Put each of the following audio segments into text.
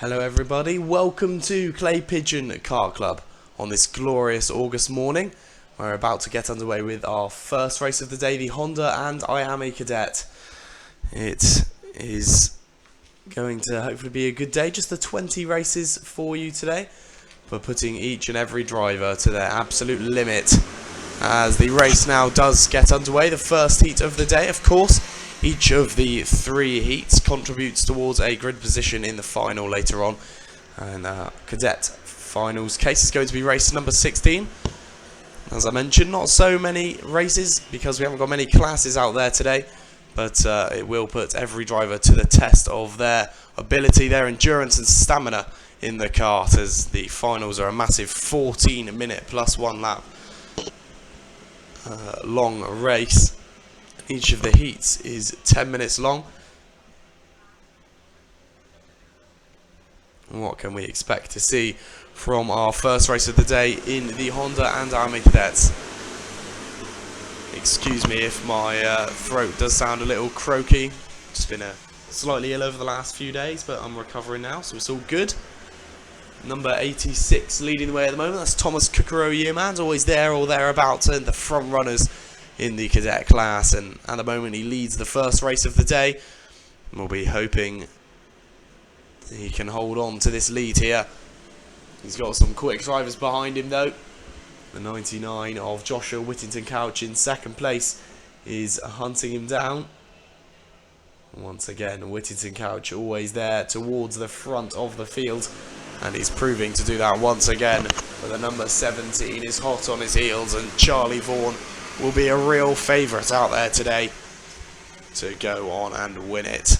Hello everybody, welcome to Pigeon Kart Club on this glorious August morning. We're about to get underway with our first race of the day, the Honda and I Am a Cadet. It is going to hopefully be a good day, just the 20 races for you today. We're putting each and every driver to their absolute limit as the race now does get underway. The first heat of the day, of course. Each of the three heats contributes towards a grid position in the final later on. And Cadet Finals case is going to be race number 16. As I mentioned, not so many races because we haven't got many classes out there today. But it will put every driver to the test of their ability, their endurance and stamina in the kart, as the finals are a massive 14-minute plus 1 lap long race. Each of the heats is 10 minutes long. And what can we expect to see from our first race of the day in the Honda and I Am a Cadets? Excuse me if my throat does sound a little croaky. Just been slightly ill over the last few days, but I'm recovering now, so it's all good. Number 86 leading the way at the moment. That's Thomas Yearman's always there or thereabouts, and the front runners in the cadet class, and at the moment he leads the first race of the day. We'll be hoping he can hold on to this lead here. He's got some quick drivers behind him though. The 99 of Joshua Whittington Couch in second place is hunting him down. Once again, Whittington Couch always there towards the front of the field, and he's proving to do that once again. But the number 17 is hot on his heels, and Charlie Vaughan will be a real favourite out there today to go on and win it.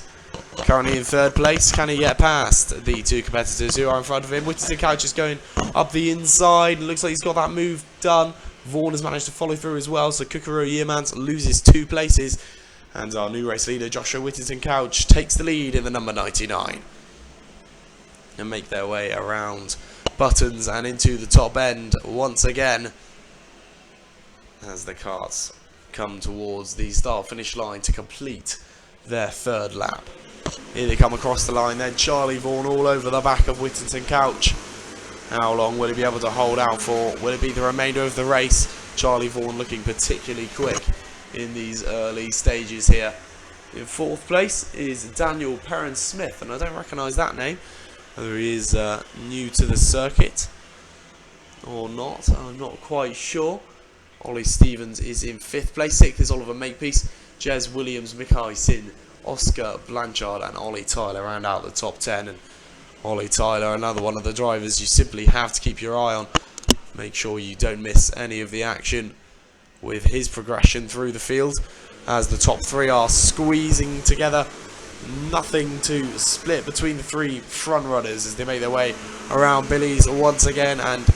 Currently in third place, can he get past the two competitors who are in front of him? Whittington Couch is going up the inside. Looks like he's got that move done. Vaughan has managed to follow through as well, so Yearmans loses 2 places. And our new race leader, Joshua Whittington Couch, takes the lead in the number 99. And make their way around buttons and into the top end once again, as the karts come towards the start-finish line to complete their third lap. Here they come across the line then. Charlie Vaughan all over the back of Whittington Couch. How long will he be able to hold out for? Will it be the remainder of the race? Charlie Vaughan looking particularly quick in these early stages here. In fourth place is Daniel Perrin-Smith, and I don't recognise that name. Whether he is new to the circuit or not, I'm not quite sure. Ollie Stevens is in 5th place. 6th is Oliver Makepeace, Jez Williams, Mikai Sin, Oscar Blanchard and Ollie Tyler round out the top 10. And Ollie Tyler, another one of the drivers you simply have to keep your eye on. Make sure you don't miss any of the action with his progression through the field, as the top 3 are squeezing together. Nothing to split between the 3 front runners as they make their way around Billy's once again and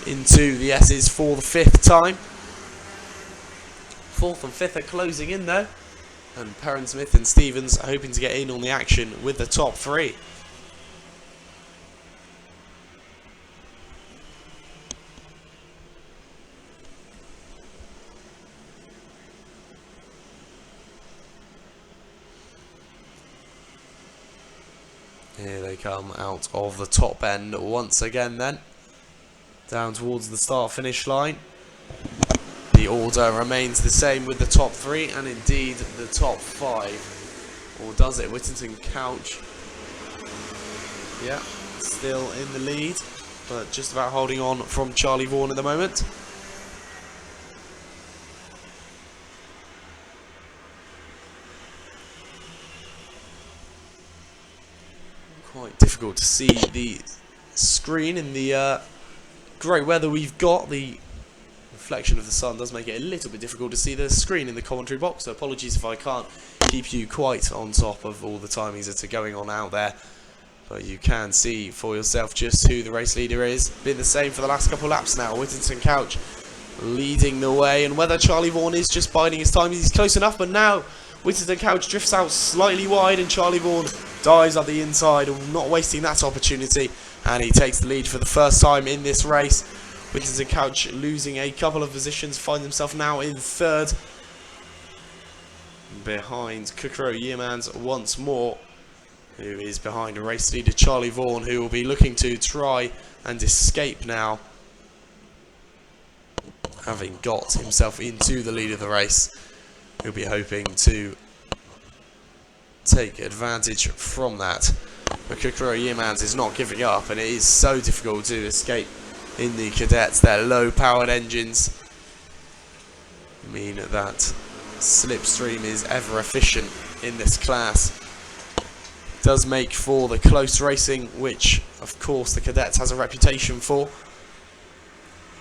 into the S's for the 5th time. 4th and 5th are closing in though, and Perrin-Smith and Stevens are hoping to get in on the action with the top 3. Here they come out of the top end once again then, down towards the start-finish line. The order remains the same with the top 3 and indeed the top 5. Or does it? Whittington Couch, yeah, still in the lead, but just about holding on from Charlie Vaughan at the moment. Quite difficult to see the screen in the great weather we've got. The reflection of the sun does make it a little bit difficult to see the screen in the commentary box, so apologies if I can't keep you quite on top of all the timings that are going on out there, but you can see for yourself just who the race leader is. Been the same for the last couple of laps now. Whittington Couch leading the way, and whether Charlie Vaughan is just biding his time, he's close enough, but now Whittington Couch drifts out slightly wide and Charlie Vaughan dives at the inside, not wasting that opportunity, and he takes the lead for the first time in this race. Whittington Couch losing a couple of positions, finds himself now in 3rd, behind Yearmans once more, who is behind a race leader Charlie Vaughan, who will be looking to try and escape now, having got himself into the lead of the race. He'll be hoping to take advantage from that. But Kukuro Yeomans is not giving up, and it is so difficult to escape in the cadets. Their low powered engines mean that slipstream is ever efficient in this class. It does make for the close racing, which of course the cadets has a reputation for,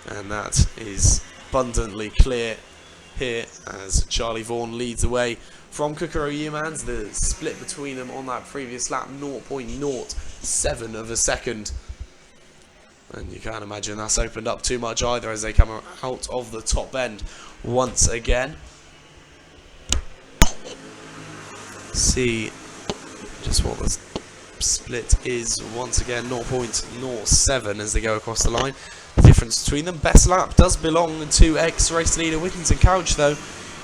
and that is abundantly clear here as Charlie Vaughan leads the way from Kukuro Yeomans. The split between them on that previous lap, 0.07 of a second. And you can't imagine that's opened up too much either as they come out of the top end once again. See just what the split is once again, 0.07 as they go across the line. The difference between them, best lap does belong to ex-race leader Whittington Couch though.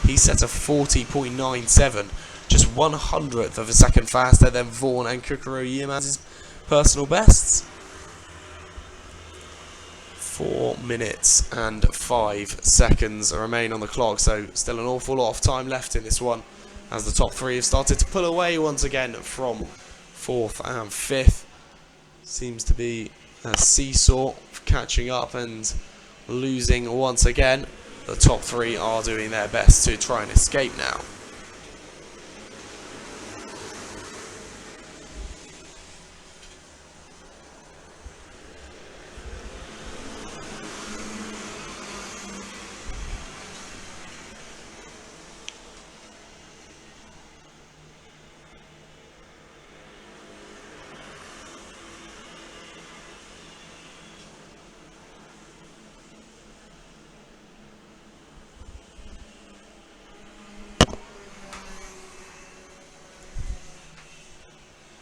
He set a 40.97, just 1/100th of a second faster than Vaughan and Kukuro Yeomans' personal bests. 4 minutes and 5 seconds remain on the clock, so still an awful lot of time left in this one as the top three have started to pull away once again from 4th and 5th. Seems to be a seesaw, catching up and losing once again. The top three are doing their best to try and escape now.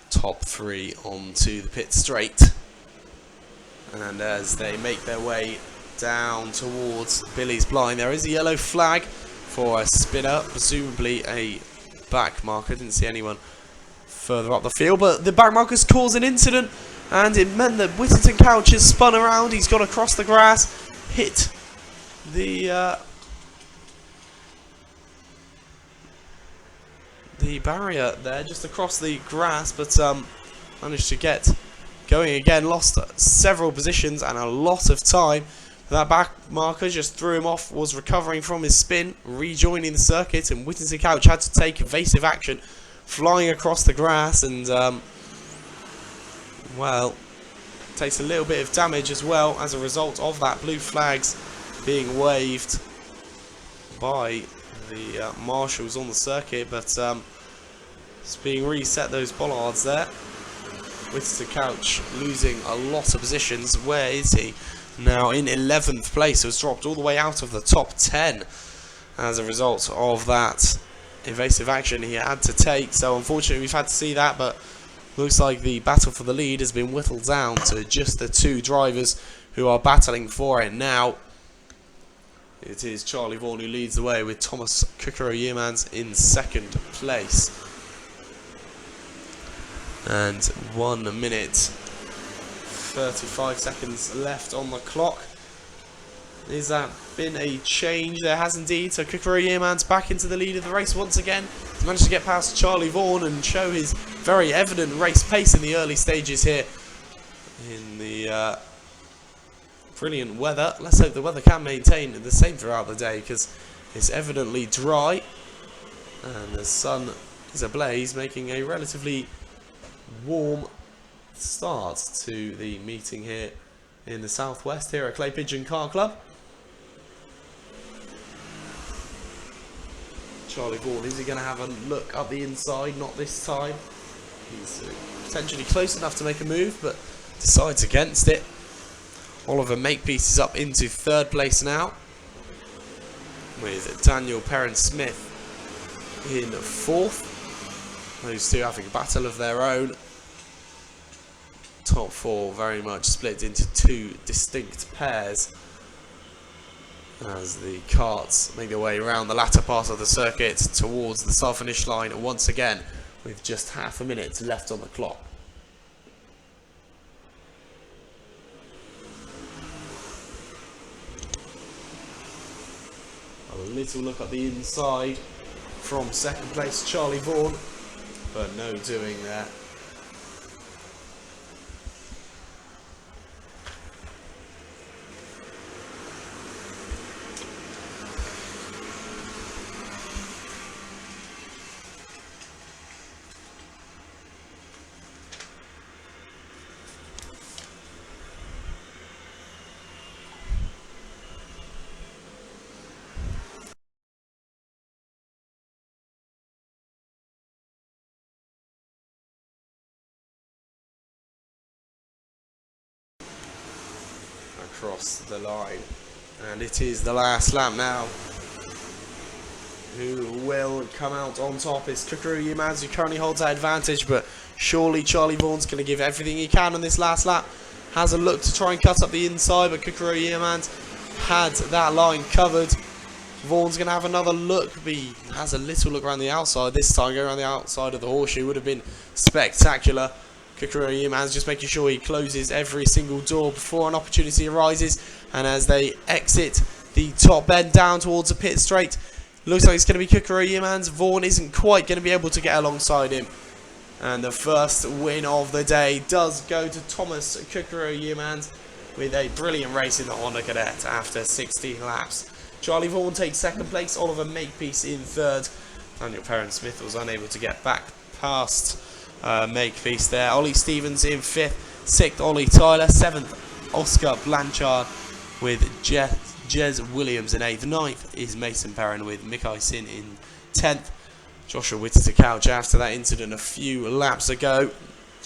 Top three onto the pit straight, and as they make their way down towards Billy's blind, there is a yellow flag for a spinner, presumably a back marker. Didn't see anyone further up the field, but the back markers caused an incident, and it meant that Whittington Couch has spun around. He's gone across the grass, hit the barrier there just across the grass, but managed to get going again. Lost several positions and a lot of time. That back marker just threw him off, was recovering from his spin, rejoining the circuit, and Whittington Couch had to take evasive action, flying across the grass, and well, takes a little bit of damage as well as a result of that. Blue flags being waved by the marshals on the circuit, but it's being reset, those bollards there. Whittington Couch losing a lot of positions. Where is he? Now in 11th place, was dropped all the way out of the top 10 as a result of that evasive action he had to take. So unfortunately we've had to see that, but looks like the battle for the lead has been whittled down to just the two drivers who are battling for it now. It is Charlie Vaughan who leads the way, with Thomas Kukuro Yeomans in second place. And 1 minute 35 seconds left on the clock. Has that been a change? There has indeed. So Kukuro Yeomans back into the lead of the race once again. He's managed to get past Charlie Vaughan and show his very evident race pace in the early stages here. In the brilliant weather. Let's hope the weather can maintain the same throughout the day, because it's evidently dry and the sun is ablaze, making a relatively warm start to the meeting here in the southwest here at Clay Pigeon Kart Club. Charlie Vaughan, is he going to have a look up the inside? Not this time. He's potentially close enough to make a move, but decides against it. Oliver Makepeace is up into third place now, with Daniel Perrin-Smith in fourth. Those two having a battle of their own. Top four very much split into two distinct pairs as the karts make their way around the latter part of the circuit towards the start finish line once again, with just half a minute left on the clock. A little look at the inside from second place Charlie Vaughan, but no doing there. Across the line, and it is the last lap now. Who will come out on top? It's Kukuru Yimans who currently holds that advantage, but surely Charlie Vaughan's going to give everything he can on this last lap. Has a look to try and cut up the inside, but Kukuru Yimans had that line covered. Vaughan's going to have another look, but he has a little look around the outside. This time going around the outside of the horseshoe would have been spectacular. Kukuru Yimans just making sure he closes every single door before an opportunity arises, and as they exit the top bend down towards the pit straight, looks like it's going to be Kukuru Yimans. Vaughan isn't quite going to be able to get alongside him, and the first win of the day does go to Thomas Kukuru Yimans with a brilliant race in the Honda Cadet after 16 laps. Charlie Vaughan takes second place, Oliver Makepeace in third. Daniel Perrin-Smith was unable to get back past Makepeace there. Ollie Stevens in fifth, sixth Ollie Tyler, seventh Oscar Blanchard with Jez Williams in eighth. Ninth is Mason Perrin with Mikai Sin in 10th. Joshua Whittaker-Couch after that incident a few laps ago,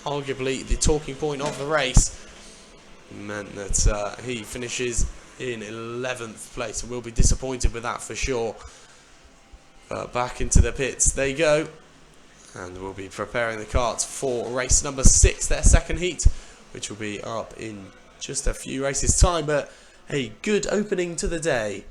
arguably the talking point of the race, meant that he finishes in 11th place, and we'll be disappointed with that for sure. Back into the pits they go, and we'll be preparing the karts for race number 6, their second heat, which will be up in just a few races time, but a good opening to the day.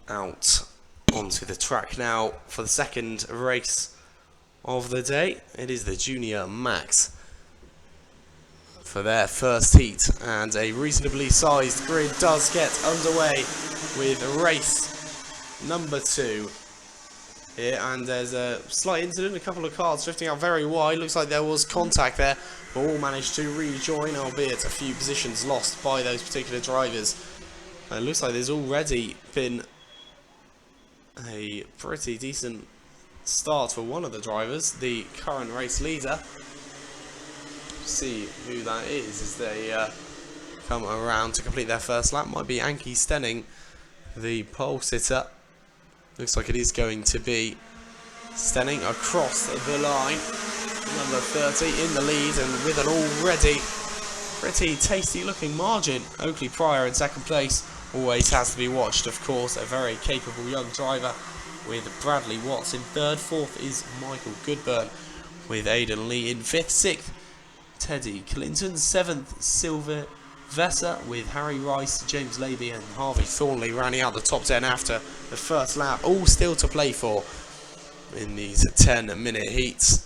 Out onto the track now for the second race of the day. It is the Junior Max for their first heat, and a reasonably sized grid does get underway with race number 2 here, and there's a slight incident, a couple of cars drifting out very wide. Looks like there was contact there, but all managed to rejoin, albeit a few positions lost by those particular drivers. It looks like there's already been a pretty decent start for one of the drivers, the current race leader. See who that is as they come around to complete their first lap. Might be Anki Stenning, the pole sitter. Looks like it is going to be Stenning across the line. Number 30 in the lead, and with an already pretty tasty looking margin. Oakley Pryor in second place. Always has to be watched, of course. A very capable young driver with Bradley Watts in third. Fourth is Michael Goodburn with Aidan Lee in fifth. Sixth, Teddy Clinton. Seventh, Sylvia Vesser with Harry Rice, James Laby and Harvey Thornley rounding out the top 10 after the first lap. All still to play for in these 10-minute heats.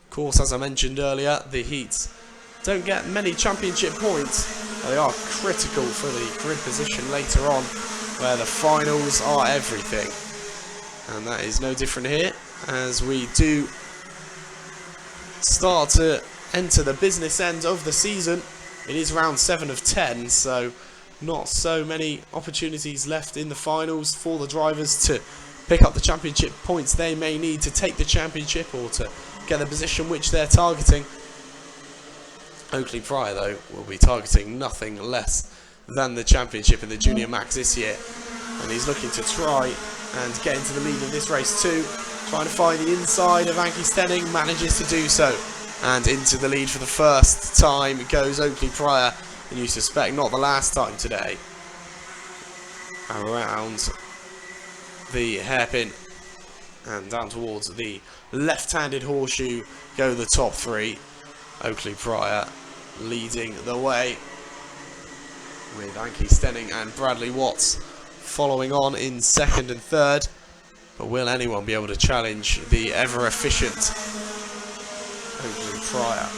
Of course, as I mentioned earlier, the heats don't get many championship points. They are critical for the grid position later on, where the finals are everything. And that is no different here, as we do start to enter the business end of the season. It is round 7 of 10, so not so many opportunities left in the finals for the drivers to pick up the championship points they may need to take the championship or to get the position which they're targeting. Oakley Pryor, though, will be targeting nothing less than the championship in the Junior Max this year, and he's looking to try and get into the lead of this race too, trying to find the inside of Anki Stenning, manages to do so, and into the lead for the first time goes Oakley Pryor, and you suspect not the last time today. Around the hairpin and down towards the left-handed horseshoe go the top three. Oakley Pryor leading the way, with Anki Stenning and Bradley Watts following on in second and third. But will anyone be able to challenge the ever-efficient Oakley Pryor?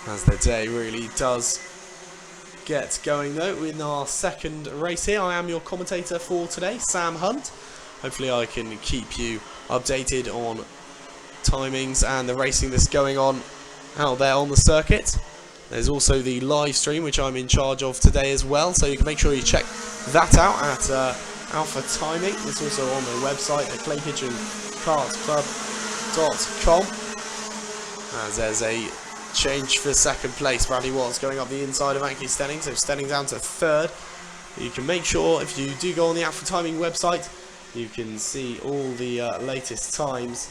As the day really does get going though in our second race here. I am your commentator for today, Sam Hunt. Hopefully I can keep you updated on timings and the racing that's going on out there on the circuit. There's also the live stream which I'm in charge of today as well, so you can make sure you check that out at Alpha Timing. It's also on the website at claypigeonkartclub.com. As there's a change for second place. Bradley Watts going up the inside of Anki Stenning, so Stenning down to third. You can make sure, if you do go on the Alpha Timing website, you can see all the latest times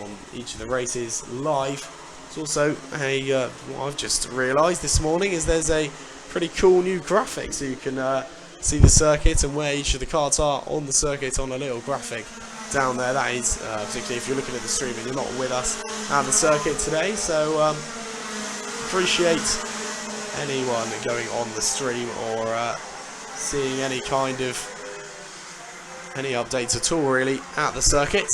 on each of the races live. There's also a what I've just realised this morning is there's a pretty cool new graphic, so you can see the circuit and where each of the carts are on the circuit on a little graphic down there. That is particularly if you're looking at the stream and you're not with us at the circuit today, so appreciate anyone going on the stream or seeing any kind of updates at all really at the circuit.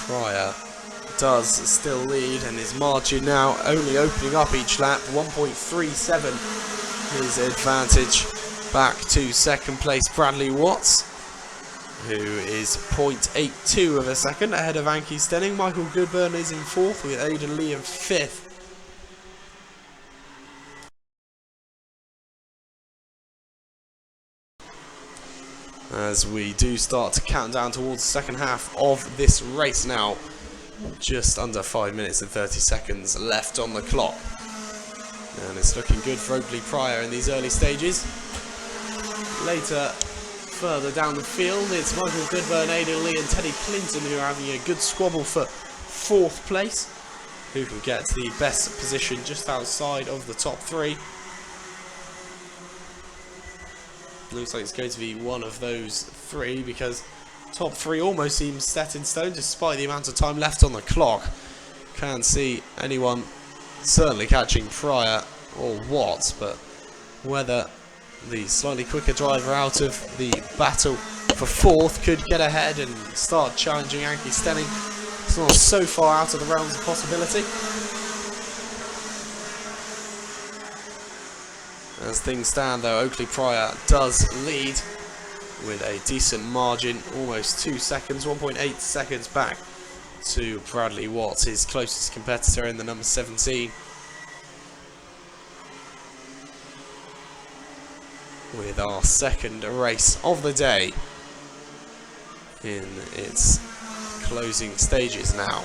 Pryor does still lead, and his margin now only opening up each lap, 1.37 his advantage back to second place Bradley Watts, who is 0.82 of a second ahead of Anki Stenning. Michael Goodburn is in fourth with Aidan Lee in fifth. As we do start to count down towards the second half of this race now. Just under 5 minutes and 30 seconds left on the clock. And it's looking good for Oakley Pryor in these early stages. Later, further down the field, it's Michael Goodburn, Aidan Lee and Teddy Clinton who are having a good squabble for fourth place. Who can get to the best position just outside of the top three. Looks like it's going to be one of those three, because top three almost seems set in stone despite the amount of time left on the clock. Can't see anyone certainly catching Pryor or Watts, but whether the slightly quicker driver out of the battle for fourth could get ahead and start challenging Anki Stenning, it's not so far out of the realms of possibility. As things stand though, Oakley Pryor does lead with a decent margin, almost 2 seconds, 1.8 seconds back to Bradley Watts, his closest competitor in the number 17. With our second race of the day in its closing stages now.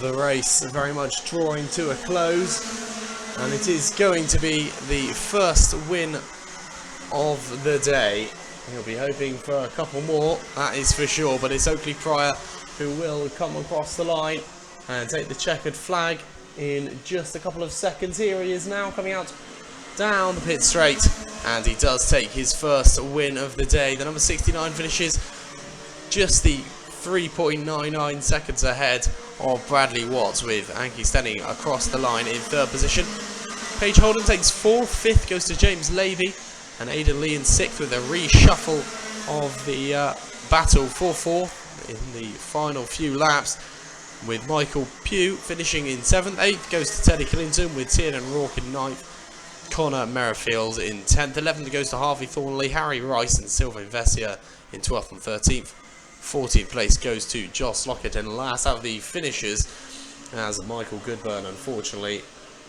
the race very much drawing to a close, and it is going to be the first win of the day. He'll be hoping for a couple more, that is for sure, but it's Oakley Pryor who will come across the line and take the checkered flag in just a couple of seconds. Here he is now coming out down the pit straight, and he does take his first win of the day. The number 69 finishes just the 3.99 seconds ahead of Bradley Watts, with Anki standing across the line in third position. Paige Holden takes fourth, fifth goes to James Levy, and Aidan Lee in sixth, with a reshuffle of the battle for fourth in the final few laps, with Michael Pugh finishing in seventh. Eighth goes to Teddy Clinton, with Tiernan Rourke in ninth, Connor Merrifield in 10th. 11th goes to Harvey Thornley, Harry Rice and Sylvain Vessia in 12th and 13th. 14th place goes to Joss Lockett, and last out of the finishers, as Michael Goodburn unfortunately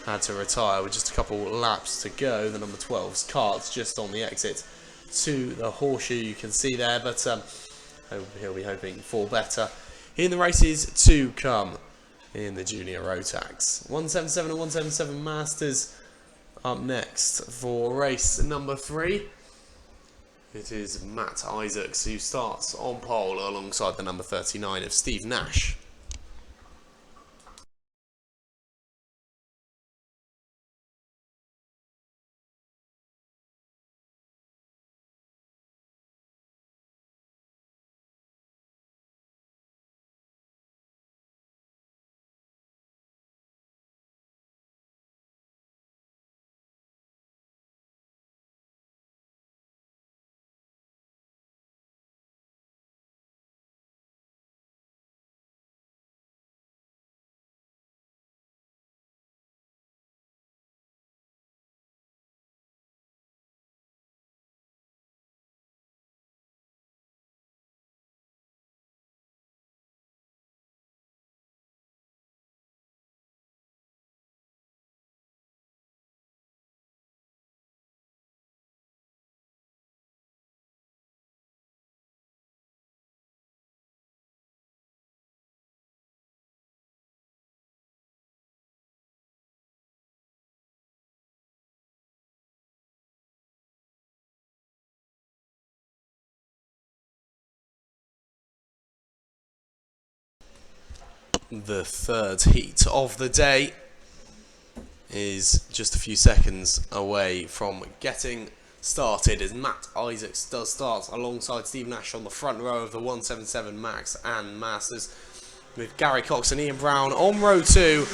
had to retire with just a couple laps to go. The number 12's Kart's just on the exit to the horseshoe, you can see there, but he'll be hoping for better in the races to come in the Junior Rotax. 177 and 177 Masters up next for race number 3. It is Matt Isaacs who starts on pole alongside the number 39 of Steve Nash. The third heat of the day is just a few seconds away from getting started, as Matt Isaacs does start alongside Steve Nash on the front row of the 177 Max and Masters, with Gary Cox and Ian Brown on row 2.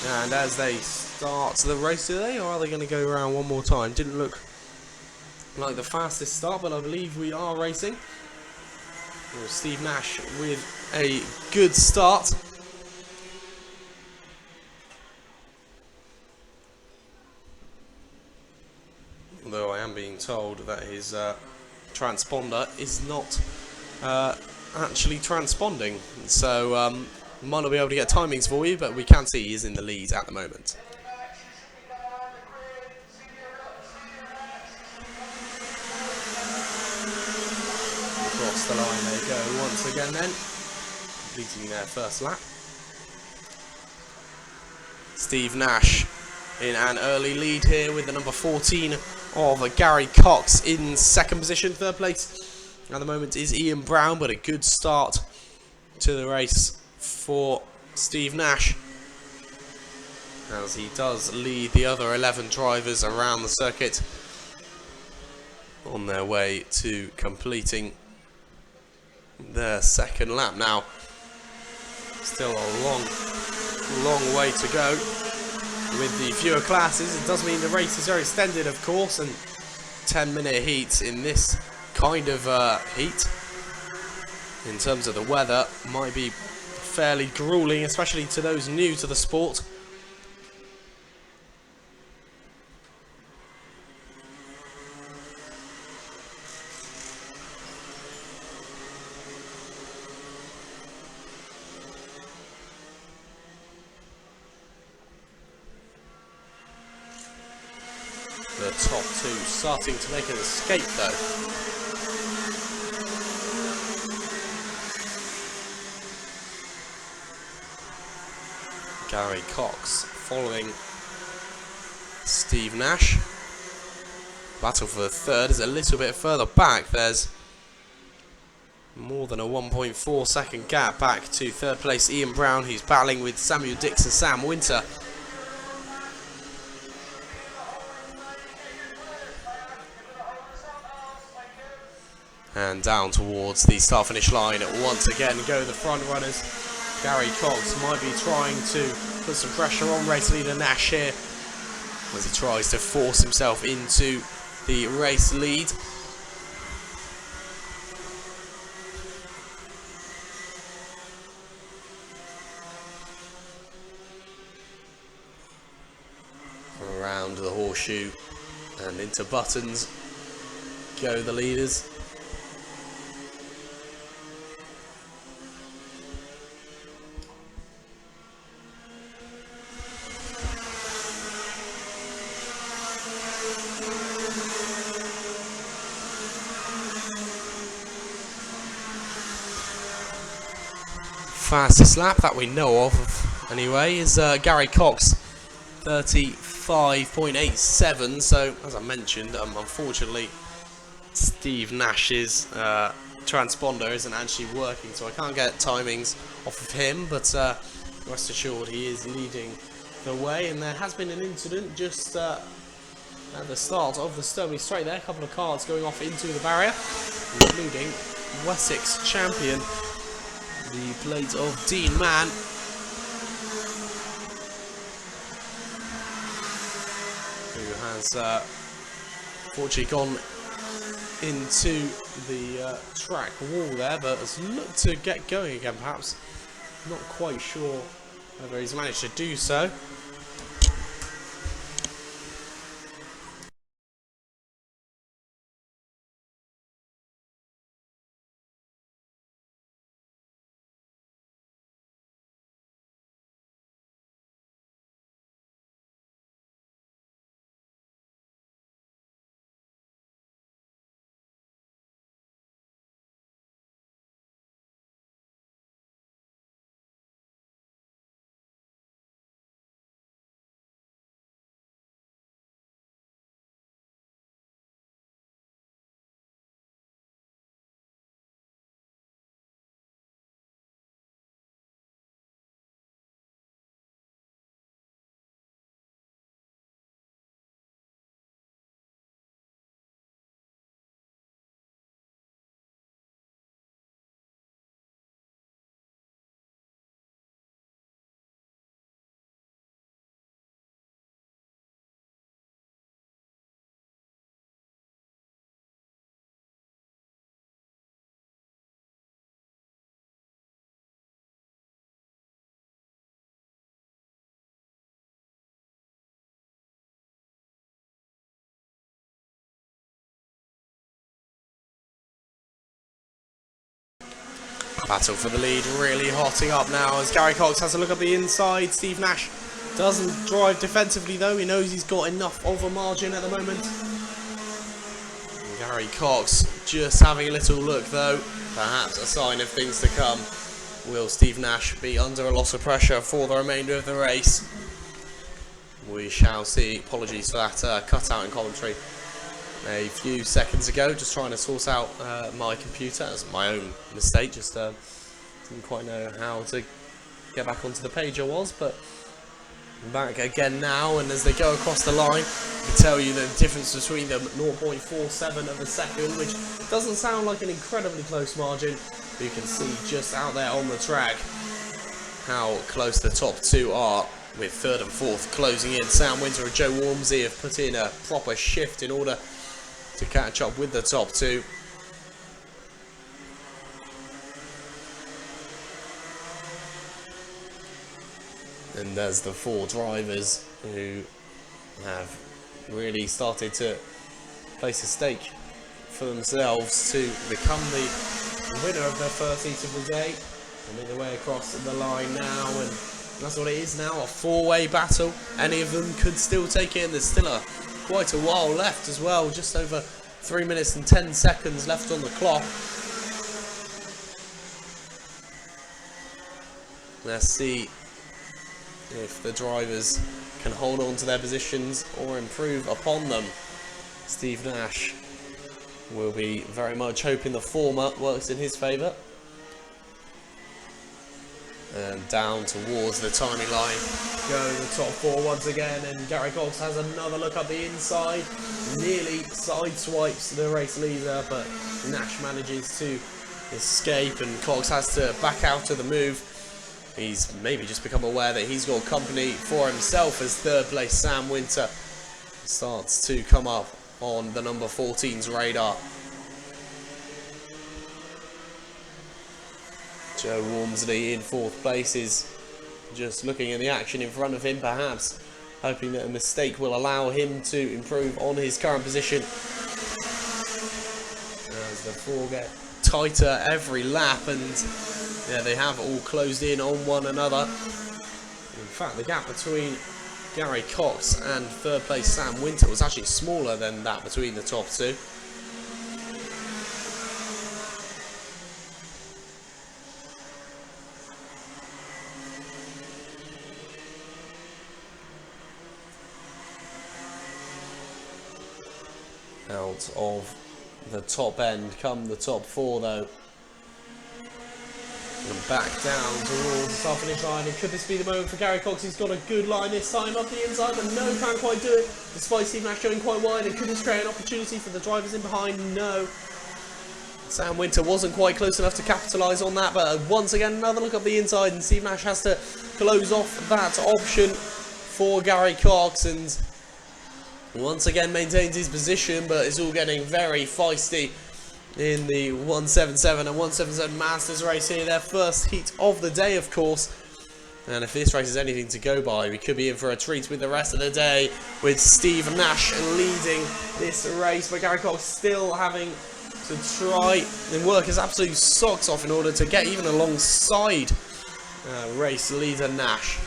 And as they start the race, do they, or are they going to go around one more time? Didn't look like the fastest start, but I believe we are racing. Steve Nash with a good start. Although I am being told that his transponder is not actually transponding, so might not be able to get timings for you, but we can see he is in the lead at the moment. Across the line they go once again then, completing their first lap. Steve Nash in an early lead here with the number 14 of Gary Cox in second position. Third place at the moment is Ian Brown, but a good start to the race for Steve Nash, as he does lead the other 11 drivers around the circuit on their way to completing their second lap. Now, still a long way to go with the fewer classes. It does mean the race is very extended, of course, and 10-minute heats in this kind of heat, in terms of the weather, might be fairly grueling, especially to those new to the sport. The top two starting to make an escape though. Gary Cox following Steve Nash. Battle for the third is a little bit further back. There's more than a 1.4 second gap back to third place Ian Brown, who's battling with Samuel Dix and Sam Winter. And down towards the start finish line once again go the front runners. Gary Cox might be trying to put some pressure on race leader Nash here as he tries to force himself into the race lead. Around the horseshoe and into Buttons go the leaders. Fastest lap that we know of anyway is Gary Cox, 35.87. So as I mentioned, unfortunately Steve Nash's transponder isn't actually working, so I can't get timings off of him, but rest assured he is leading the way. And there has been an incident just at the start of the Sturmey Straight there, a couple of cars going off into the barrier, including Wessex champion, the plate of Dean Mann. Who has fortunately gone into the track wall there, but has looked to get going again perhaps. Not quite sure whether he's managed to do so. Battle for the lead really hotting up now as Gary Cox has a look at the inside. Steve Nash doesn't drive defensively though, he knows he's got enough of a margin at the moment. And Gary Cox just having a little look though, perhaps a sign of things to come. Will Steve Nash be under a lot of pressure for the remainder of the race? We shall see. Apologies for that cutout in commentary a few seconds ago, just trying to sort out my computer. That's my own mistake, just didn't quite know how to get back onto the page I was, but I'm back again now. And as they go across the line, I can tell you the difference between them, 0.47 of a second, which doesn't sound like an incredibly close margin, but you can see just out there on the track how close the top two are, with third and fourth closing in. Sam Winter and Joe Wormsey have put in a proper shift in order to catch up with the top two. And there's the four drivers who have really started to place a stake for themselves to become the winner of their first heat of the day. And make their way across the line now, and that's what it is now, a four-way battle. Any of them could still take it, and there's still quite a while left as well, just over 3 minutes and 10 seconds left on the clock. Let's see if the drivers can hold on to their positions or improve upon them. Steve Nash will be very much hoping the former works in his favour. And down towards the timing line go the top four once again, and Gary Cox has another look up the inside, nearly sideswipes the race leader, but Nash manages to escape and Cox has to back out of the move. He's maybe just become aware that he's got company for himself as third place Sam Winter starts to come up on the number 14's radar. Joe Walmsley in fourth place is just looking at the action in front of him, perhaps hoping that a mistake will allow him to improve on his current position. As the four get tighter every lap, and yeah, they have all closed in on one another. In fact, the gap between Gary Cox and third place Sam Winter was actually smaller than that between the top two. Out of the top end come the top four though. And back down towards the start finish line. And could this be the moment for Gary Cox? He's got a good line this time up the inside, but no, can't quite do it, despite Steve Nash going quite wide. And could this create an opportunity for the drivers in behind? No. Sam Winter wasn't quite close enough to capitalise on that, but once again another look up the inside, and Steve Nash has to close off that option for Gary Cox, and once again maintains his position, but is all getting very feisty in the 177 and 177 Masters race here, their first heat of the day, of course. And if this race is anything to go by, we could be in for a treat with the rest of the day, with Steve Nash leading this race, but Gary Cox still having to try and work his absolute socks off in order to get even alongside race leader Nash.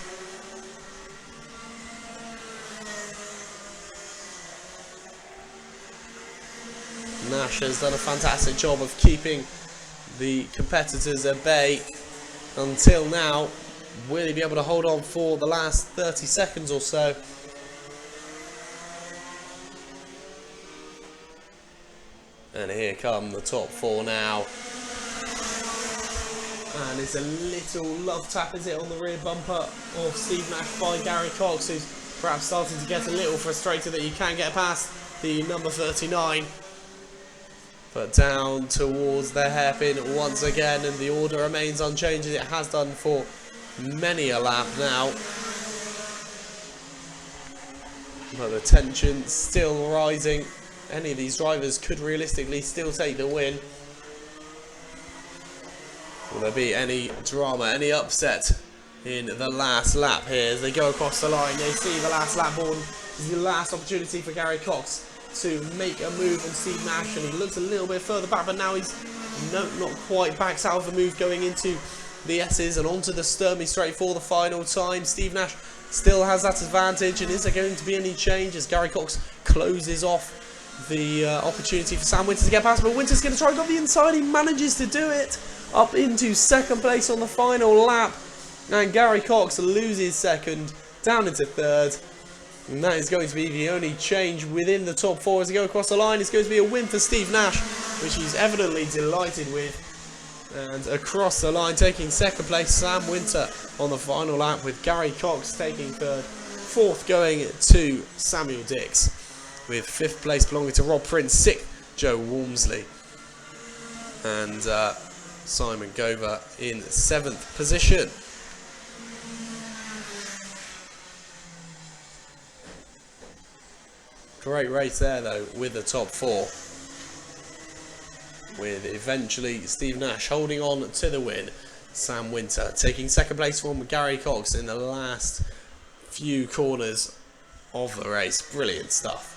Nash has done a fantastic job of keeping the competitors at bay until now. Will he be able to hold on for the last 30 seconds or so? And here come the top four now. And it's a little love tap, is it, on the rear bumper of Steve Nash by Gary Cox, who's perhaps starting to get a little frustrated that he can't get past the number 39. But down towards the hairpin once again, and the order remains unchanged as it has done for many a lap now. But the tension still rising. Any of these drivers could realistically still take the win. Will there be any drama, any upset in the last lap here as they go across the line? They see the last lap board. This is the last opportunity for Gary Cox to make a move on Steve Nash, and he looks a little bit further back, but now he's not quite backs out of the move going into the S's and onto the Sturmey straight for the final time. Steve Nash still has that advantage, and is there going to be any change as Gary Cox closes off the opportunity for Sam Winter to get past? But Winter's going to try and go the inside. He manages to do it up into second place on the final lap, and Gary Cox loses second down into third. And that is going to be the only change within the top four as they go across the line. It's going to be a win for Steve Nash, which he's evidently delighted with. And across the line, taking second place, Sam Winter on the final lap, with Gary Cox taking third. Fourth going to Samuel Dix, with fifth place belonging to Rob Prince, sixth Joe Walmsley, and Simon Gover in seventh position. Great race there though with the top four, with eventually Steve Nash holding on to the win. Sam Winter taking second place from Gary Cox in the last few corners of the race. Brilliant stuff.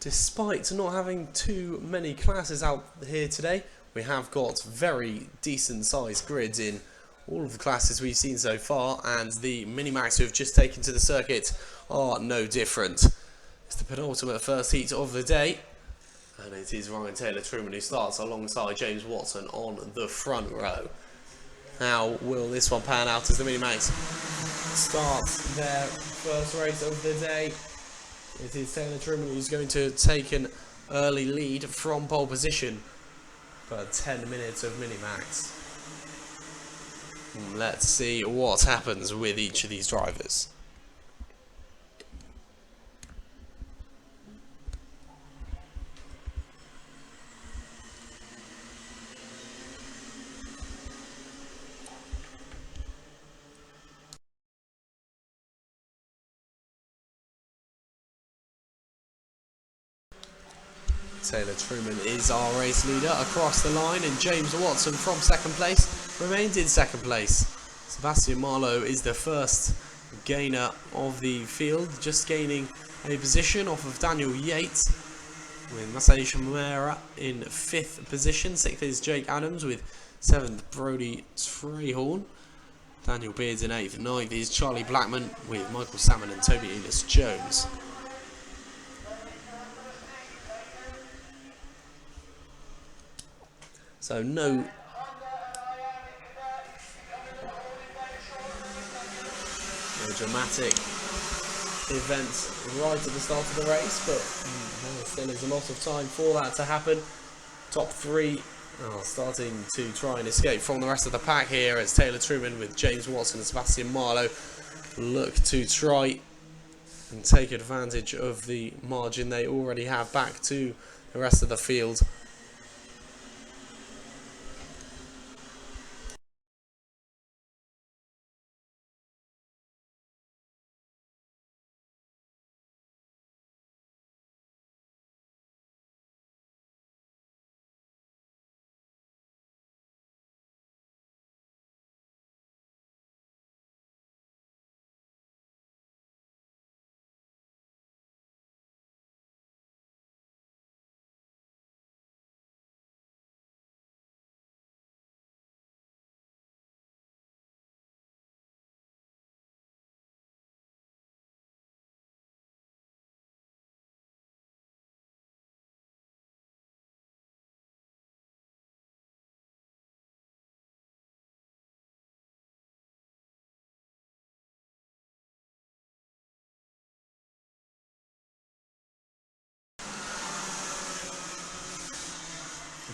Despite not having too many classes out here today, we have got very decent sized grids in all of the classes we've seen so far, and the Minimax who have just taken to the circuit are no different. It's the penultimate first heat of the day, and it is Ryan Taylor-Truman who starts alongside James Watson on the front row. How will this one pan out as the Minimax start their first race of the day? It is Taylor-Truman who's going to take an early lead from pole position, but 10 minutes of Minimax. Let's see what happens with each of these drivers. Taylor-Truman is our race leader across the line, and James Watson from second place remains in second place. Sebastian Marlowe is the first gainer of the field, just gaining a position off of Daniel Yates, with Masai Shimura in 5th position. 6th is Jake Adams, with 7th Brody Strayhorn. Daniel Beards in 8th. 9th is Charlie Blackman, with Michael Salmon and Toby Enos-Jones. So no dramatic event right at the start of the race, but there still is a lot of time for that to happen. Top 3 are starting to try and escape from the rest of the pack here, as Taylor-Truman with James Watson and Sebastian Marlowe look to try and take advantage of the margin they already have back to the rest of the field.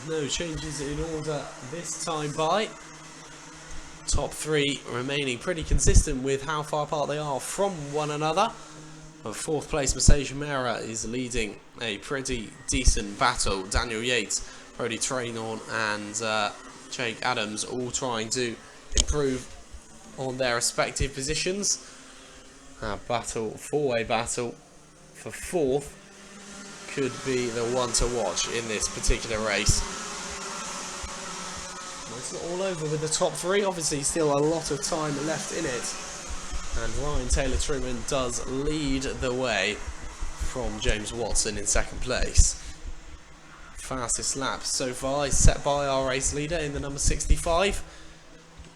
No changes in order this time by. Top 3 remaining pretty consistent with how far apart they are from one another. But 4th place Masai Shimura is leading a pretty decent battle. Daniel Yates, Brody Traynor and Jake Adams all trying to improve on their respective positions. A battle, 4-way battle for 4th could be the one to watch in this particular race. Well, it's not all over with the top 3, obviously still a lot of time left in it, and Ryan Taylor-Truman does lead the way from James Watson in 2nd place. Fastest lap so far is set by our race leader in the number 65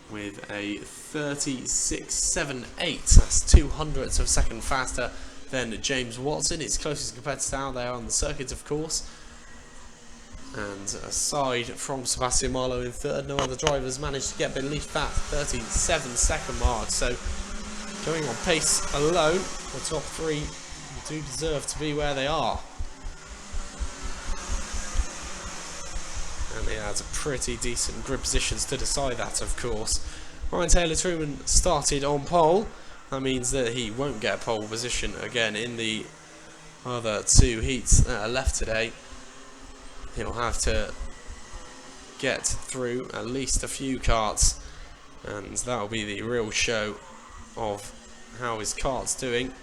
with a 36.78. That's 2/100ths of a second faster than James Watson, its closest competitor out there on the circuit, of course. And aside from Sebastian Marlowe in 3rd, no other drivers managed to get beneath that 37-second mark. So, going on pace alone, the top 3 do deserve to be where they are. And they had pretty decent grid positions to decide that, of course. Ryan Taylor-Truman started on pole. That means that he won't get a pole position again in the other 2 heats that are left today. He'll have to get through at least a few karts, and that'll be the real show of how his kart's doing.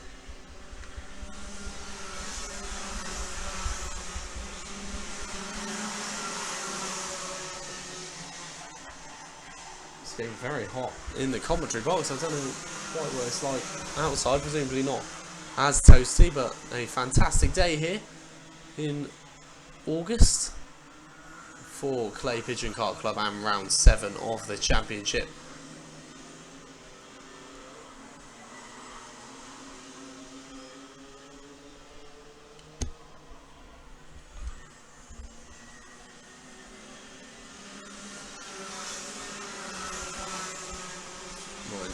It's getting very hot in the commentary box. I don't know quite what it's like outside, presumably not as toasty, but a fantastic day here in August for Clay Pigeon Kart Club and round 7 of the championship.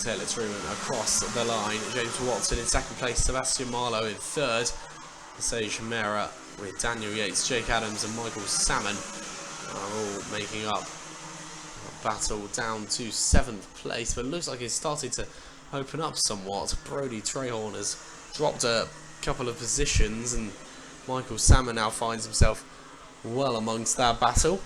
Taylor Truman across the line. James Watson in second place, Sebastian Marlowe in third. Sage Mera with Daniel Yates, Jake Adams and Michael Salmon are all making up a battle down to 7th place, but it looks like it's started to open up somewhat. Brody Trehorn has dropped a couple of positions and Michael Salmon now finds himself well amongst that battle.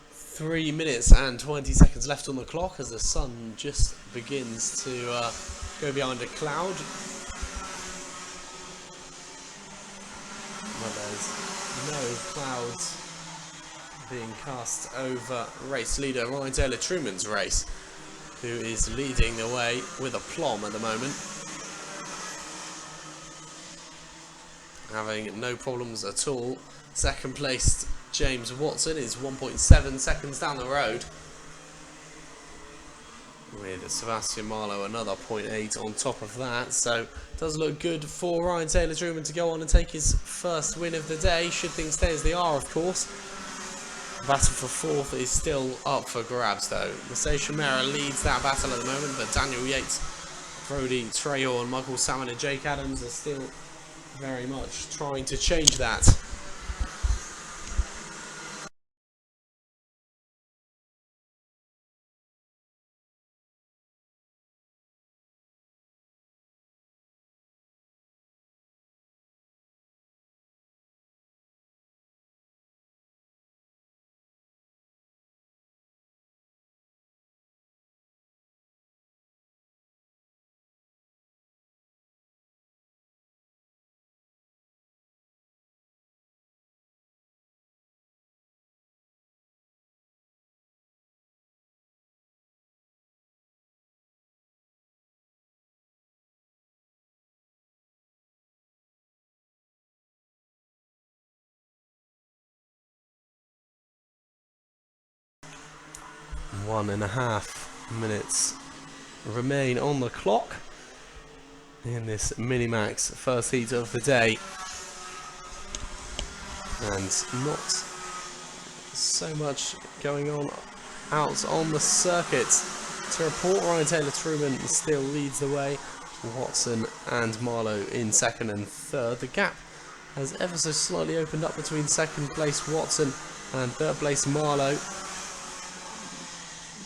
Three minutes and 20 seconds left on the clock as the sun just begins to go behind a cloud. But there's no clouds being cast over race leader Ryan Taylor Truman's race, who is leading the way with aplomb at the moment, having no problems at all. Second placed James Watson is 1.7 seconds down the road, with Sebastian Marlowe another 0.8 on top of that. So it does look good for Ryan Taylor Truman to go on and take his first win of the day, should things stay as they are, of course. The battle for fourth is still up for grabs though. Masay Shamera leads that battle at the moment, but Daniel Yates, Brody Trehorn, Michael Salmon and Jake Adams are still very much trying to change that. One and a half minutes remain on the clock in this Minimax first heat of the day, and not so much going on out on the circuit to report. Ryan Taylor Truman still leads the way, Watson and Marlowe in second and third. The gap has ever so slightly opened up between second place Watson and third place Marlowe.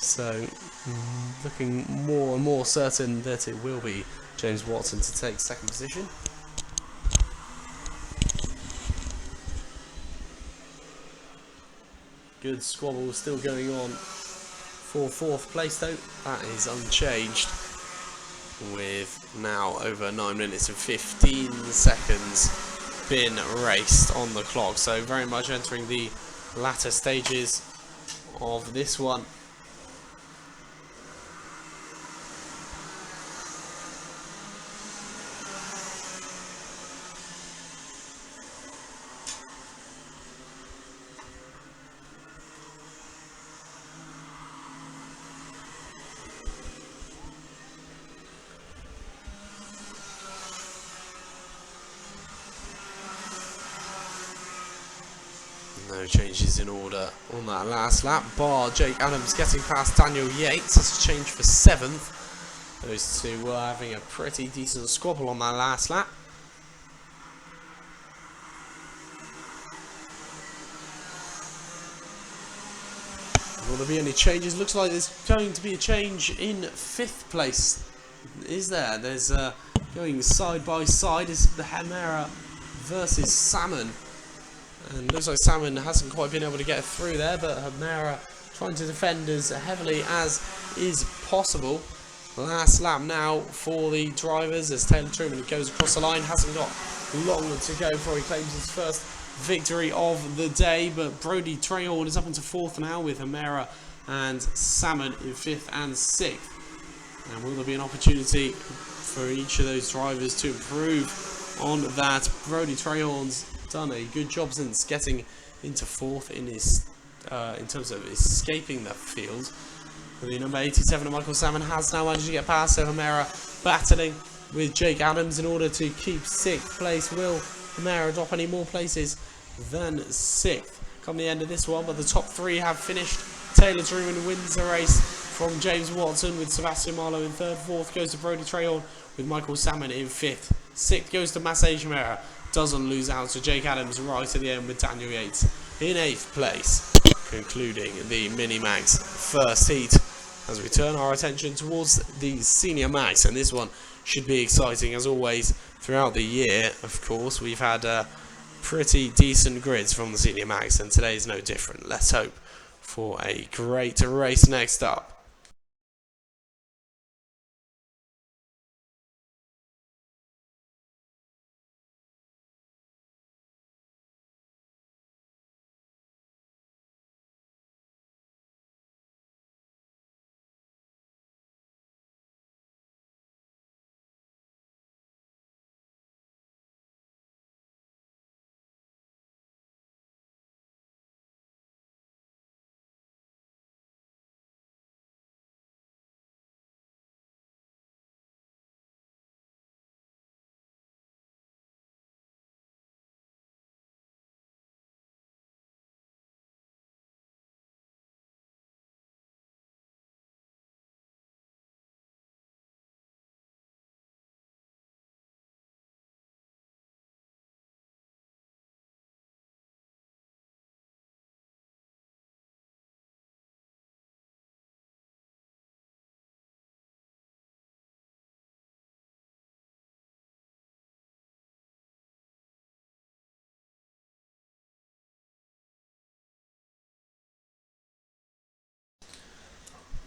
So, looking more and more certain that it will be James Watson to take second position. Good squabble still going on for fourth place though. That is unchanged, with now over 9 minutes and 15 seconds been raced on the clock. So very much entering the latter stages of this one. No changes in order on that last lap, bar Jake Adams getting past Daniel Yates. That's a change for 7th. Those two were having a pretty decent squabble on that last lap. Will there be any changes? Looks like there's going to be a change in 5th place. Is there? There's going side by side is the Hemera versus Salmon. And looks like Salmon hasn't quite been able to get through there, but Hemera trying to defend as heavily as is possible. Last lap now for the drivers as Taylor Truman goes across the line. Hasn't got long to go before he claims his first victory of the day, but Brody Trehorn is up into 4th now with Hemera and Salmon in 5th and 6th. And will there be an opportunity for each of those drivers to improve on that? Brody Trehorn's done a good job since getting into 4th in his in terms of escaping the field. The number 87 of Michael Salmon has now managed to get past Hemera, battling with Jake Adams in order to keep 6th place. Will Hemera drop any more places than 6th come the end of this one? But the top 3 have finished. Taylor Truman wins the race from James Watson with Sebastian Marlowe in 3rd. 4th goes to Brody Trehorn with Michael Salmon in 5th. 6th goes to Massey Hemera. Doesn't lose out to Jake Adams right at the end with Daniel Yates in 8th place. Concluding the Mini-Max first heat as we turn our attention towards the Senior Max. And this one should be exciting as always throughout the year. Of course, we've had pretty decent grids from the Senior Max, and today is no different. Let's hope for a great race next up.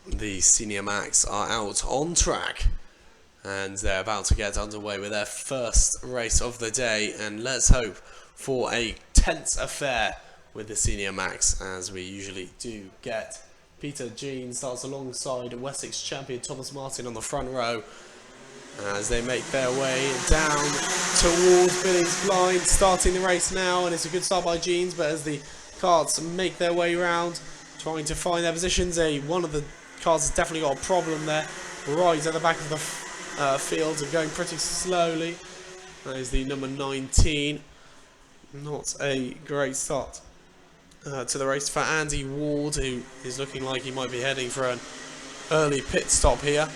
The Senior Max are out on track and they're about to get underway with their first race of the day, and let's hope for a tense affair with the Senior Max as we usually do get. Peter Jean starts alongside Wessex champion Thomas Martin on the front row as they make their way down towards Billy's Blind, starting the race now, and it's a good start by Jeans, but as the carts make their way round trying to find their positions, one of the cars has definitely got a problem there, right at the back of the field and going pretty slowly. That is the number 19. Not a great start to the race for Andy Ward, who is looking like he might be heading for an early pit stop here.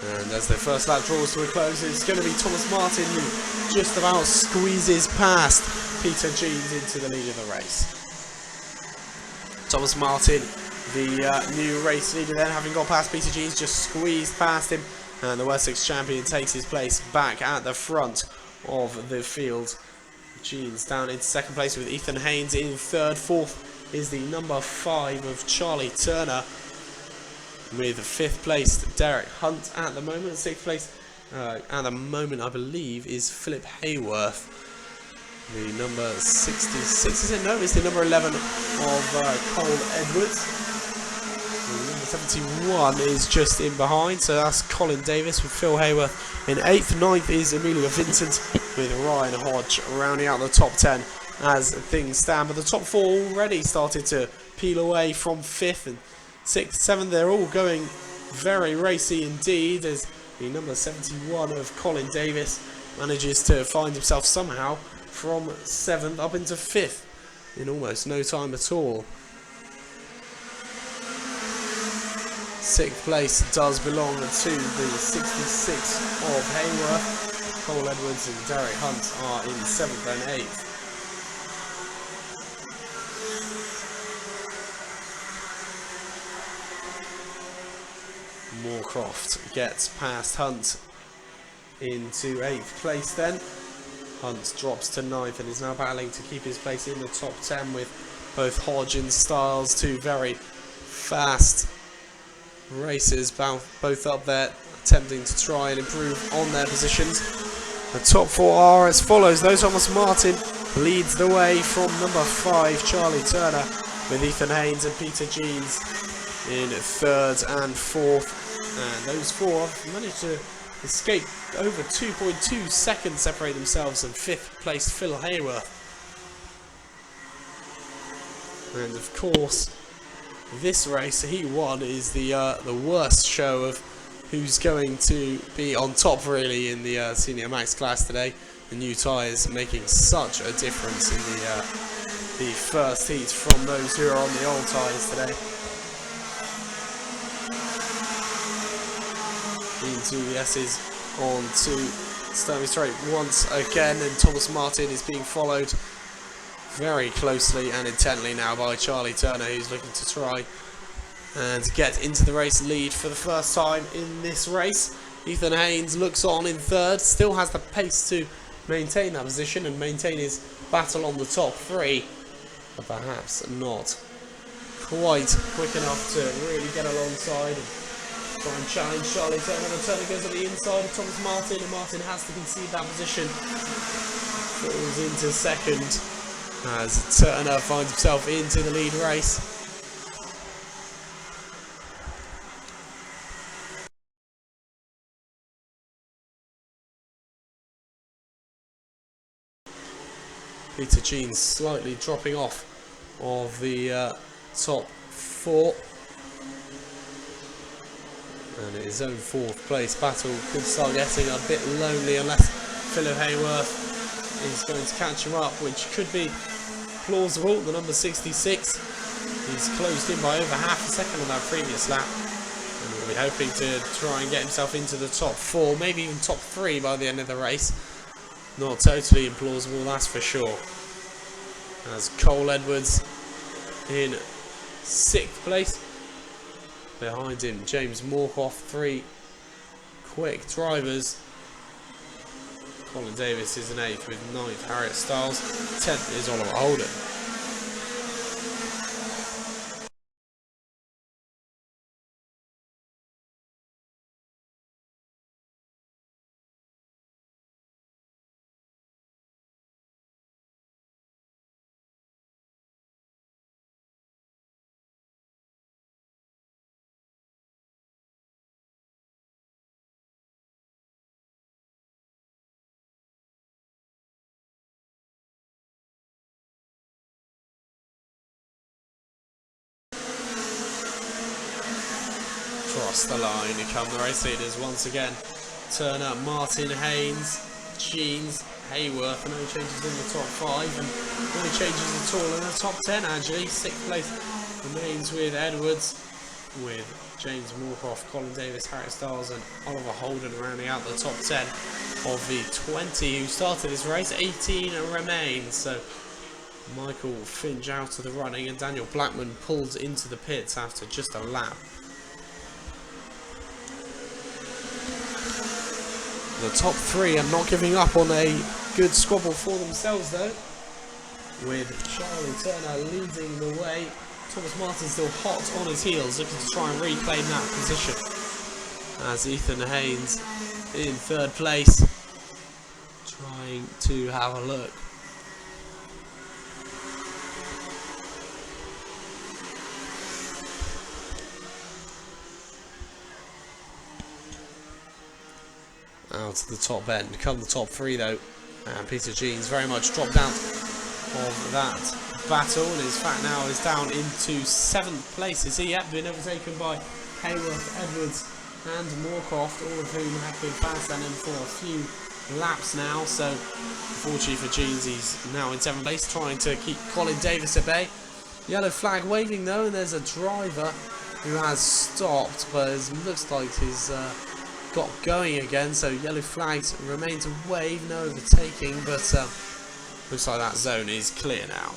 And as their first lap draws to a close, it's going to be Thomas Martin who just about squeezes past Peter Jeans into the lead of the race. Thomas Martin, the new race leader then, having got past Peter Jeans, just squeezed past him, and the Wessex champion takes his place back at the front of the field. Jeans down into 2nd place with Ethan Haynes in 3rd. 4th is the number 5 of Charlie Turner, with 5th place Derek Hunt at the moment. 6th place at the moment, I believe, is Philip Hayworth. The number 66, is it? No, it's the number 11 of Cole Edwards. The number 71 is just in behind, so that's Colin Davis with Phil Hayworth in 8th. 9th is Amelia Vincent with Ryan Hodge rounding out the top 10 as things stand. But the top 4 already started to peel away from 5th and 6th, 7th. They're all going Very racy indeed, as the number 71 of Colin Davis manages to find himself somehow from 7th up into 5th in almost no time at all. 6th place does belong to the 66 of Hayworth. Cole Edwards and Derek Hunt are in 7th and 8th. Moorcroft gets past Hunt into 8th place then. Hunt drops to 9th and is now battling to keep his place in the top 10 with both Hodge and Styles, two very fast racers, both up there attempting to try and improve on their positions. The top 4 are as follows. Though Thomas Martin leads the way from number 5, Charlie Turner, with Ethan Haynes and Peter Jeans in 3rd and 4th. And those 4 managed to escape over 2.2 seconds, separate themselves, and 5th place Phil Hayworth. And of course, this race he won is the worst show of who's going to be on top really in the senior max class today. The new tyres making such a difference in the first heats from those who are on the old tyres today. Into the S's on to Sturmey Straight once again, and Thomas Martin is being followed very closely and intently now by Charlie Turner, who's looking to try and get into the race lead for the first time in this race. Ethan Haynes looks on in 3rd, still has the pace to maintain that position and maintain his battle on the top 3, but perhaps not quite quick enough to really get alongside and try and challenge Charlie Turner. And Turner goes on the inside of Thomas Martin, and Martin has to concede that position. Falls into 2nd as Turner finds himself into the lead race. Peter Jeans slightly dropping off of the top 4. And his own 4th place battle could start getting a bit lonely unless Philip Hayworth is going to catch him up, which could be plausible. The number 66, he's closed in by over half a second on that previous lap, and will be hoping to try and get himself into the top 4, maybe even top 3 by the end of the race. Not totally implausible, that's for sure. As Cole Edwards in 6th place. Behind him, James Moorcroft, 3 quick drivers. Colin Davis is in 8th with 9th, Harriet Styles. 10th is Oliver Holden. Across the line come the race leaders once again. Turner, Martin, Haynes, Jeans, Hayworth. No changes in the top 5 and no changes at all in the top 10 actually. 6th place remains with Edwards, with James Moorcroft, Colin Davis, Harriet Styles and Oliver Holden rounding out the top 10 of the 20 who started this race. 18 remain, so Michael Finch out of the running and Daniel Blackman pulled into the pits after just a lap. The top 3 are not giving up on a good squabble for themselves though, with Charlie Turner leading the way. Thomas Martin still hot on his heels, looking to try and reclaim that position, as Ethan Haynes in 3rd place, trying to have a look. Out to the top end, come the top 3 though, and Peter Jeans very much dropped out of that battle, and in fact now is down into 7th place. Is he yet been overtaken by Hayworth, Edwards and Moorcroft, all of whom have been fast and in for a few laps now. So unfortunately for Jeans, he's now in 7th place, trying to keep Colin Davis at bay. Yellow flag waving though, and there's a driver who has stopped, but it looks like he's got going again. So yellow flags remain to wave, no overtaking, but looks like that zone is clear now.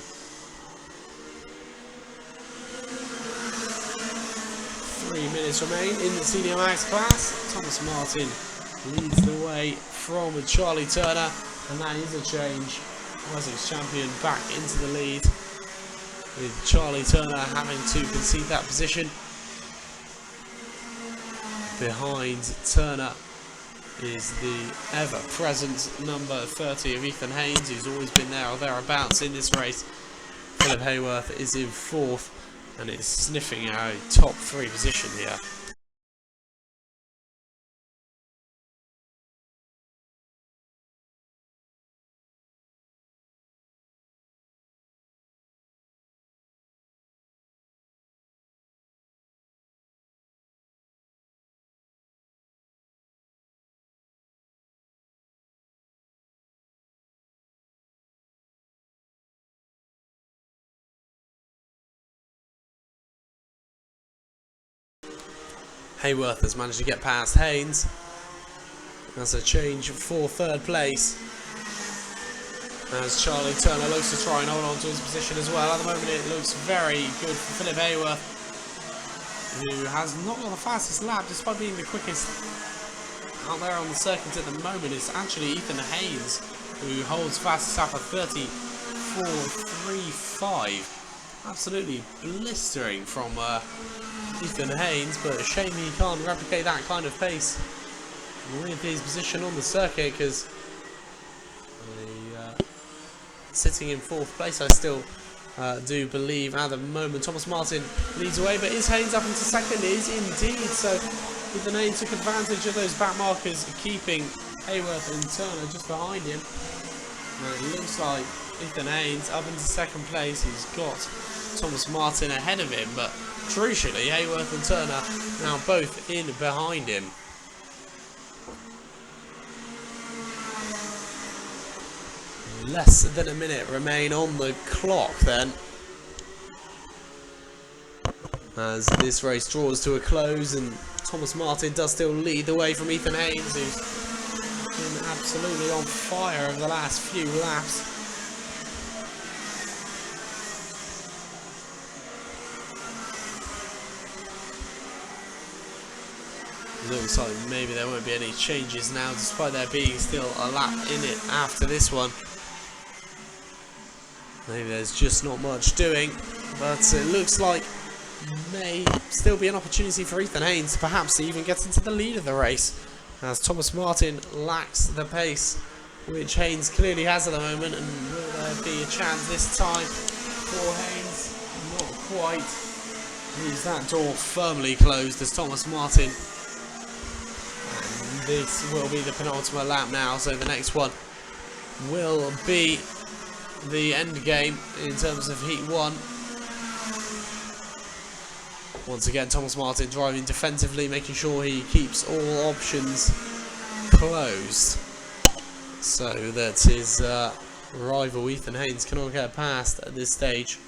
3 minutes remain in the Senior Max class. Thomas Martin leads the way from Charlie Turner, and that is a change. Wessex champion back into the lead, with Charlie Turner having to concede that position. Behind Turner is the ever-present number 30 of Ethan Haynes, who's always been there or thereabouts in this race. Philip Hayworth is in 4th and is sniffing a top 3 position here. Hayworth has managed to get past Haynes. That's a change for 3rd place, as Charlie Turner looks to try and hold on to his position as well. At the moment it looks very good for Philip Hayworth, who has not got the fastest lap despite being the quickest out there on the circuit at the moment. It's actually Ethan Haynes who holds fastest lap of 34.35. Absolutely blistering from Ethan Haynes, but a shame he can't replicate that kind of pace with his position on the circuit, because sitting in 4th place, I still do believe at the moment. Thomas Martin leads away, but is Haynes up into 2nd? Is indeed. So Ethan Haynes took advantage of those back markers, keeping Hayworth and Turner just behind him. And it looks like Ethan Haynes up into 2nd place. He's got Thomas Martin ahead of him, but crucially Hayworth and Turner now both in behind him. Less than a minute remain on the clock then, as this race draws to a close, and Thomas Martin does still lead the way from Ethan Haynes, who's been absolutely on fire over the last few laps. Looks like maybe there won't be any changes now, despite there being still a lap in it after this one. Maybe there's just not much doing, but it looks like may still be an opportunity for Ethan Haynes perhaps to even get into the lead of the race, as Thomas Martin lacks the pace which Haynes clearly has at the moment. And will there be a chance this time for Haynes? Not quite. Leaves that door firmly closed as Thomas Martin. And this will be the penultimate lap now, so the next one will be the end game in terms of Heat 1. Once again, Thomas Martin driving defensively, making sure he keeps all options closed, so that his rival Ethan Haynes cannot get past at this stage.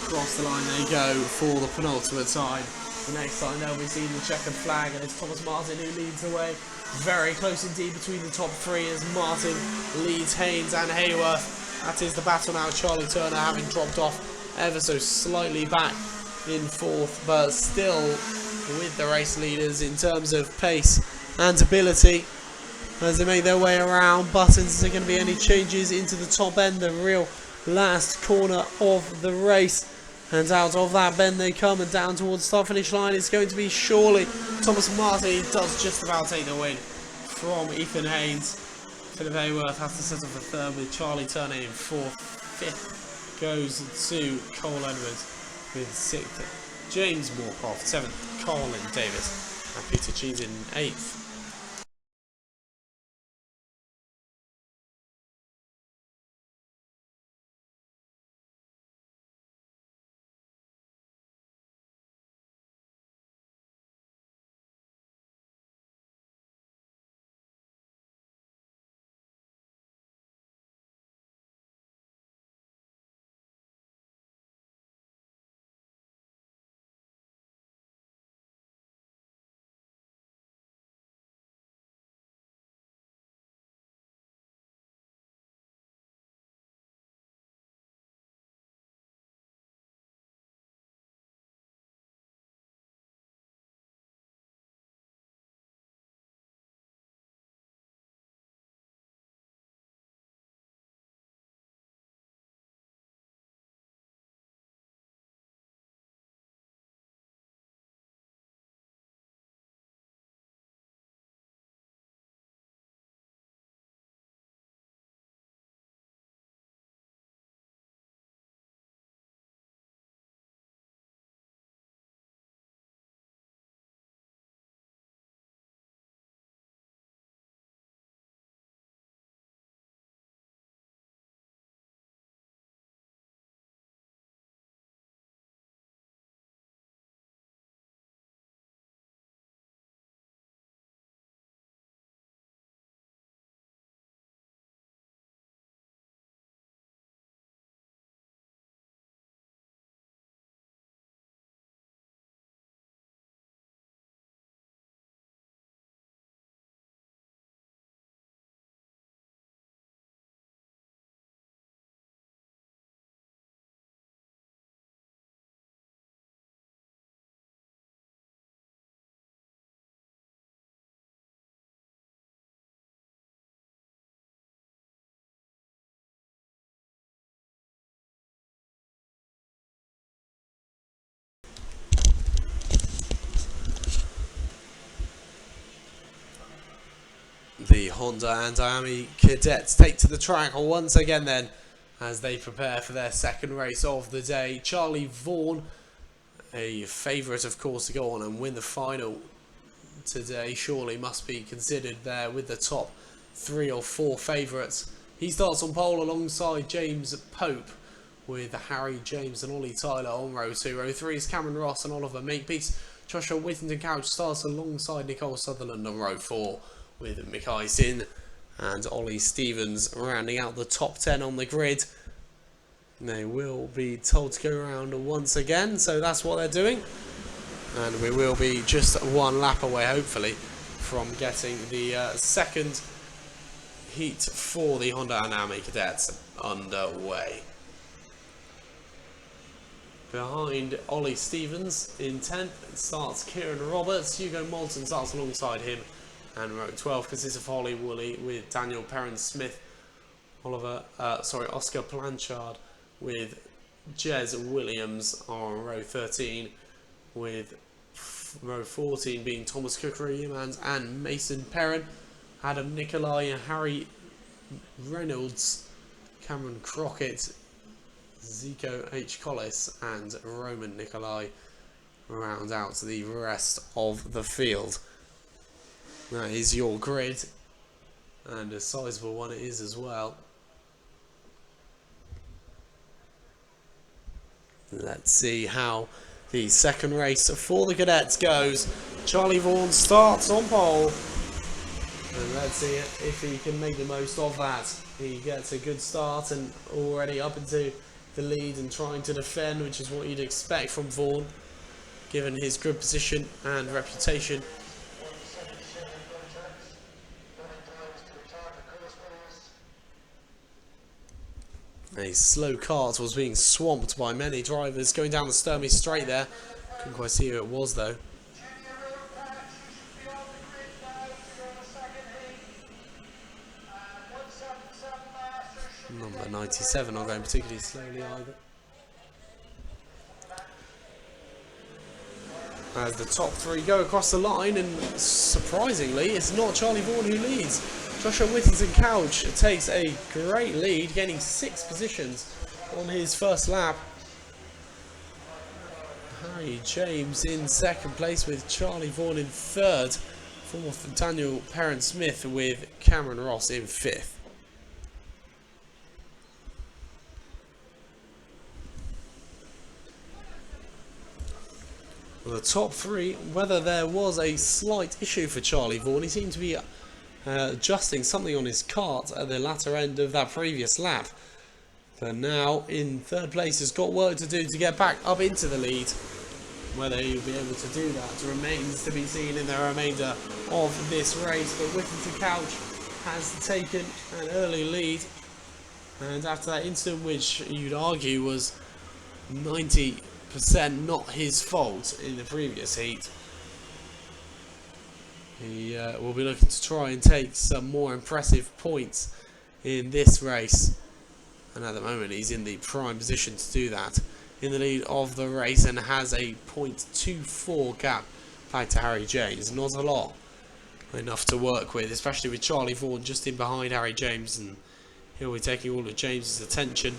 Across the line they go for the penultimate time. The next time they'll be seeing the checkered flag, and it's Thomas Martin who leads the way. Very close indeed between the top 3 as Martin leads Haynes and Hayworth. That is the battle now. Charlie Turner having dropped off ever so slightly back in 4th, but still with the race leaders in terms of pace and ability as they make their way around. Buttons, is there going to be any changes into the top end, the real last corner of the race? And out of that bend they come, and down towards the start-finish line it's going to be surely Thomas Martin. He does just about take the win from Ethan Haynes. Philip Hayworth has to settle for 3rd, with Charlie Turner in 4th. 5th goes to Cole Edwards, with 6th James Moorcroft, 7th Colin Davis, and Peter Cheese in 8th. The Honda and Miami cadets take to the track once again then as they prepare for their second race of the day. Charlie Vaughan, a favourite of course to go on and win the final today, surely must be considered there with the top 3 or 4 favourites. He starts on pole alongside James Pope, with Harry James and Ollie Tyler on row 2. Row 3 is Cameron Ross and Oliver Makepeace. Joshua Whittington Couch starts alongside Nicole Sutherland on row 4, with Mick Isin and Ollie Stevens rounding out the top 10 on the grid. They will be told to go around once again, so that's what they're doing. And we will be just one lap away, hopefully, from getting the second heat for the Honda and Miami cadets underway. Behind Ollie Stevens in 10th starts Kieran Roberts. Hugo Moulton starts alongside him. And row 12 consists of Holly Woolley with Daniel Perrin-Smith, Oscar Blanchard with Jez Williams on row 13, with row 14 being Thomas Cookery-Yemans and Mason Perrin, Adam Nicolai and Harry Reynolds, Cameron Crockett, Zico H. Collis and Roman Nicolai round out the rest of the field. That is your grid, and a sizable one it is as well. Let's see how the second race for the cadets goes. Charlie Vaughan starts on pole, and let's see if he can make the most of that. He gets a good start and already up into the lead and trying to defend, which is what you'd expect from Vaughan, given his good position and reputation. A slow kart was being swamped by many drivers going down the Sturmey straight there. Couldn't quite see who it was though. Number 97 not going particularly slowly either. As the top 3 go across the line, and surprisingly it's not Charlie Vaughan who leads. Joshua Whittington Couch takes a great lead, gaining 6 positions on his first lap. Harry James in second place with Charlie Vaughan in third. Fourth, Daniel Perrin-Smith with Cameron Ross in fifth. Well, the top 3, whether there was a slight issue for Charlie Vaughan, he seemed to be adjusting something on his kart at the latter end of that previous lap. But now in third place has got work to do to get back up into the lead. Whether he'll be able to do that remains to be seen in the remainder of this race. But Whittington Couch has taken an early lead, and after that incident, which you'd argue was 90% not his fault in the previous heat, he will be looking to try and take some more impressive points in this race, and at the moment he's in the prime position to do that, in the lead of the race, and has a 0.24 gap back to Harry James. Not a lot, enough to work with, especially with Charlie Vaughan just in behind Harry James, and he'll be taking all of James's attention.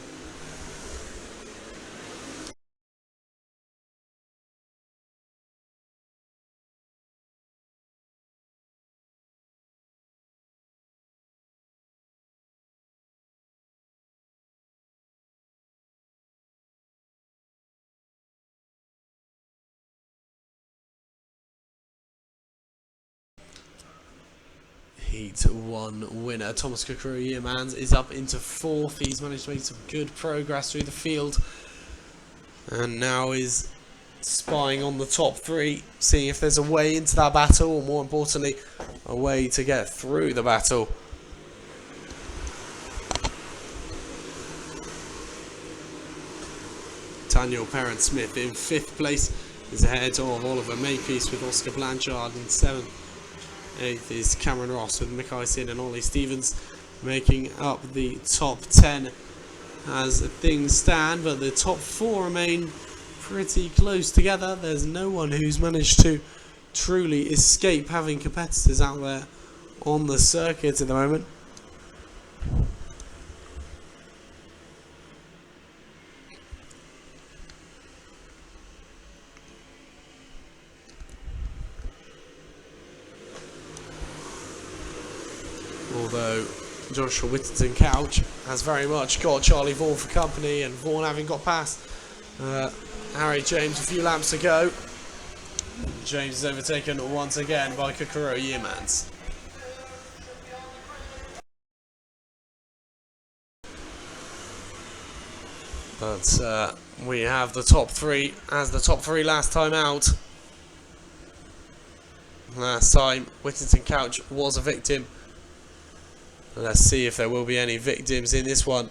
Heat 1 winner Thomas Cookery-Yemans is up into 4th. He's managed to make some good progress through the field, and now is spying on the top 3, seeing if there's a way into that battle, or more importantly, a way to get through the battle. Daniel Perrin-Smith in 5th place is ahead of Oliver Makepeace with Oscar Blanchard in 7th. 8th is Cameron Ross with Mick Isin and Ollie Stevens making up the top 10 as things stand, but the top 4 remain pretty close together. There's no one who's managed to truly escape having competitors out there on the circuit at the moment. Although Joshua Whittington Couch has very much got Charlie Vaughan for company, and Vaughan having got past Harry James a few laps to go. James is overtaken once again by Kokoro Yearmans. But we have the top three as the top three last time out. Last time Whittington Couch was a victim. Let's see if there will be any victims in this one.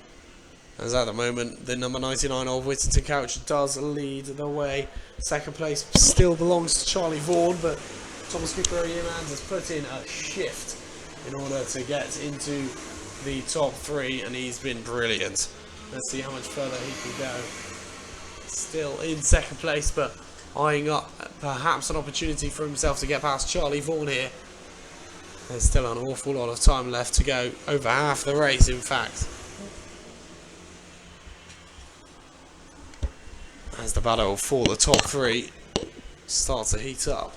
As at the moment, the number 99 of Whittington Couch does lead the way. Second place still belongs to Charlie Vaughan, but Thomas Kokoro Yearmans has put in a shift in order to get into the top three, and he's been brilliant. Let's see how much further he can go. Still in second place, but eyeing up perhaps an opportunity for himself to get past Charlie Vaughan here. There's still an awful lot of time left to go, over half the race in fact. As the battle for the top three starts to heat up.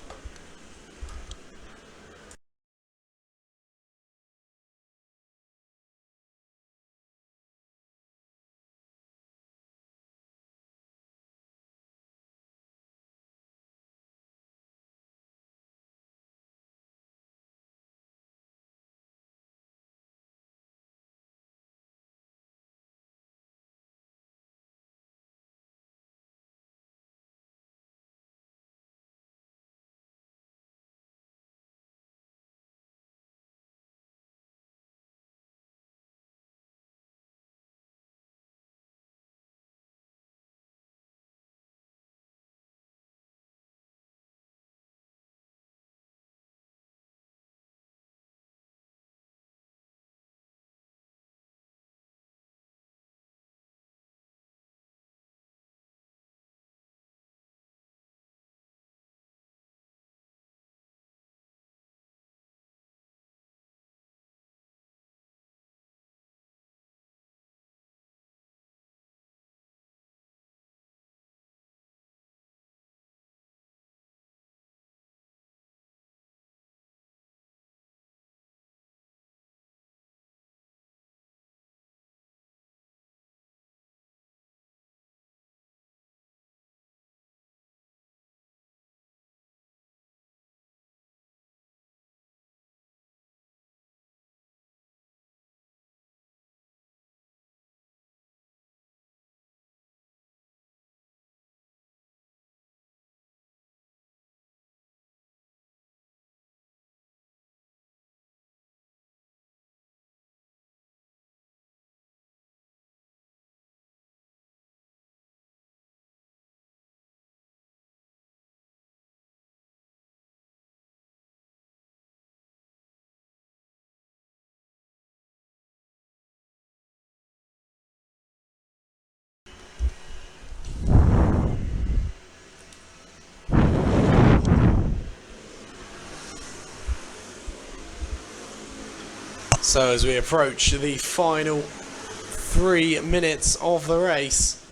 So as we approach the final 3 minutes of the race,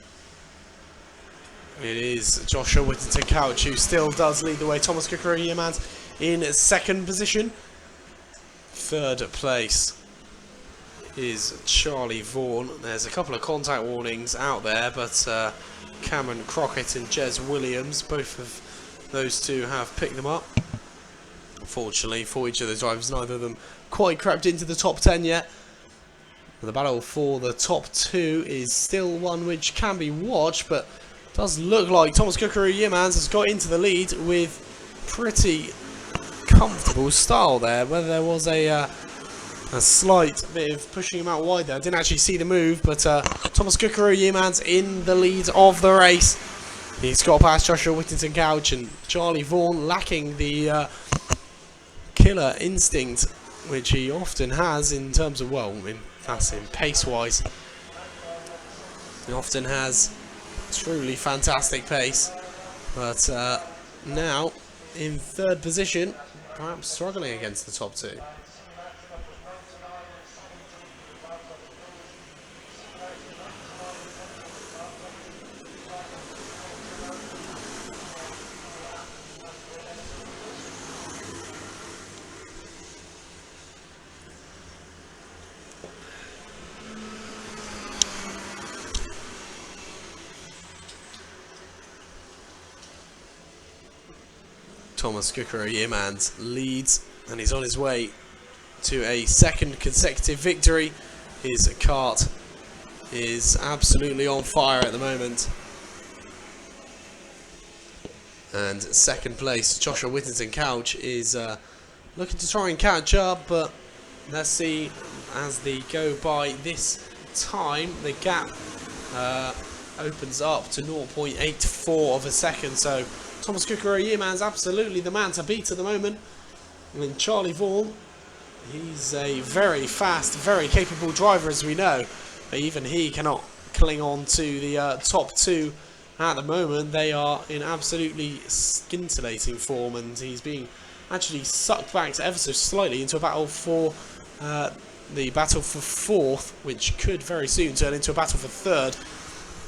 it is Joshua Whittington Couch who still does lead the way. Thomas Kokoro Yearmans in second position. Third place is Charlie Vaughan. There's a couple of contact warnings out there, but Cameron Crockett and Jez Williams, both of those two have picked them up. Unfortunately for each of the drivers, neither of them quite crept into the top 10 yet. The battle for the top two is still one which can be watched, but does look like Thomas Kokoro Yearmans has got into the lead with pretty comfortable style there. Whether there was a slight bit of pushing him out wide there, I didn't actually see the move, but Thomas Kokoro Yearmans in the lead of the race. He's got past Joshua Whittington Couch, and Charlie Vaughan lacking the killer instinct which he often has in terms of, well, that's in pace-wise. He often has truly fantastic pace, but now in third position, perhaps struggling against the top two. Thomas Kukuru Yearman's leads, and he's on his way to a second consecutive victory. His kart is absolutely on fire at the moment. And second place, Joshua Whittington Couch is looking to try and catch up, but let's see as they go by. This time the gap opens up to 0.84 of a second, so Thomas Kukuru Yearman's absolutely the man to beat at the moment. And then Charlie Vaughan, he's a very fast, very capable driver, as we know, but even he cannot cling on to the top two at the moment. They are in absolutely scintillating form, and he's being actually sucked back ever so slightly into a battle for the battle for fourth, which could very soon turn into a battle for third.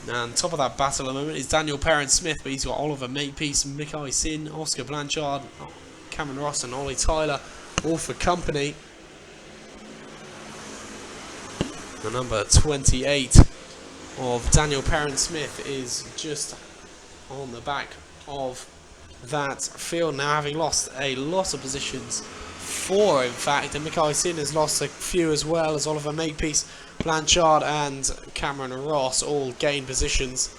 And top of that battle at the moment is Daniel Perrin-Smith, but he's got Oliver Makepeace, Mickey Sin, Oscar Blanchard, Cameron Ross and Ollie Tyler all for company. The number 28 of Daniel Perrin-Smith is just on the back of that field now, having lost a lot of positions. 4 in fact, and Mickey Sin has lost a few as well, as Oliver Makepeace, Blanchard and Cameron Ross all gain positions.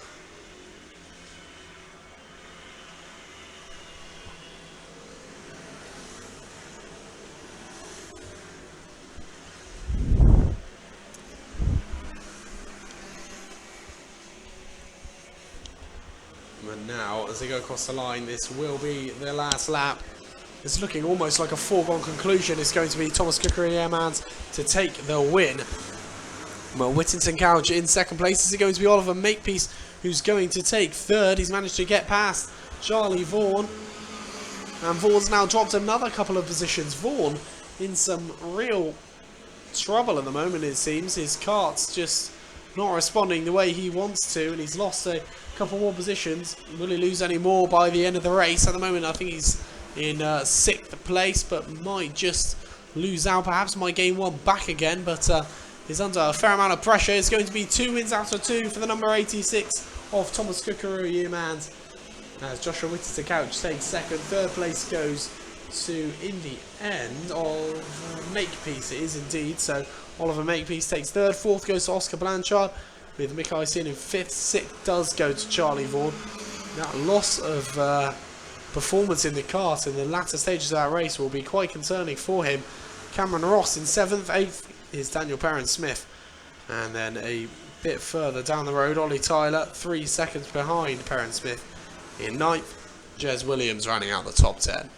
And now, as they go across the line, this will be their last lap. It's looking almost like a foregone conclusion. It's going to be Thomas Kukuru Yearman's to take the win. Well, Whittington Couch in second place. Is it going to be Oliver Makepeace who's going to take third? He's managed to get past Charlie Vaughan. And Vaughan's now dropped another couple of positions. Vaughan in some real trouble at the moment, it seems. His kart's just not responding the way he wants to, and he's lost a couple more positions. Will he lose any more by the end of the race? At the moment, I think he's in 6th place, but might just lose out. Perhaps might gain one back again, but he's under a fair amount of pressure. It's going to be 2 wins out of 2 for the number 86 of Thomas Kukuru Yearman's, as Joshua Whittington Couch takes second. Third place goes to, in the end, of Makepeace. It is indeed. So Oliver Makepeace takes third. Fourth goes to Oscar Blanchard, with Mickey Sin in fifth. Sixth does go to Charlie Vaughan. That loss of performance in the kart in the latter stages of that race will be quite concerning for him. Cameron Ross in 7th. 8th is Daniel Perrin-Smith, and then a bit further down the road, Ollie Tyler 3 seconds behind Perrin-Smith in 9th. Jez Williams running out the top 10.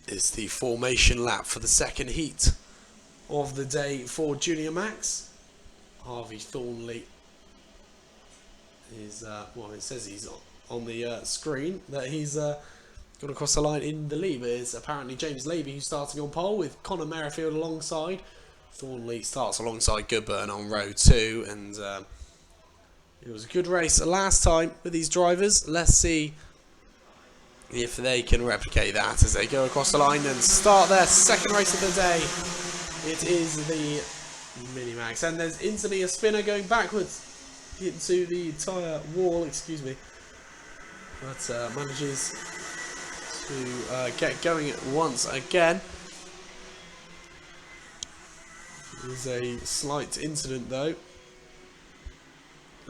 Is the formation lap for the second heat of the day for Junior Max. Harvey Thornley is, well, it says he's on the screen that he's gone across the line in the lead, but it's apparently James Laby who's starting on pole, with Connor Merrifield alongside. Thornley starts alongside Goodburn on row 2, and it was a good race last time with these drivers. Let's see if they can replicate that as they go across the line and start their second race of the day. It is the Mini-Max. And there's instantly a spinner going backwards into the tyre wall, excuse me. But manages to get going once again. There's a slight incident though,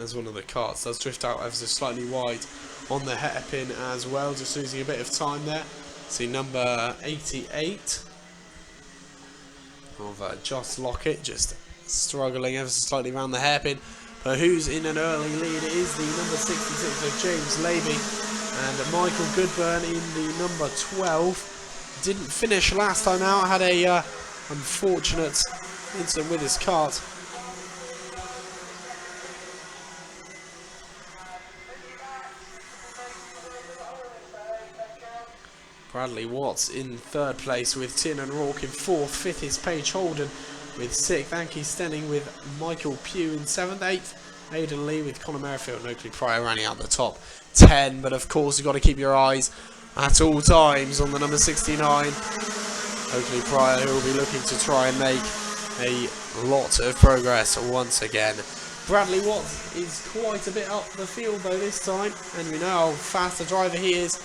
as one of the karts does drift out ever so slightly wide on the hairpin as well, just losing a bit of time there. See number 88 of Joss Lockett just struggling ever so slightly around the hairpin. But who's in an early lead is the number 66 of James Levy, and Michael Goodburn in the number 12. Didn't finish last time out, had a unfortunate incident with his kart. Bradley Watts in third place with Tin and Rourke in fourth. Fifth is Paige Holden with sixth. Anki Stenning with Michael Pugh in seventh. Eighth, Aidan Lee with Conor Merrifield and Oakley Pryor rounding out the top 10. But of course, you've got to keep your eyes at all times on the number 69. Oakley Pryor, who will be looking to try and make a lot of progress once again. Bradley Watts is quite a bit up the field though this time, and we know how fast a driver he is.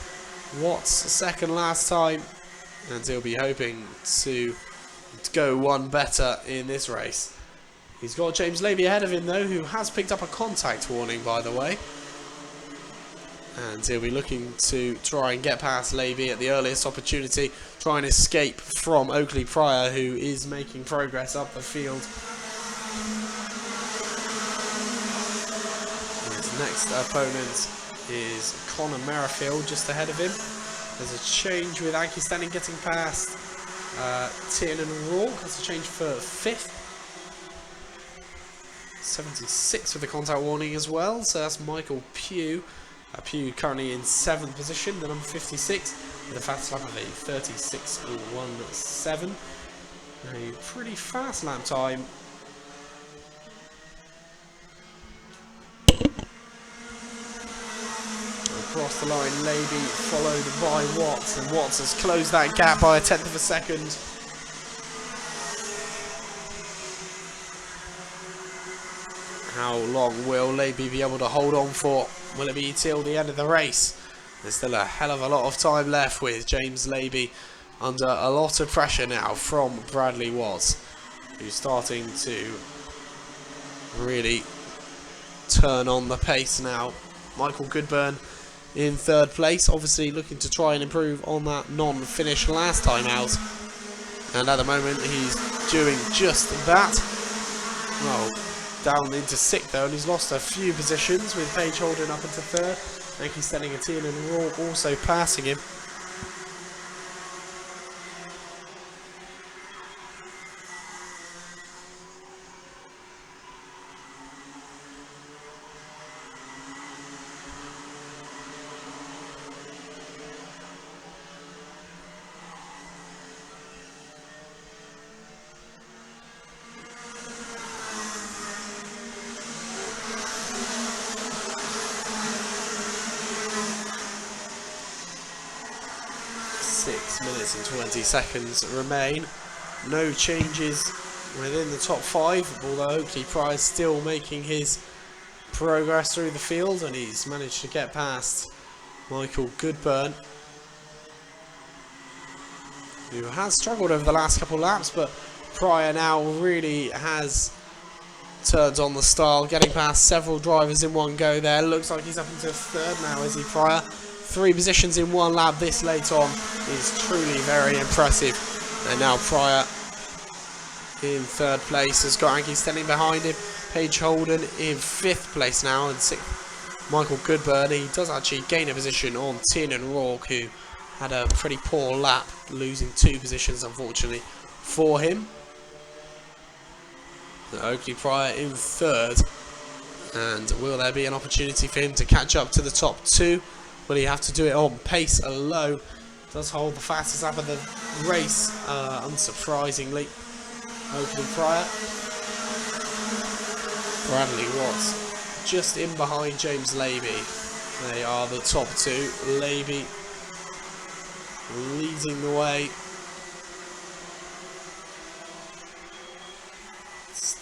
Watts second last time, and he'll be hoping to go one better in this race. He's got James Levy ahead of him though, who has picked up a contact warning by the way, and he'll be looking to try and get past Levy at the earliest opportunity, try and escape from Oakley Pryor, who is making progress up the field. His next opponent is Conor Merrifield just ahead of him. There's a change with Anki Stenning getting past Tin and Rourke. That's a change for fifth. 76 with the contact warning as well, so that's Michael Pugh. Pugh currently in 7th position, the number 56, with a fast lap of a 36.17. A pretty fast lap time. Across the line, Levy followed by Watts, and Watts has closed that gap by a 1/10 of a second. How long will Levy be able to hold on for? Will it be till the end of the race? There's still a hell of a lot of time left with James Levy under a lot of pressure now from Bradley Watts, who's starting to really turn on the pace now. Michael Goodburn in third place, obviously looking to try and improve on that non-finish last time out, and at the moment he's doing just that. Well, down into sixth though, and he's lost a few positions with Paige Holden up into third. Anki Stenning and Tin and Rourke also passing him. Minutes and 20 seconds remain. No changes within the top 5, although Oakley Pryor is still making his progress through the field, and he's managed to get past Michael Goodburn, who has struggled over the last couple of laps, but Pryor now really has turned on the style, getting past several drivers in one go there. Looks like he's up into third now, is he, Pryor? 3 positions in one lap this late on is truly very impressive. And now Pryor in third place has got Anki Stenning behind him. Paige Holden in 5th place now, and 6th Michael Goodburn. He does actually gain a position on Tin and Rourke, who had a pretty poor lap, losing 2 positions unfortunately for him. So Oakley Pryor in 3rd, and will there be an opportunity for him to catch up to the top 2? Will he have to do it on pace alone? Does hold the fastest lap of the race, unsurprisingly. Oakley Pryor. Bradley Watts just in behind James Levy. They are the top 2. Levy leading the way.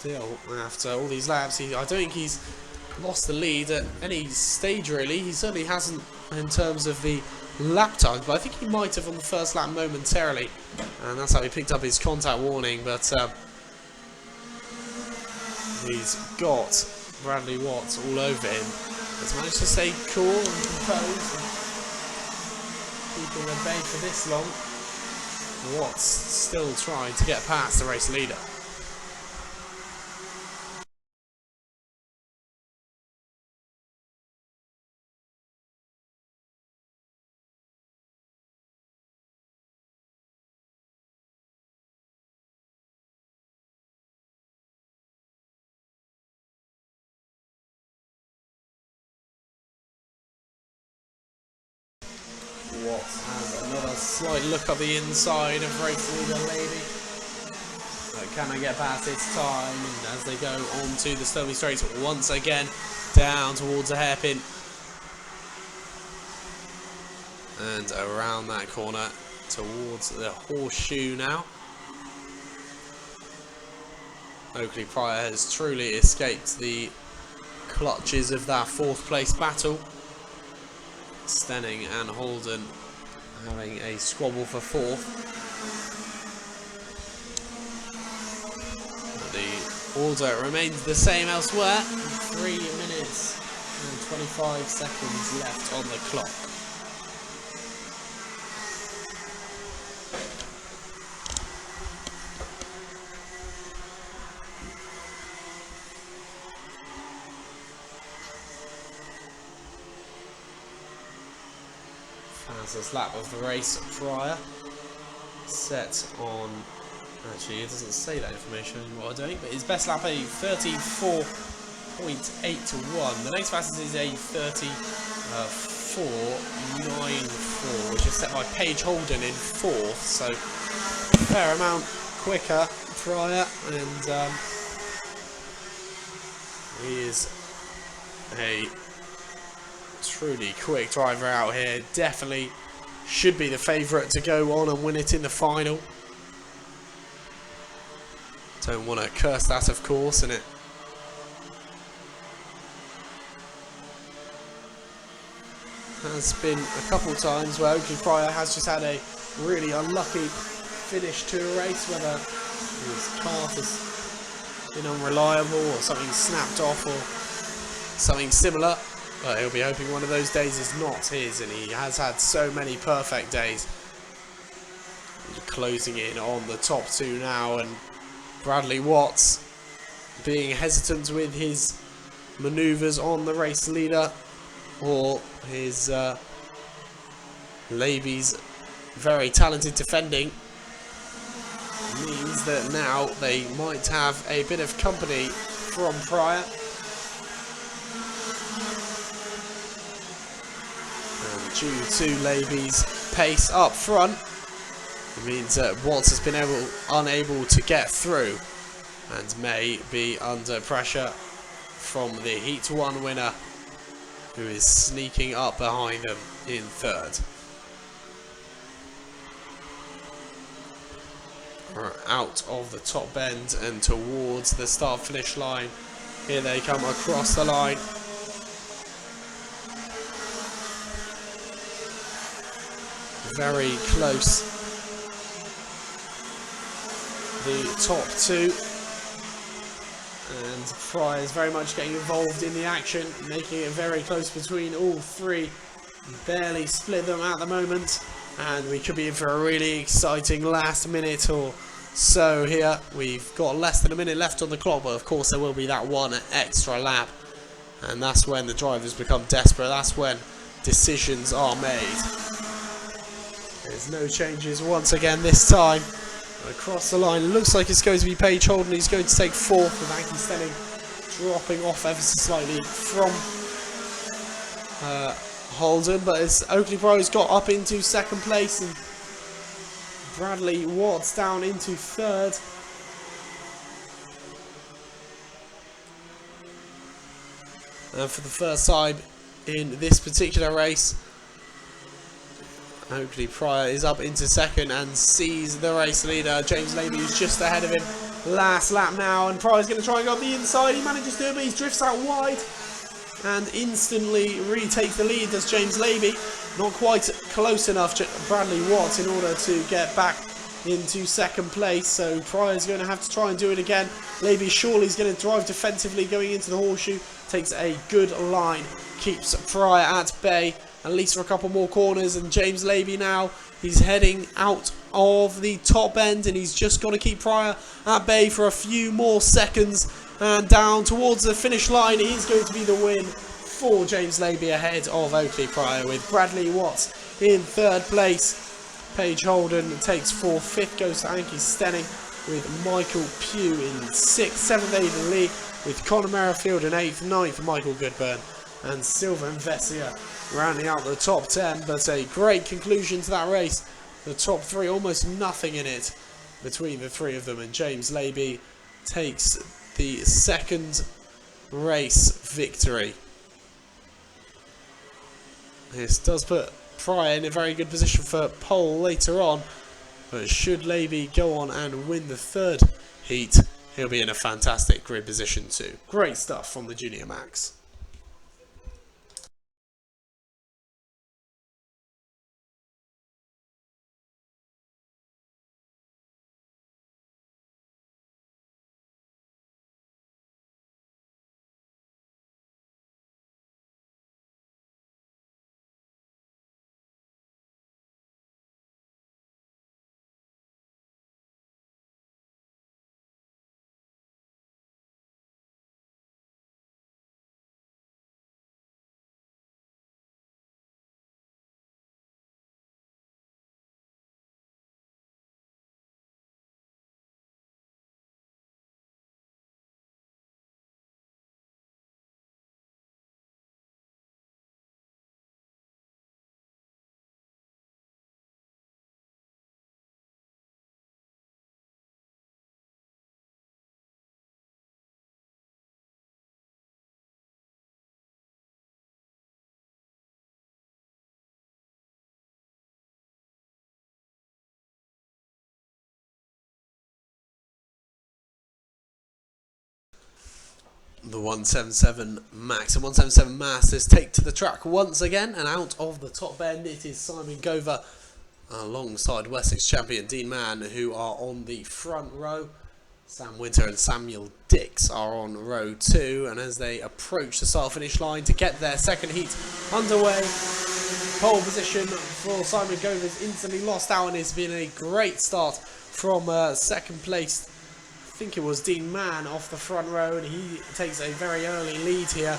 Still, after all these laps, I don't think he's lost the lead at any stage really. He certainly hasn't in terms of the lap time, but I think he might have on the first lap momentarily, and that's how he picked up his contact warning. But he's got Bradley Watts all over him. Has managed to stay cool and composed and keeping at bay for this long. Watts still trying to get past the race leader. Watts has another slight look at the inside of race leader Lady. But can I get past its time? And as they go onto the Stoney Straights once again, down towards a hairpin. And around that corner towards the horseshoe now. Oakley Pryor has truly escaped the clutches of that fourth place battle. Stenning and Holden having a squabble for fourth. But the order remains the same elsewhere. 3 minutes and 25 seconds left on the clock. Fastest lap of the race prior. Set on. Actually, it doesn't say that information anymore, I don't. But his best lap a 34.821. The next fastest is a 34.94, which is set by Paige Holden in fourth. So a fair amount quicker prior, and he is a truly quick driver out here. Definitely should be the favourite to go on and win it in the final. Don't want to curse that, of course, and it has been a couple times where Oakley Pryor has just had a really unlucky finish to a race, whether his kart has been unreliable or something snapped off or something similar. But he'll be hoping one of those days is not his, and he has had so many perfect days. He's closing in on the top two now, and Bradley Watts being hesitant with his manoeuvres on the race leader, or his Laby's very talented defending, means that now they might have a bit of company from Pryor. Due to Laby's pace up front, it means that Watts has been unable to get through and may be under pressure from the Heat 1 winner, who is sneaking up behind them in third. We're out of the top bend and towards the start-finish line. Here they come across the line. Very close. The top two, and Fry is very much getting involved in the action, making it very close between all three. Barely split them at the moment, and we could be in for a really exciting last minute or so here. We've got less than a minute left on the clock, but of course there will be that one extra lap, and that's when the drivers become desperate. That's when decisions are made. There's no changes once again this time. Across the line, it looks like it's going to be Paige Holden who's going to take fourth, with Anki Stenning dropping off ever so slightly from Holden. But as Oakley Pryor's got up into second place, and Bradley Watts down into third. And for the first time in this particular race, Oakley Pryor is up into second and sees the race leader, James Laby, who's just ahead of him, last lap now, and Pryor's going to try and go on the inside. He manages to do it, but he drifts out wide and instantly retakes the lead. Does James Laby. Not quite close enough to Bradley Watts in order to get back into second place, so Pryor's going to have to try and do it again. Laby surely is going to drive defensively going into the horseshoe, takes a good line, keeps Pryor at bay, at least for a couple more corners, and James Laby now, he's heading out of the top end, and he's just got to keep Pryor at bay for a few more seconds, and down towards the finish line is going to be the win for James Laby ahead of Oakley Pryor, with Bradley Watts in third place. Paige Holden takes fourth, fifth goes to Anki Stenning, with Michael Pugh in sixth, seventh Aidan Lee, with Conor Merrifield in eighth, ninth Michael Goodburn, and Sylvain Vessia rounding out the top 10. But a great conclusion to that race. The top three, almost nothing in it between the three of them, and James Laby takes the second race victory. This does put Pryor in a very good position for pole later on, but should Laby go on and win the third heat, he'll be in a fantastic grid position too. Great stuff from the Junior Max. The 177 Max and 177 Masters take to the track once again, and out of the top end it is Simon Gover alongside Wessex champion Dean Mann, who are on the front row. Sam Winter and Samuel Dix are on row 2, and as they approach the start finish line to get their second heat underway, pole position for Simon Gover is instantly lost out, and it's been a great start from second place. I think it was Dean Mann off the front row, and he takes a very early lead here.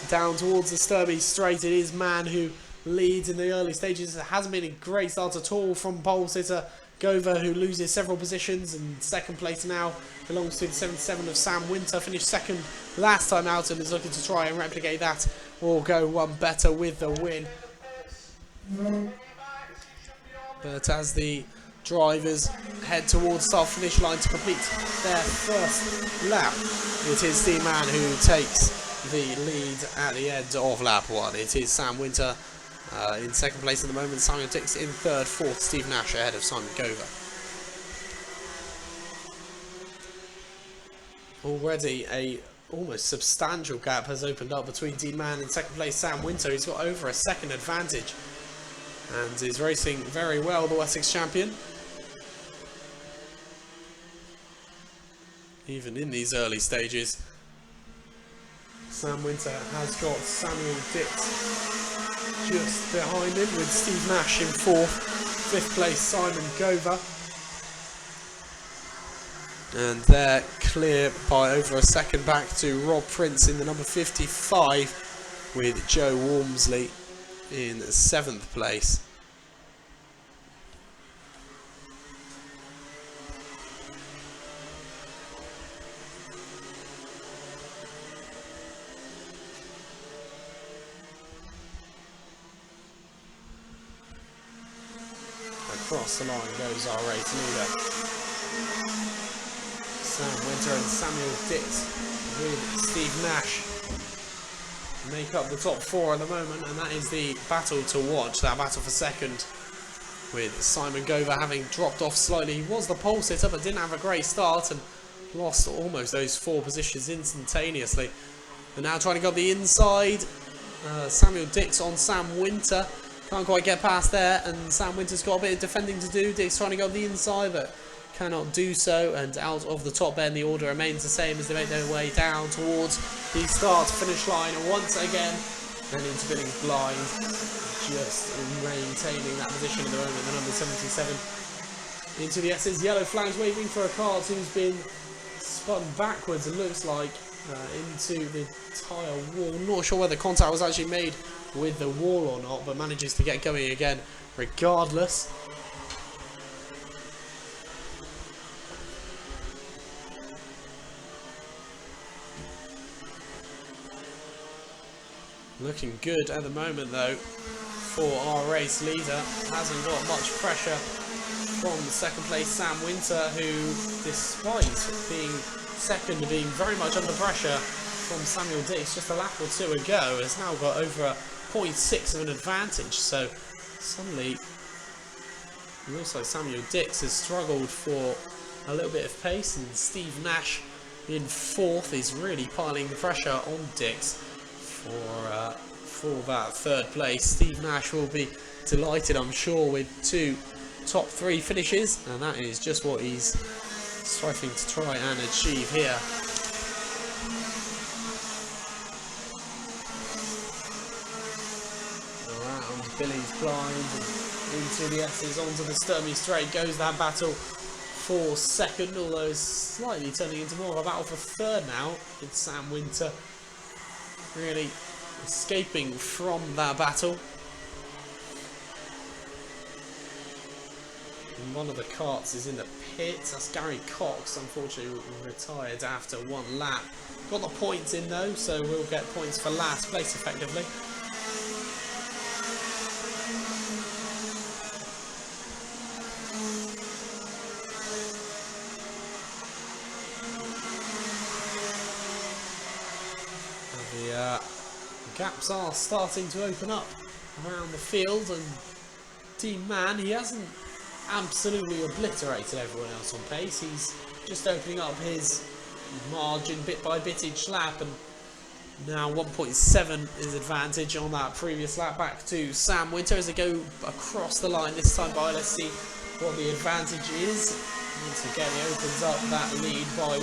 Down towards the Sturby Straight, it is Mann who leads in the early stages. It hasn't been a great start at all from pole sitter Gover, who loses several positions, and second place now belongs to the 77 of Sam Winter, finished second last time out and is looking to try and replicate that or go one better with the win. But as the drivers head towards start finish line to complete their first lap, it is Steve Mann who takes the lead at the end of lap 1. It is Sam Winter in second place at the moment, Samuel Dix in third, fourth Steve Nash ahead of Simon Gover. Already a almost substantial gap has opened up between Dean Mann and second place Sam Winter. He's got over a second advantage and is racing very well, the Wessex champion. Even in these early stages, Sam Winter has got Samuel Dix just behind him, with Steve Nash in fourth, fifth place Simon Gover. And they're clear by over a second back to Rob Prince in the number 55, with Joe Walmsley in seventh place. Across the line goes our race leader, Sam Winter, and Samuel Dix with Steve Nash make up the top 4 at the moment, and that is the battle to watch, that battle for second. with Simon Gover having dropped off slightly. He was the pole sitter but didn't have a great start and lost almost those 4 positions instantaneously. They're now trying to go up the inside. Samuel Dix on Sam Winter. Can't quite get past there, and Sam Winter's got a bit of defending to do. Dix trying to go up the inside but cannot do so, and out of the top end the order remains the same as they make their way down towards the start-finish line, and once again then into Billings Blind, just maintaining that position at the moment, the number 77 into the S's. Yellow flags waving for a car who's been spun backwards, it looks like, into the tyre wall. Not sure whether contact was actually made with the wall or not, but manages to get going again regardless. Looking good at the moment though for our race leader. Hasn't got much pressure from the second place Sam Winter, who despite being second, being very much under pressure from Samuel Dix just a lap or 2 ago, has now got over a 0.6 of an advantage. So suddenly it looks like Samuel Dix has struggled for a little bit of pace, and Steve Nash in 4th is really piling the pressure on Dix for that 3rd place. Steve Nash will be delighted, I'm sure, with 2 top 3 finishes, and that is just what he's striving to try and achieve here. Around Billy's Blind and into the S's, onto the Sturmey Straight goes that battle for 2nd, although it's slightly turning into more of a battle for 3rd now, with Sam Winter really escaping from that battle. And one of the carts is in the pits. That's Gary Cox, unfortunately retired after 1 lap. Got the points in though, so we'll get points for last place effectively. Gaps are starting to open up around the field, and Dean Mann, he hasn't absolutely obliterated everyone else on pace. He's just opening up his margin bit by bit each lap, and now 1.7 is advantage on that previous lap back to Sam Winter as they go across the line this time by. Let's see what the advantage is. Once again, he opens up that lead by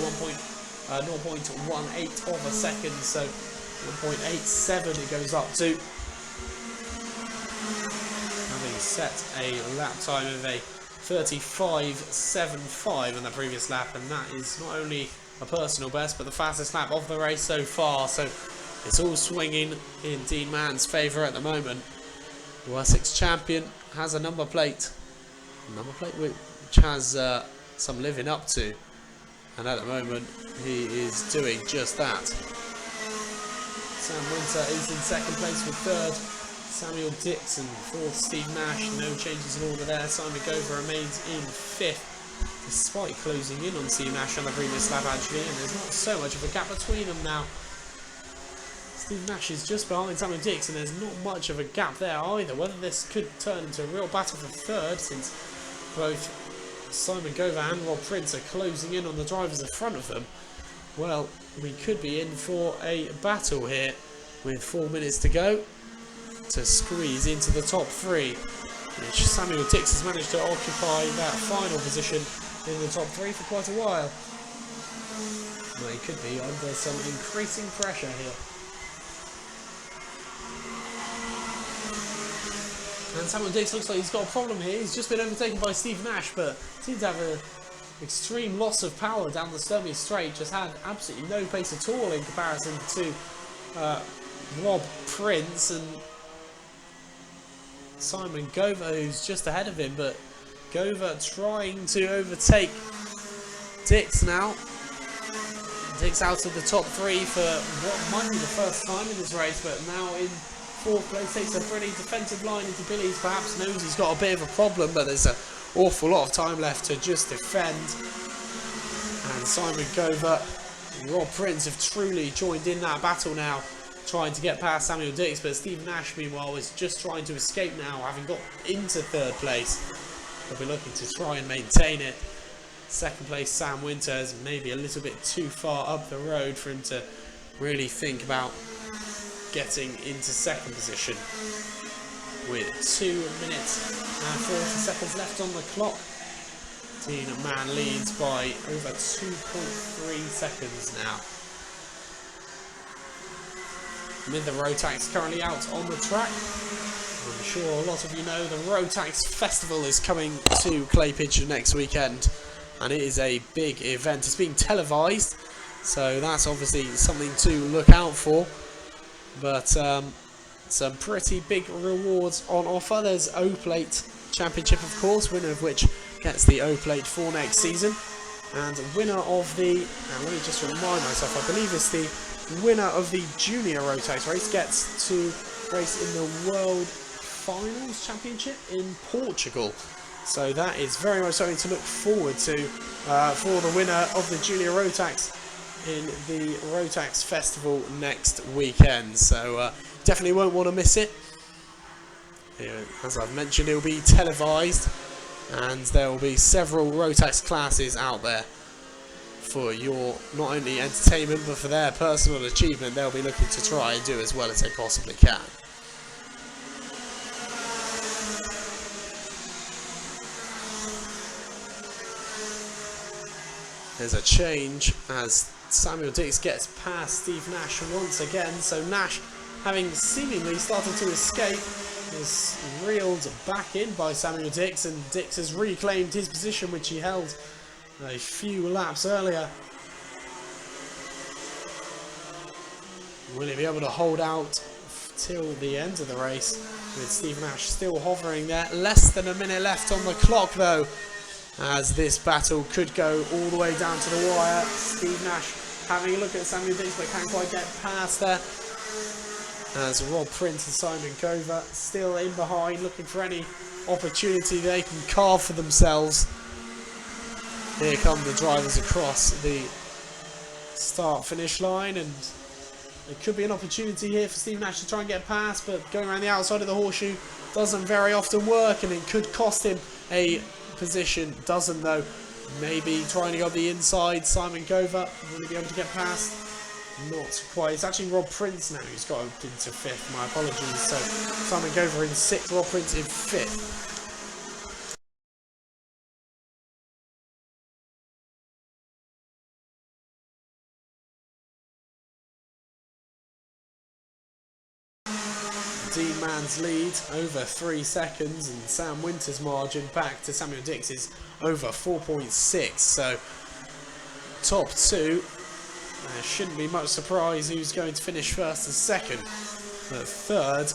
0.18 of a second, so 1.87 it goes up to, having set a lap time of a 35.75 in the previous lap, and that is not only a personal best but the fastest lap of the race so far. So it's all swinging in Dean Mann's favour at the moment. The Wessex champion has a number plate which has some living up to, and at the moment he is doing just that. Sam Winter is in 2nd place with 3rd Samuel Dix, and 4th Steve Nash. No changes in order there. Simon Gover remains in 5th despite closing in on Steve Nash on the previous lap actually, and there's not so much of a gap between them now. Steve Nash is just behind Samuel Dix, and there's not much of a gap there either. Whether this could turn into a real battle for 3rd, since both Simon Gover and Rob Prince are closing in on the drivers in front of them, well, we could be in for a battle here with 4 minutes to go to squeeze into the top 3, which Samuel Dix has managed to occupy that final position in the top 3 for quite a while. Well, he could be under some increasing pressure here. And Samuel Dix looks like he's got a problem here. He's just been overtaken by Steve Nash, but seems to have an extreme loss of power down the Sturmey Straight. Just had absolutely no pace at all in comparison to Rob Prince and Simon Gover, who's just ahead of him. But Gover trying to overtake Dix now. Dix out of the top 3 for what might be the first time in this race, but now in 4th place, takes a pretty defensive line into Billy's. Perhaps knows he's got a bit of a problem, but there's an awful lot of time left to just defend. And Simon Gover and Rob Prince have truly joined in that battle now trying to get past Samuel Dix, but Steve Nash, meanwhile, is just trying to escape now, having got into third place. He'll be looking to try and maintain it. Second place, Sam Winter, is maybe a little bit too far up the road for him to really think about getting into second position. With 2 minutes and 40 seconds left on the clock, Dean Mann leads by over 2.3 seconds now. With the Rotax currently out on the track. I'm sure a lot of you know the Rotax Festival is coming to Clay Pigeon next weekend, and it is a big event. It's being televised, so that's obviously something to look out for. But some pretty big rewards on offer. There's O-Plate Championship, of course, winner of which gets the O-Plate for next season. And winner of the, now let me just remind myself, I believe it's the winner of the Junior Rotax race gets to race in the World Finals Championship in Portugal. So that is very much something to look forward to for the winner of the Junior Rotax in the Rotax Festival next weekend. So definitely won't want to miss it. As I've mentioned, it will be televised, and there will be several Rotax classes out there for your not only entertainment but for their personal achievement. They'll be looking to try and do as well as they possibly can. There's a change as Samuel Dix gets past Steve Nash once again. So Nash, having seemingly started to escape, is reeled back in by Samuel Dix, and Dix has reclaimed his position which he held a few laps earlier. Will he be able to hold out till the end of the race with Steve Nash still hovering there? Less than a minute left on the clock though, as this battle could go all the way down to the wire. Steve Nash having a look at Samuel Dix but can't quite get past there, as Rob Prince and Simon Gover still in behind, looking for any opportunity they can carve for themselves. Here come the drivers across the start-finish line, and there could be an opportunity here for Steve Nash to try and get past, but going around the outside of the horseshoe doesn't very often work, and it could cost him a position. Doesn't though. Maybe trying to go up the inside. Simon Gover, will he be able to get past? Not quite. It's actually Rob Prince now who's got up into 5th. My apologies. So Simon Gover in 6th, Rob Prince in 5th. Dean Mann's lead over 3 seconds, and Sam Winter's margin back to Samuel Dix is over 4.6. So top two, there shouldn't be much surprise who's going to finish first and second. But third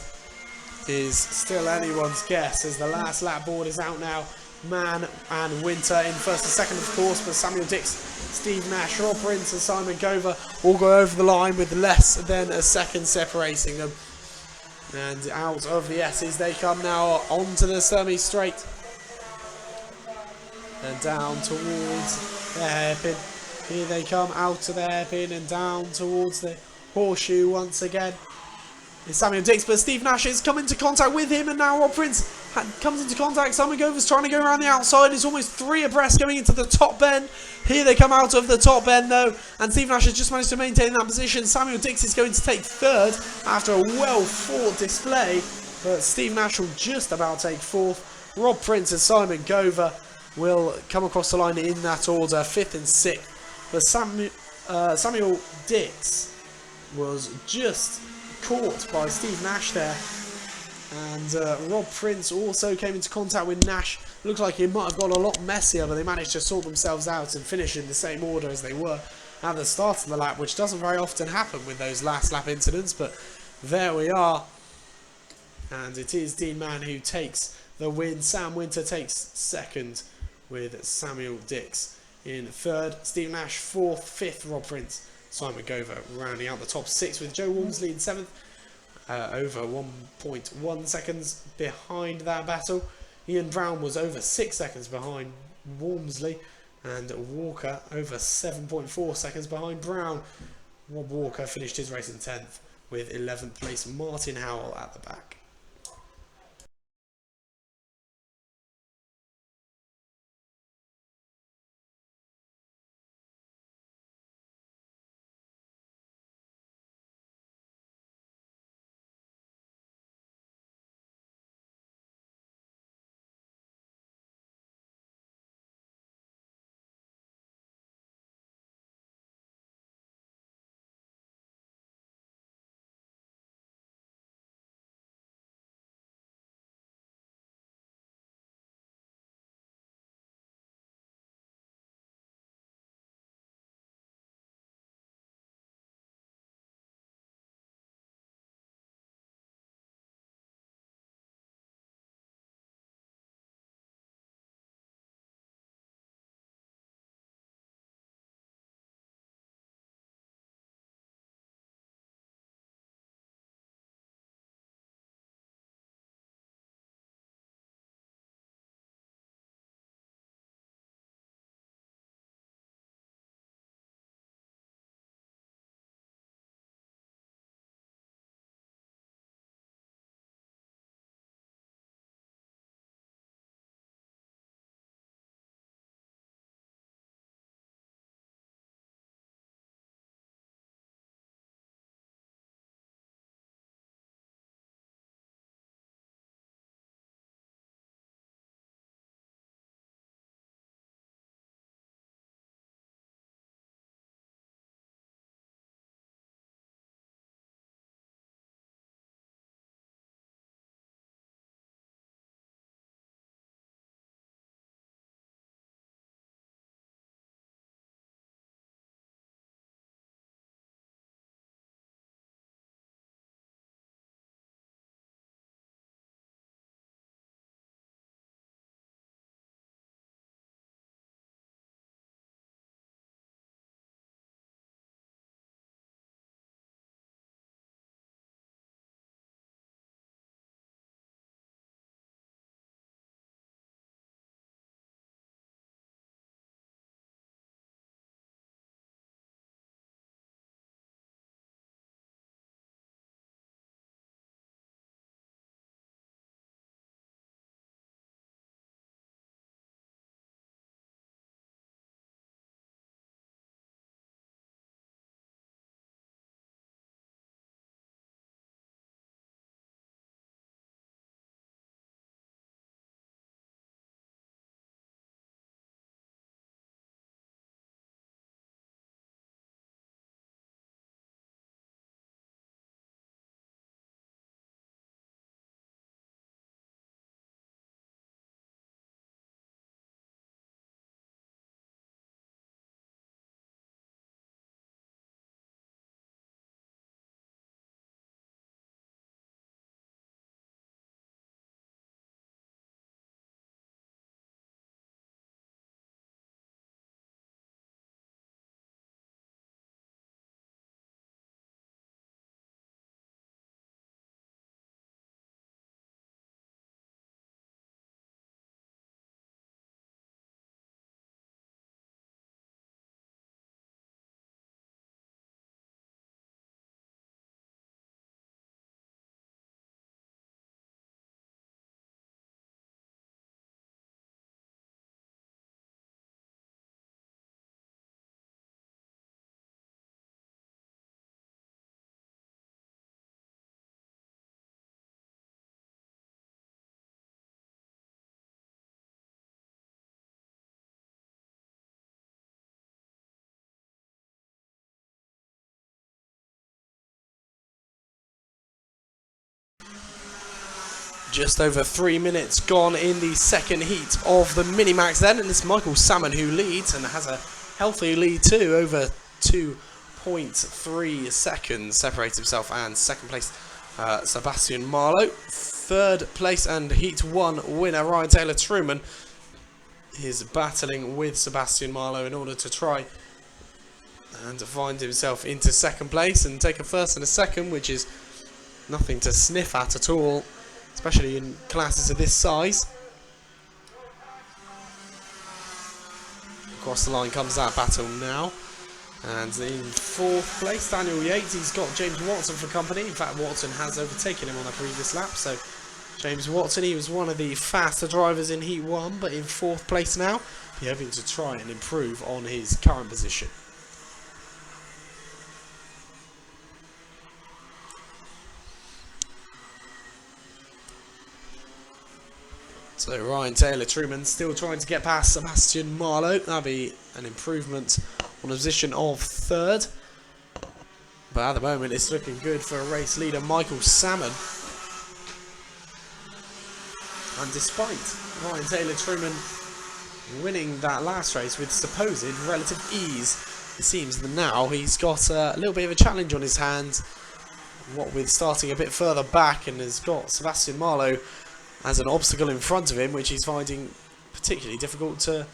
is still anyone's guess, as the last lap board is out now. Mann and Winter in first and second, of course, but Samuel Dix, Steve Nash, Rob Prince and Simon Gover all go over the line with less than a second separating them. And out of the S's they come now onto the semi-straight and down towards the hairpin. Here they come out to the hairpin and down towards the horseshoe once again. It's Samuel Dix, but Steve Nash has come into contact with him, and now Rob Prince comes into contact. Simon Gover's trying to go around the outside. It's almost 3 abreast going into the top bend. Here they come out of the top bend though, and Steve Nash has just managed to maintain that position. Samuel Dix is going to take third after a well-fought display, but Steve Nash will just about take fourth. Rob Prince and Simon Gover will come across the line in that order, 5th and 6th. But Samuel Dix was just caught by Steve Nash there, and Rob Prince also came into contact with Nash. Looks like it might have got a lot messier, but they managed to sort themselves out and finish in the same order as they were at the start of the lap, which doesn't very often happen with those last lap incidents, but there we are. And it is Dean Mann who takes the win. Sam Winter takes second with Samuel Dix in third. Steve Nash 4th, 5th Rob Prince. Simon Gover rounding out the top 6 with Joe Walmsley in 7th, over 1.1 seconds behind that battle. Ian Brown was over 6 seconds behind Walmsley, and Walker over 7.4 seconds behind Brown. Rob Walker finished his race in 10th. with 11th place Martin Howell at the back. Just over 3 minutes gone in the second heat of the Minimax then, and it's Michael Salmon who leads and has a healthy lead too, over 2.3 seconds separates himself, and second place Sebastian Marlowe. Third place and heat 1 winner Ryan Taylor Truman is battling with Sebastian Marlowe in order to try and to find himself into second place and take a first and a second, which is nothing to sniff at all, especially in classes of this size. Across the line comes that battle now. And in 4th place, Daniel Yates, he's got James Watson for company. In fact, Watson has overtaken him on the previous lap, so James Watson, he was one of the faster drivers in Heat 1, but in 4th place now, be hoping to try and improve on his current position. So Ryan Taylor-Truman still trying to get past Sebastian Marlowe. That'll be an improvement on a position of 3rd. But at the moment it's looking good for race leader Michael Salmon. And despite Ryan Taylor-Truman winning that last race with supposed relative ease, it seems that now he's got a little bit of a challenge on his hands, what with starting a bit further back, and has got Sebastian Marlowe as an obstacle in front of him, which he's finding particularly difficult to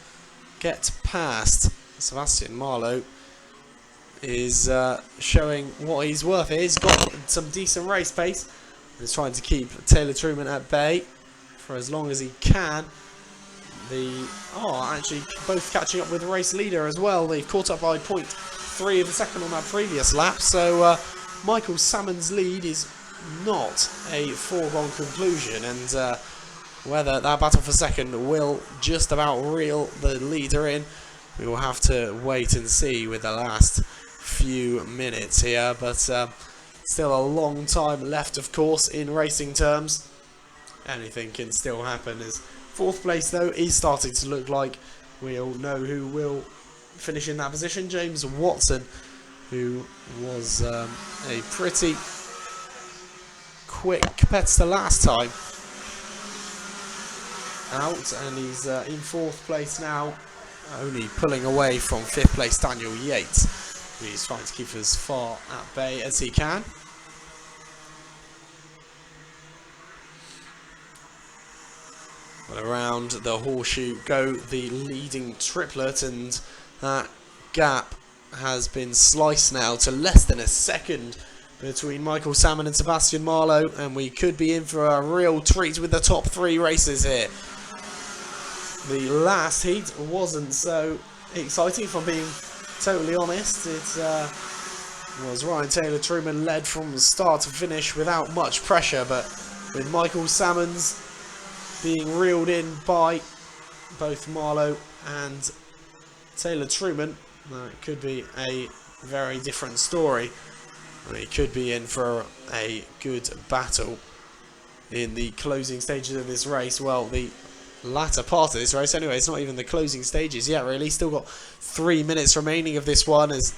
get past. Sebastian Marlowe is showing what he's worth. He's got some decent race pace. He's trying to keep Taylor-Truman at bay for as long as he can. Actually both catching up with the race leader as well. They've caught up by 0.3 of a second on that previous lap. So Michael Salmon's lead is not a foregone conclusion, and whether that battle for second will just about reel the leader in, we will have to wait and see with the last few minutes here. But still a long time left, of course, in racing terms. Anything can still happen. As 4th place though is starting to look like we all know who will finish in that position. James Watson, who was a pretty quick competitor last time out, and he's in 4th place now, only pulling away from 5th place Daniel Yates, who he's trying to keep as far at bay as he can. But around the horseshoe go the leading triplet, and that gap has been sliced now to less than a second between Michael Salmon and Sebastian Marlowe, and we could be in for a real treat with the top 3 races here. The last heat wasn't so exciting, if I'm being totally honest. It was Ryan Taylor-Truman led from start to finish without much pressure, but with Michael Salmon's being reeled in by both Marlowe and Taylor-Truman, it could be a very different story. He could be in for a good battle in the closing stages of this race. Well, the latter part of this race anyway. It's not even the closing stages yet, really. Still got 3 minutes remaining of this one as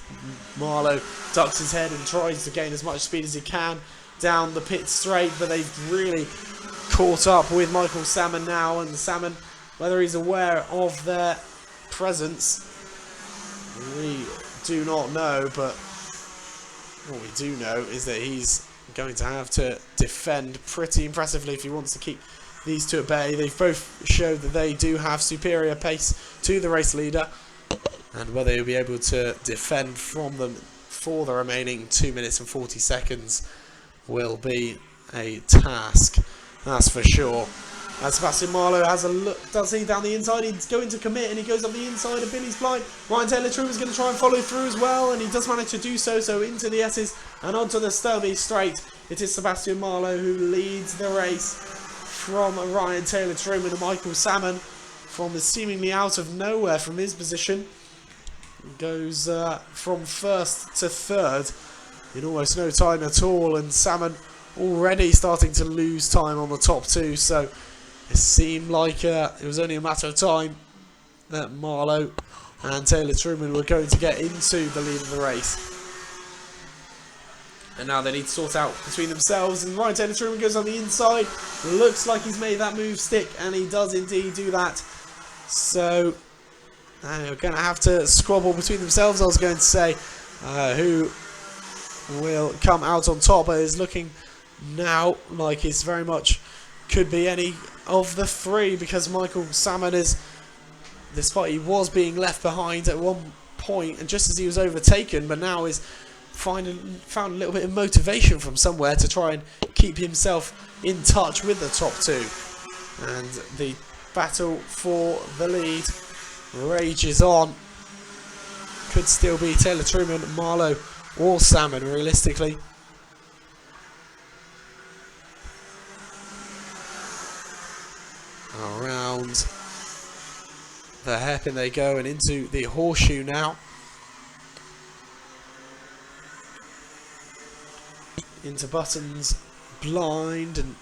Marlowe ducks his head and tries to gain as much speed as he can down the pit straight, but they've really caught up with Michael Salmon now, and Salmon, whether he's aware of their presence, we do not know, but what we do know is that he's going to have to defend pretty impressively if he wants to keep these two at bay. They've both showed that they do have superior pace to the race leader, and whether he'll be able to defend from them for the remaining 2 minutes and 40 seconds will be a task, that's for sure. As Sebastian Marlowe has a look, does he, down the inside, he's going to commit, and he goes up the inside of Billy's blind. Ryan Taylor-Truman is going to try and follow through as well, and he does manage to do so, so into the S's and onto the Sturby straight. It is Sebastian Marlowe who leads the race from Ryan Taylor-Truman, and Michael Salmon, from seemingly out of nowhere from his position, goes from 1st to 3rd in almost no time at all, and Salmon already starting to lose time on the top 2, so it seemed like it was only a matter of time that Marlowe and Taylor-Truman were going to get into the lead of the race. And now they need to sort out between themselves, and Ryan Taylor-Truman goes on the inside. Looks like he's made that move stick, and he does indeed do that. So they're going to have to squabble between themselves, I was going to say, who will come out on top. But it's looking now like it's very much could be any of the 3, because Michael Salmon is, despite he was being left behind at one point and just as he was overtaken, but now is found a little bit of motivation from somewhere to try and keep himself in touch with the top 2, and the battle for the lead rages on. could still be Taylor Truman, Marlowe or Salmon realistically. Around the hairpin they go and into the horseshoe now. Into Buttons, blind, and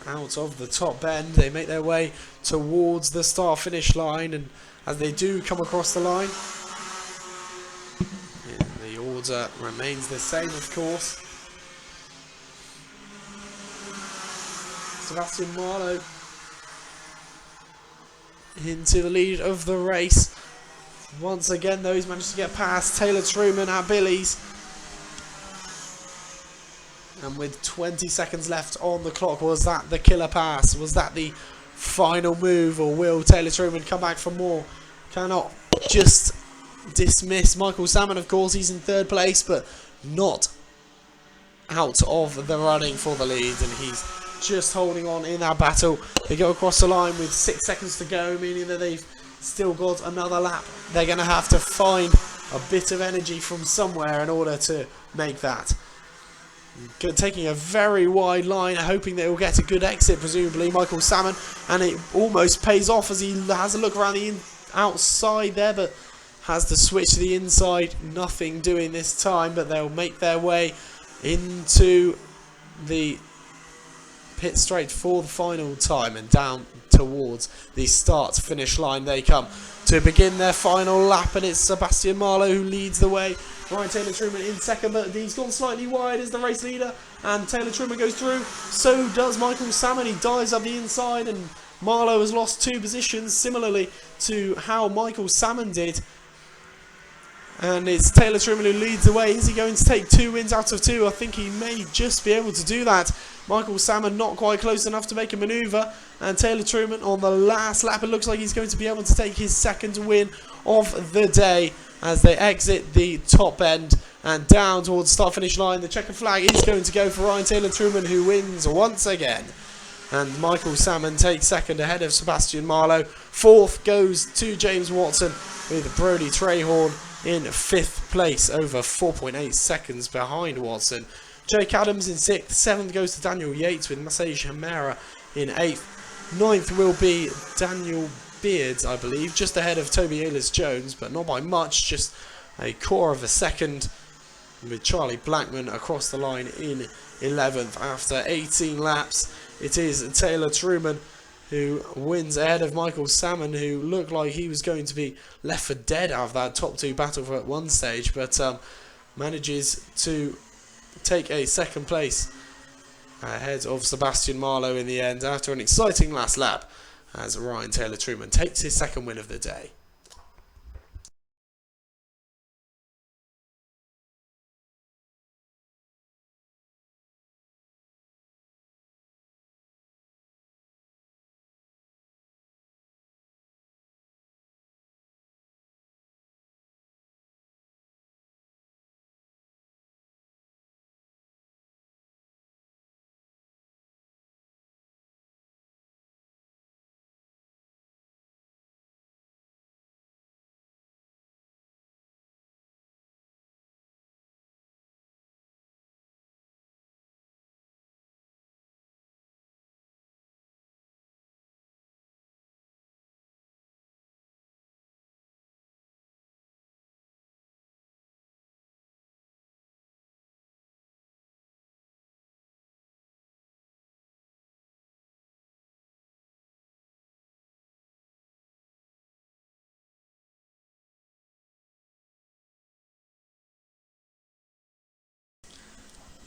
out of the top bend. They make their way towards the start finish line, and as they do come across the line, the order remains the same, of course. Sebastian Marlowe into the lead of the race. Once again, though, he's managed to get past Taylor Truman at Billy's. And with 20 seconds left on the clock, was that the killer pass? Was that the final move? Or will Taylor Truman come back for more? Cannot just dismiss Michael Salmon, of course. He's in third place, but not out of the running for the lead. And he's just holding on in that battle. They go across the line with 6 seconds to go, meaning that they've still got another lap. They're going to have to find a bit of energy from somewhere in order to make that. Taking a very wide line, hoping that he'll get a good exit, presumably, Michael Salmon, and it almost pays off as he has a look around the outside there, but has to switch to the inside. Nothing doing this time, but they'll make their way into the pit straight for the final time, and down towards the start finish line they come to begin their final lap. And it's Sebastian Marlowe who leads the way. Ryan Taylor Truman in second, but he's gone slightly wide as the race leader, and Taylor Truman goes through. So does Michael Salmon. He dives up the inside, and Marlowe has lost 2 positions, similarly to how Michael Salmon did. And it's Taylor Truman who leads the way. Is he going to take 2 wins out of 2? I think he may just be able to do that. Michael Salmon not quite close enough to make a manoeuvre, and Taylor Truman on the last lap, it looks like he's going to be able to take his second win of the day as they exit the top end and down towards the start finish line. The checkered flag is going to go for Ryan Taylor Truman, who wins once again, and Michael Salmon takes second ahead of Sebastian Marlowe. Fourth goes to James Watson, with Brody Trahorn in 5th place, over 4.8 seconds behind Watson. Jake Adams in 6th. 7th goes to Daniel Yates, with Masej Hamera in 8th. 9th will be Daniel Beards, I believe, just ahead of Toby Ellis-Jones, but not by much, just a core of a second, with Charlie Blackman across the line in 11th. After 18 laps, it is Taylor Truman who wins ahead of Michael Salmon, who looked like he was going to be left for dead out of that top 2 battle at one stage, but manages to take a second place ahead of Sebastian Marlowe in the end after an exciting last lap, as Ryan Taylor Truman takes his second win of the day.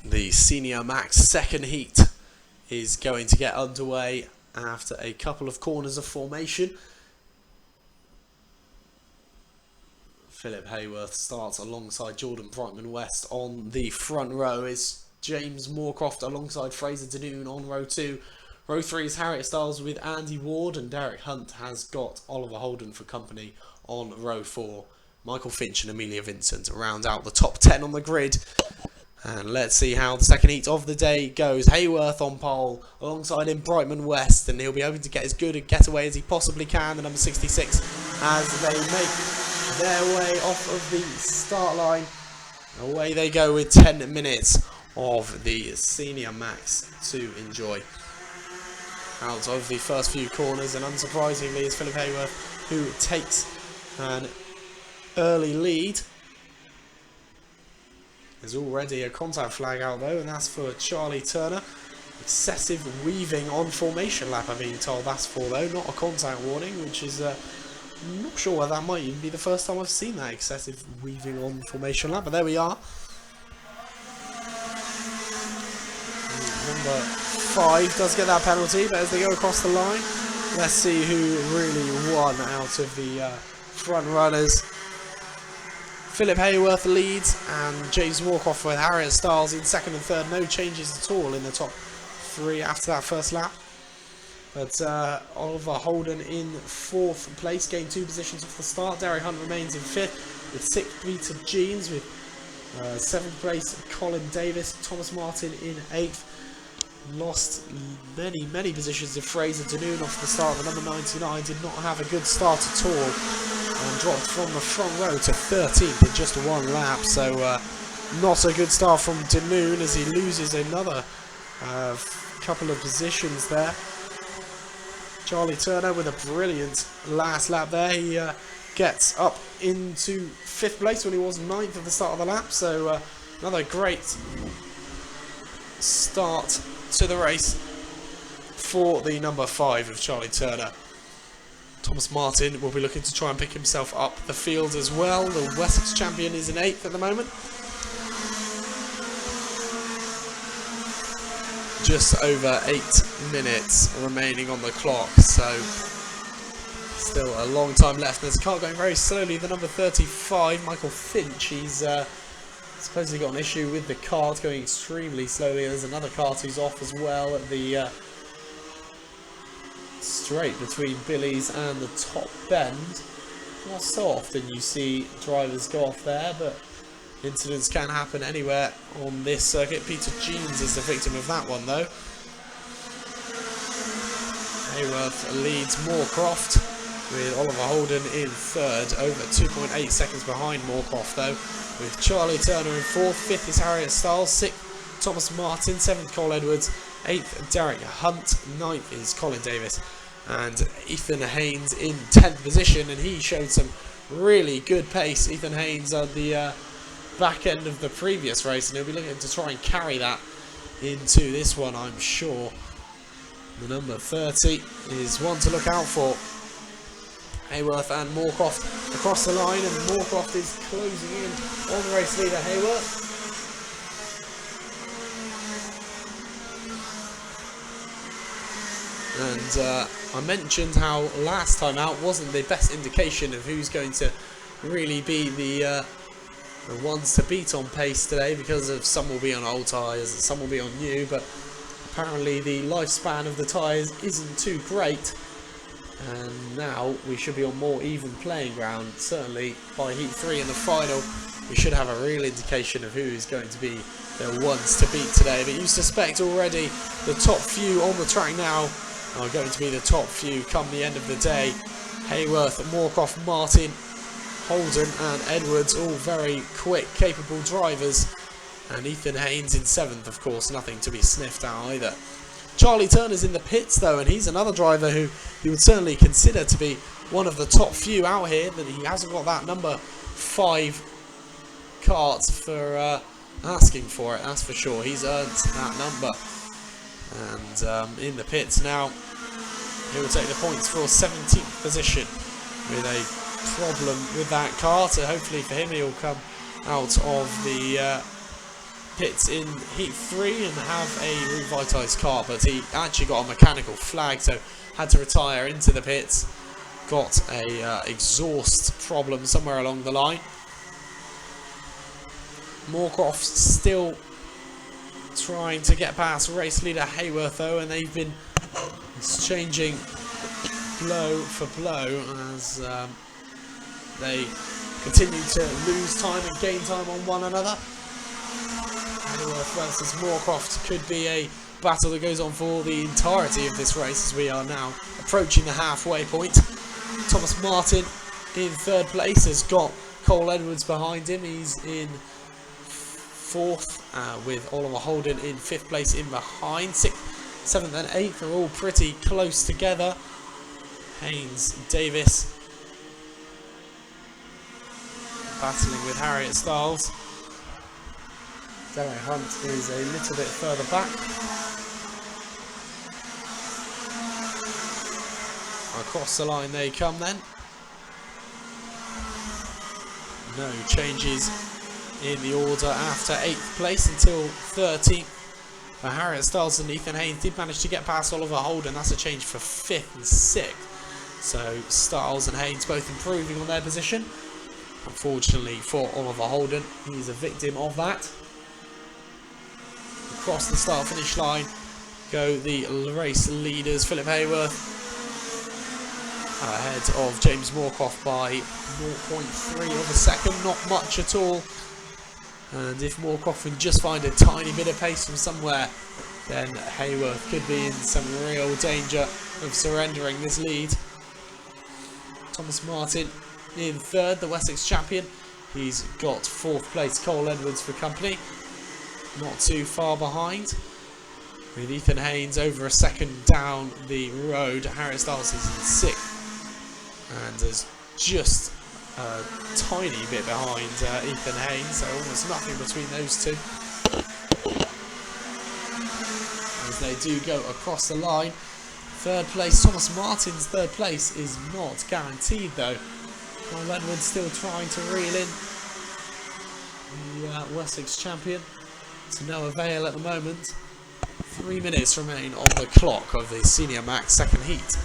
The Senior Max second heat is going to get underway after a couple of corners of formation. Philip Hayworth starts alongside Jordan Brightman West on the front row. Is James Moorcroft alongside Fraser Danoon on row 2. Row 3 is Harriet Styles with Andy Ward, and Derek Hunt has got Oliver Holden for company on row 4. Michael Finch and Amelia Vincent round out the top 10 on the grid. And let's see how the second heat of the day goes. Hayworth on pole, alongside him Brightman West, and he'll be hoping to get as good a getaway as he possibly can, the number 66, as they make their way off of the start line. Away they go with 10 minutes of the Senior Max to enjoy. Out of the first few corners, and unsurprisingly it's Philip Hayworth who takes an early lead. There's already a contact flag out though, and that's for Charlie Turner. Excessive weaving on formation lap, I'm being told that's for though, not a contact warning, which is I'm not sure whether that might even be the first time I've seen that excessive weaving on formation lap, but there we are. Number 5 does get that penalty, but as they go across the line, let's see who really won out of the front runners. Philip Hayworth leads, and James Moorcroft with Harriet Styles in second and third. No changes at all in the top 3 after that first lap. But Oliver Holden in 4th place, gained 2 positions off the start. Derek Hunt remains in 5th with 6 Peter Jeans, with 7th place Colin Davis. Thomas Martin in 8th. Lost many positions to Fraser Danoon off the start. The number 99 did not have a good start at all, and dropped from the front row to 13th in just 1 lap. So not a good start from Danoon, as he loses another couple of positions there. Charlie Turner with a brilliant last lap there. He gets up into 5th place when he was 9th at the start of the lap. So another great start to the race for the number 5 of Charlie Turner. Thomas Martin will be looking to try and pick himself up the field as well. The Wessex champion is in 8th at the moment. Just over 8 minutes remaining on the clock, so still a long time left. There's a car going very slowly, the number 35, Michael Finch. He's supposedly got an issue with the kart, going extremely slowly. There's another kart who's off as well at the straight between Billy's and the top bend. Not so often you see drivers go off there, but incidents can happen anywhere on this circuit. Peter Jeans is the victim of that one though. Hayworth leads Moorcroft, with Oliver Holden in 3rd, over 2.8 seconds behind Moorcroft though, with Charlie Turner in 4th. 5th is Harriet Styles, 6th Thomas Martin, 7th Cole Edwards, 8th Derek Hunt, 9th is Colin Davis, and Ethan Haynes in 10th position, and he showed some really good pace. Ethan Haynes on the back end of the previous race, and he'll be looking to try and carry that into this one, I'm sure. The number 30 is one to look out for. Hayworth and Moorcroft across the line, and Moorcroft is closing in on the race leader Hayworth. And I mentioned how last time out wasn't the best indication of who's going to really be the ones to beat on pace today, because of some will be on old tyres and some will be on new, but apparently the lifespan of the tyres isn't too great, and now we should be on more even playing ground. Certainly by heat 3 in the final we should have a real indication of who is going to be the ones to beat today. But you suspect already the top few on the track now are going to be the top few come the end of the day. Hayworth, Moorcroft, Martin, Holden and Edwards, all very quick, capable drivers, and Ethan Haynes in 7th, of course, nothing to be sniffed at either. Charlie Turner's in the pits though, and he's another driver who you would certainly consider to be one of the top few out here, that he hasn't got that number 5 kart for asking for it, that's for sure. He's earned that number. And in the pits now, he will take the points for 17th position with a problem with that car, so hopefully for him he'll come out of the pits in heat 3 and have a revitalised car. But he actually got a mechanical flag, so had to retire into the pits. Got a exhaust problem somewhere along the line. Moorcroft still trying to get past race leader Hayworth though, and they've been exchanging blow for blow as they continue to lose time and gain time on one another. Hayworth versus Moorcroft could be a battle that goes on for the entirety of this race, as we are now approaching the halfway point. Thomas Martin in third place has got Cole Edwards behind him. He's in fourth, with Oliver Holden in fifth place in behind. Sixth, seventh and eighth are all pretty close together. Haynes Davis battling with Harriet Styles. Derek Hunt is a little bit further back. Across the line they come then. No changes in the order after 8th place until 13th. For Harriet Styles and Ethan Haynes did manage to get past Oliver Holden. That's a change for 5th and 6th. So Styles and Haynes both improving on their position. Unfortunately for Oliver Holden, he's a victim of that. Across the start-finish line go the race leaders. Philip Hayworth ahead of James Moorcroft by 0.3 of a second, not much at all. And if Moorcroft can just find a tiny bit of pace from somewhere, then Hayworth could be in some real danger of surrendering this lead. Thomas Martin in third, the Wessex champion. He's got 4th place Cole Edwards for company, not too far behind. With Ethan Haynes over a second down the road, Harriet Styles is in 6th and is just a tiny bit behind Ethan Haynes, so almost nothing between those two. As they do go across the line. 3rd place, Thomas Martin's 3rd place is not guaranteed though. Cole Edwards still trying to reel in the Wessex champion, to no avail at the moment. 3 minutes remain on the clock of the Senior Max second heat.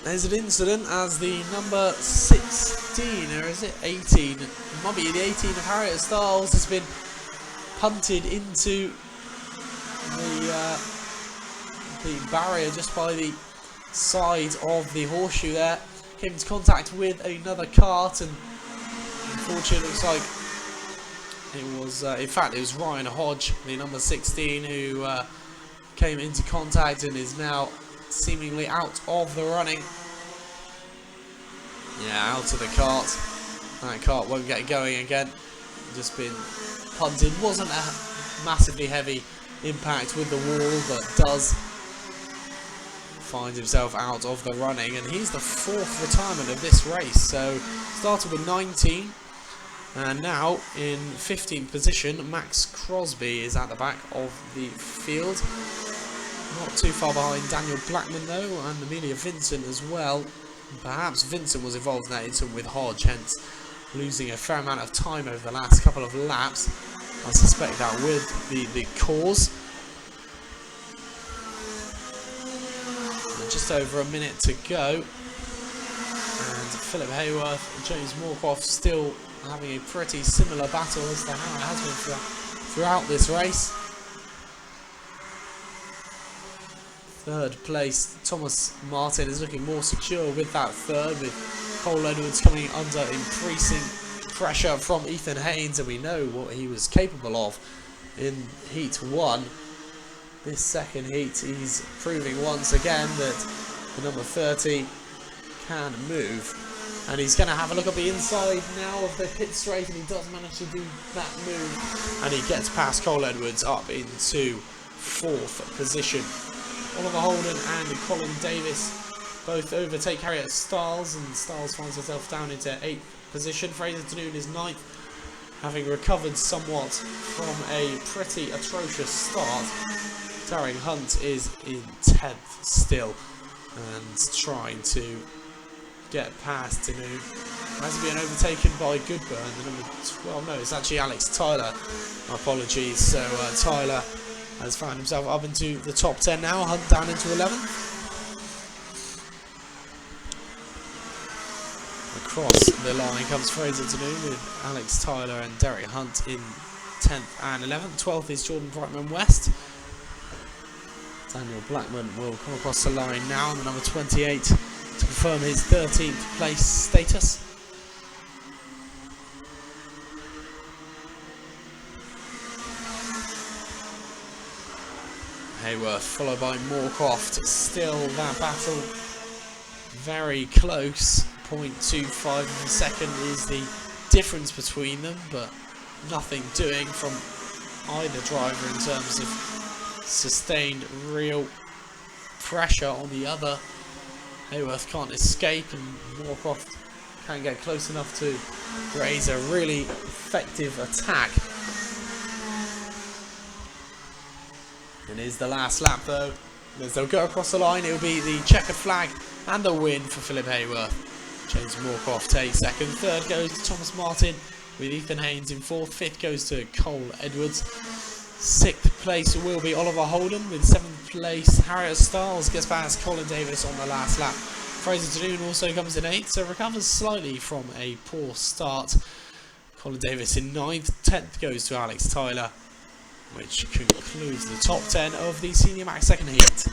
There's an incident as the number 16, or is it 18? It might be the 18 of Harriet Styles has been punted into the barrier just by the side of the horseshoe there. Came into contact with another cart, and unfortunately it looks like it was, in fact it was Ryan Hodge, the number 16, who came into contact and is now seemingly out of the running. Yeah, out of the cart. That cart won't get going again. Just been punted. Wasn't a massively heavy impact with the wall, but does find himself out of the running. And he's the 4th retirement of this race. So started with 19. And now in 15th position, Max Crosby is at the back of the field. Not too far behind Daniel Blackman though, and Amelia Vincent as well. Perhaps Vincent was involved in that incident with Hodge, hence losing a fair amount of time over the last couple of laps. I suspect that with the cause. And just over a minute to go. And Philip Hayworth and James Moorcroft still having a pretty similar battle as to how it has been throughout this race. 3rd place, Thomas Martin is looking more secure with that 3rd, with Cole Edwards coming under increasing pressure from Ethan Haynes, and we know what he was capable of in Heat 1. This second heat, he's proving once again that the number 30 can move, and he's going to have a look at the inside now of the pit straight, and he does manage to do that move, and he gets past Cole Edwards up into 4th position. Oliver Holden and Colin Davis both overtake Harriet Styles, and Styles finds herself down into 8th position. Fraser Danoon is 9th, having recovered somewhat from a pretty atrocious start. Darren Hunt is in 10th still, and trying to get past Danoon. Has been overtaken by Goodburn, the number 12. No, it's actually Alex Tyler. My apologies. So Tyler has found himself up into the top 10 now. Hunt down into 11th. Across the line comes Fraser Tanoon with Alex Tyler and Derek Hunt in 10th and 11th. 12th is Jordan Brightman West. Daniel Blackman will come across the line now on the number 28 to confirm his 13th place status. Hayworth followed by Moorcroft. Still that battle very close. 0.25 of a second is the difference between them, but nothing doing from either driver in terms of sustained real pressure on the other. Hayworth can't escape and Moorcroft can't get close enough to raise a really effective attack. And here's the last lap though. As they'll go across the line, it'll be the checkered flag and the win for Philip Hayworth. James Moorcroft takes second. Third goes to Thomas Martin with Ethan Haynes in fourth. Fifth goes to Cole Edwards. Sixth place will be Oliver Holden with seventh place. Harriet Stiles gets past Colin Davis on the last lap. Fraser Tanoon also comes in eighth, so recovers slightly from a poor start. Colin Davis in ninth. 10th goes to Alex Tyler, which concludes the top 10 of the Senior Max second heat.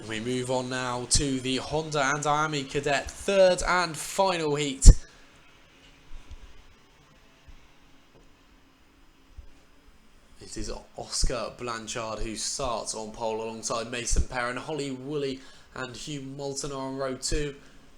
We move on now to the Honda and Miami Cadet third and final heat. It is Oscar Blanchard who starts on pole alongside Mason Perrin. Holly Woolley and Hugh Moulton are on row 2.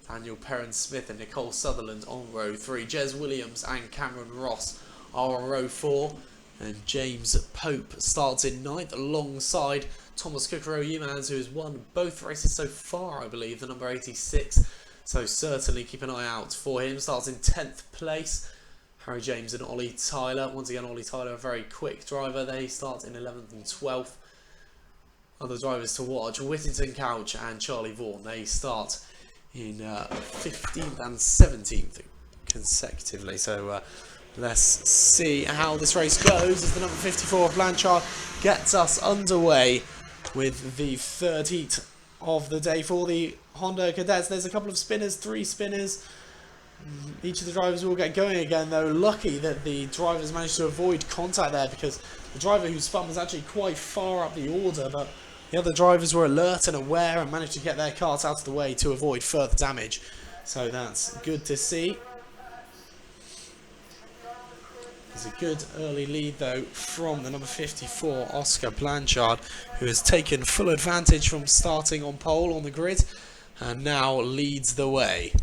Daniel Perrin-Smith and Nicole Sutherland on row 3. Jez Williams and Cameron Ross are on row 4. And James Pope starts in 9th alongside Thomas Kukuro-Umans, who has won both races so far, I believe, the number 86. So certainly keep an eye out for him. Starts in 10th place. Harry James and Ollie Tyler. Once again, Ollie Tyler, a very quick driver. They start in 11th and 12th. Other drivers to watch, Whittington Couch and Charlie Vaughan. They start in 15th and 17th consecutively. So let's see how this race goes as the number 54 Blanchard gets us underway with the third heat of the day for the Honda Cadets. There's a couple of spinners, 3 spinners. Each of the drivers will get going again, though. Lucky that the drivers managed to avoid contact there, because the driver who spun was actually quite far up the order, but the other drivers were alert and aware and managed to get their carts out of the way to avoid further damage. So that's good to see. There's a good early lead though from the number 54 Oscar Blanchard, who has taken full advantage from starting on pole on the grid and now leads the way.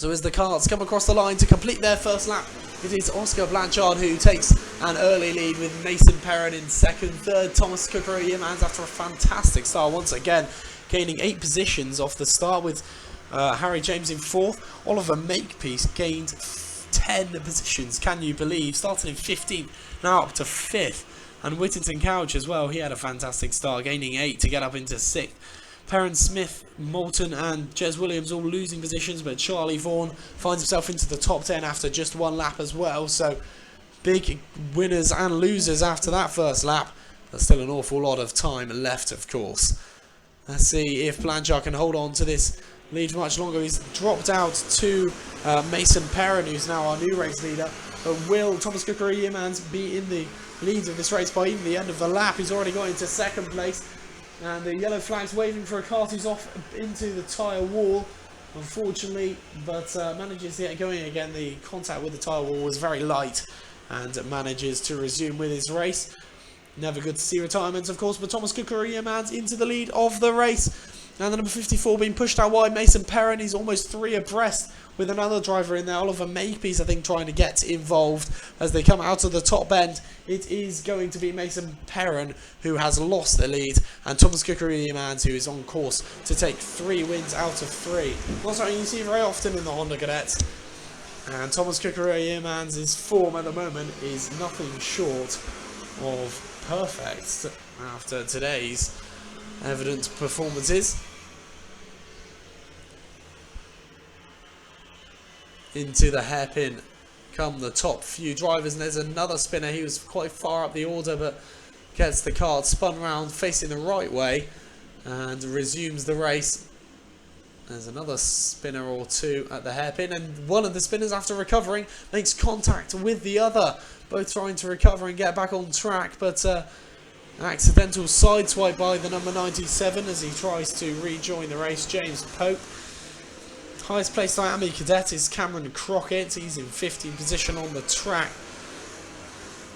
So as the carts come across the line to complete their first lap, it is Oscar Blanchard who takes an early lead with Mason Perrin in second. Third, Thomas Kukuru-Yeomans after a fantastic start once again, gaining 8 positions off the start with Harry James in fourth. Oliver Makepeace gained 10 positions, can you believe? Started in 15th, now up to 5th. And Whittington Couch as well, he had a fantastic start, gaining 8 to get up into 6th. Perrin, Smith, Moulton and Jez Williams all losing positions, but Charlie Vaughan finds himself into the top 10 after just 1 lap as well. So big winners and losers after that first lap. There's still an awful lot of time left, of course. Let's see if Blanchard can hold on to this lead much longer. He's dropped out to Mason Perrin, who's now our new race leader. But will Thomas Kukuru-Yeomans be in the lead of this race by even the end of the lap? He's already got into second place. And the yellow flag's waving for a kart who's off into the tyre wall, unfortunately, but manages to get going again. The contact with the tyre wall was very light and manages to resume with his race. Never good to see retirements, of course, but Thomas Kukuru-Yeomans into the lead of the race. And the number 54 being pushed out wide, Mason Perrin. He's almost 3 abreast with another driver in there, Oliver Makepeace, I think, trying to get involved as they come out of the top end. It is going to be Mason Perrin who has lost the lead, and Thomas Kukuru-Yeomans who is on course to take 3 wins out of 3. Not something you see very often in the Honda Cadets. And Thomas Kukuru-Yeomans' form at the moment is nothing short of perfect after today's evident performances. Into the hairpin come the top few drivers, and there's another spinner. He was quite far up the order but gets the kart spun round facing the right way and resumes the race. There's another spinner or two at the hairpin, and one of the spinners, after recovering, makes contact with the other, both trying to recover and get back on track, but an accidental sideswipe by the number 97 as he tries to rejoin the race. James Pope. Highest placed Miami cadet is Cameron Crockett. He's in 15th position on the track.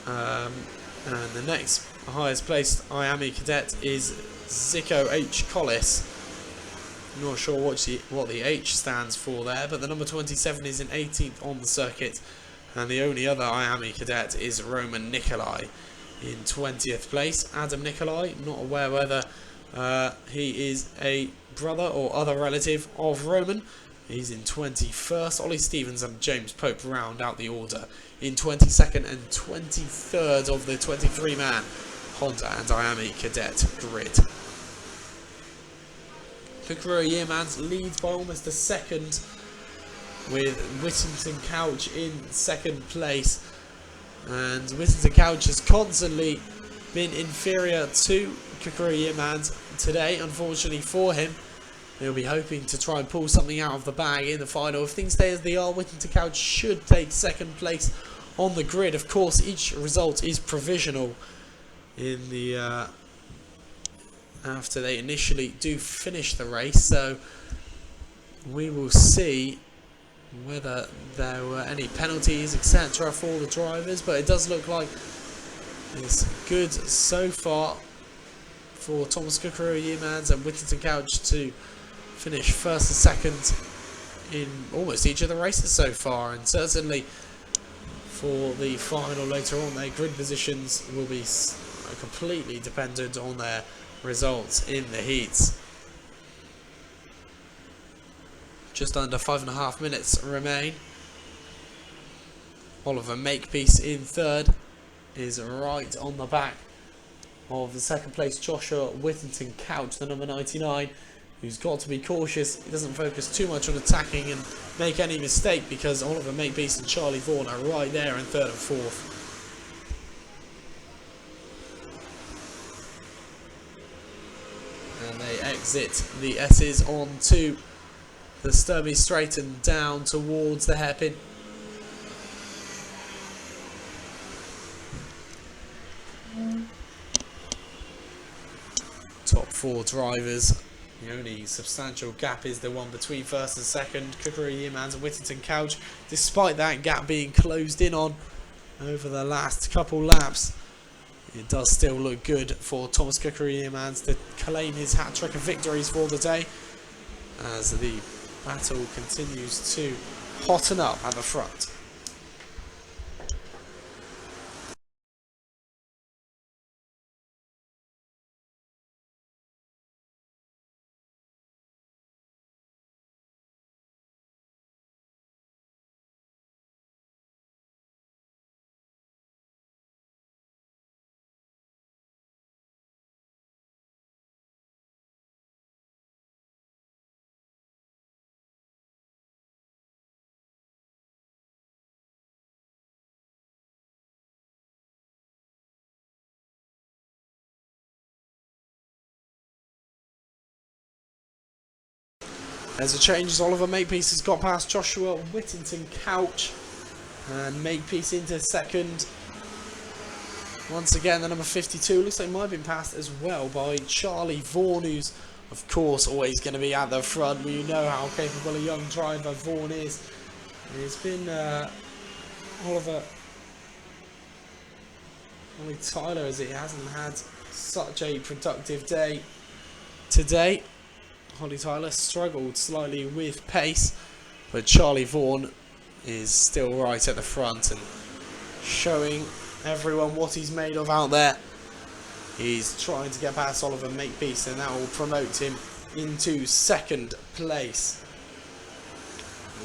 And the next highest placed Miami cadet is Zico H. Collis. Not sure what the H stands for there, but the number 27 is in 18th on the circuit. And the only other Miami cadet is Roman Nikolai in 20th place. Adam Nikolai, not aware whether he is a brother or other relative of Roman. He's in 21st. Ollie Stevens and James Pope round out the order in 22nd and 23rd of the 23-man Honda and Miami cadet grid. Kukuru-Yeomans leads by almost a second, with Whittington Couch in second place. And Whittington Couch has constantly been inferior to Kukuru-Yeomans today, unfortunately for him. He'll be hoping to try and pull something out of the bag in the final. If things stay as they are, Whittington Couch should take second place on the grid. Of course, each result is provisional in the after they initially do finish the race, so we will see whether there were any penalties, etc. for the drivers, but it does look like it's good so far for Thomas Kukuru-Yeomans and Whittington Couch to finish first and second in almost each of the races so far, and certainly for the final later on, their grid positions will be completely dependent on their results in the heats. Just under 5.5 minutes remain. Oliver Makepeace in third is right on the back of the second place Joshua Whittington Couch, the number 99, who's got to be cautious. He doesn't focus too much on attacking and make any mistake, because Oliver Makepeace and Charlie Vaughan are right there in third and fourth. And they exit the S's onto the Sturby straight and down towards the hairpin. Top 4 drivers. The only substantial gap is the one between first and second, Kukuru-Yeomans and Whittington Couch. Despite that gap being closed in on over the last couple laps, it does still look good for Thomas Kukuru-Yeomans to claim his hat-trick of victories for the day, as the battle continues to hotten up at the front. As a change, as Oliver Makepeace has got past Joshua Whittington Couch, and Makepeace into second. Once again, the number 52 looks like it might have been passed as well by Charlie Vaughan, who's of course always going to be at the front. We know how capable a young driver Vaughan is. It's been Ollie Tyler, as he hasn't had such a productive day today. Ollie Tyler struggled slightly with pace, but Charlie Vaughan is still right at the front and showing everyone what he's made of out there. He's trying to get past Oliver Makepeace, and that will promote him into second place.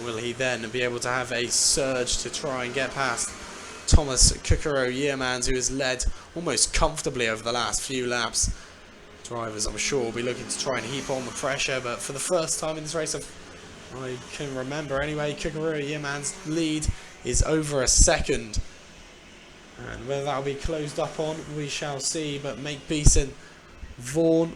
Will he then be able to have a surge to try and get past Thomas Kukuro-Yearmans, who has led almost comfortably over the last few laps? Drivers, I'm sure, will be looking to try and heap on the pressure, but for the first time in this race, I can remember anyway, Kukuro-Yearmans' lead is over a second. And whether that will be closed up on, we shall see. But Makepeace and Vaughan,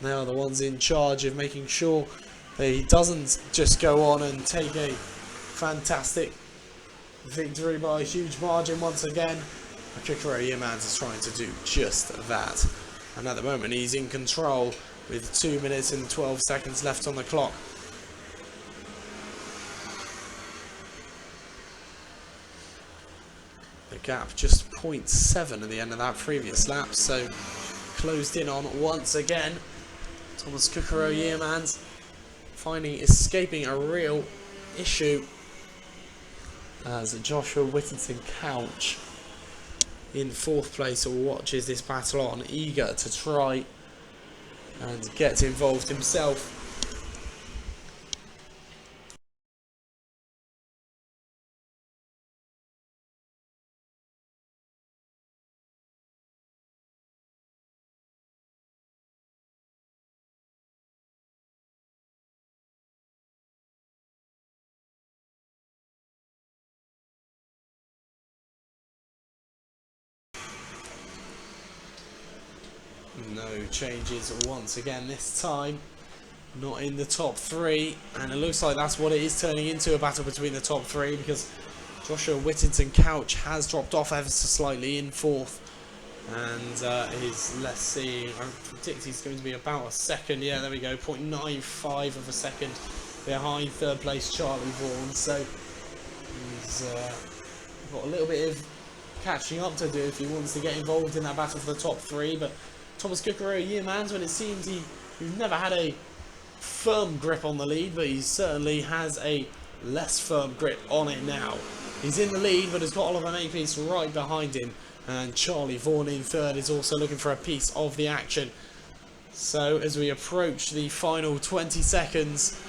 they are the ones in charge of making sure that he doesn't just go on and take a fantastic victory by a huge margin once again. Kukuro-Yearmans is trying to do just that. And at the moment he's in control with 2 minutes and 12 seconds left on the clock. The gap just 0.7 at the end of that previous lap, so closed in on once again. Thomas Kukuro-Yearmans escaping a real issue as Joshua Whittington Couch in fourth place watches this battle on, eager to try and get involved himself. No changes once again this time. Not in the top three, and it looks like that's what it is turning into, a battle between the top three, because Joshua Whittington Couch has dropped off ever so slightly in fourth, and let's see, I predict he's going to be about a second, yeah, there we go, 0.95 of a second behind third place Charlie Vaughan, so he's got a little bit of catching up to do if he wants to get involved in that battle for the top three. But Thomas Kukuro-Yearmans, when it seems he's never had a firm grip on the lead, but he certainly has a less firm grip on it now. He's in the lead, but has got Oliver Makepeace right behind him, and Charlie Vaughan in third is also looking for a piece of the action. So as we approach the final 20 seconds,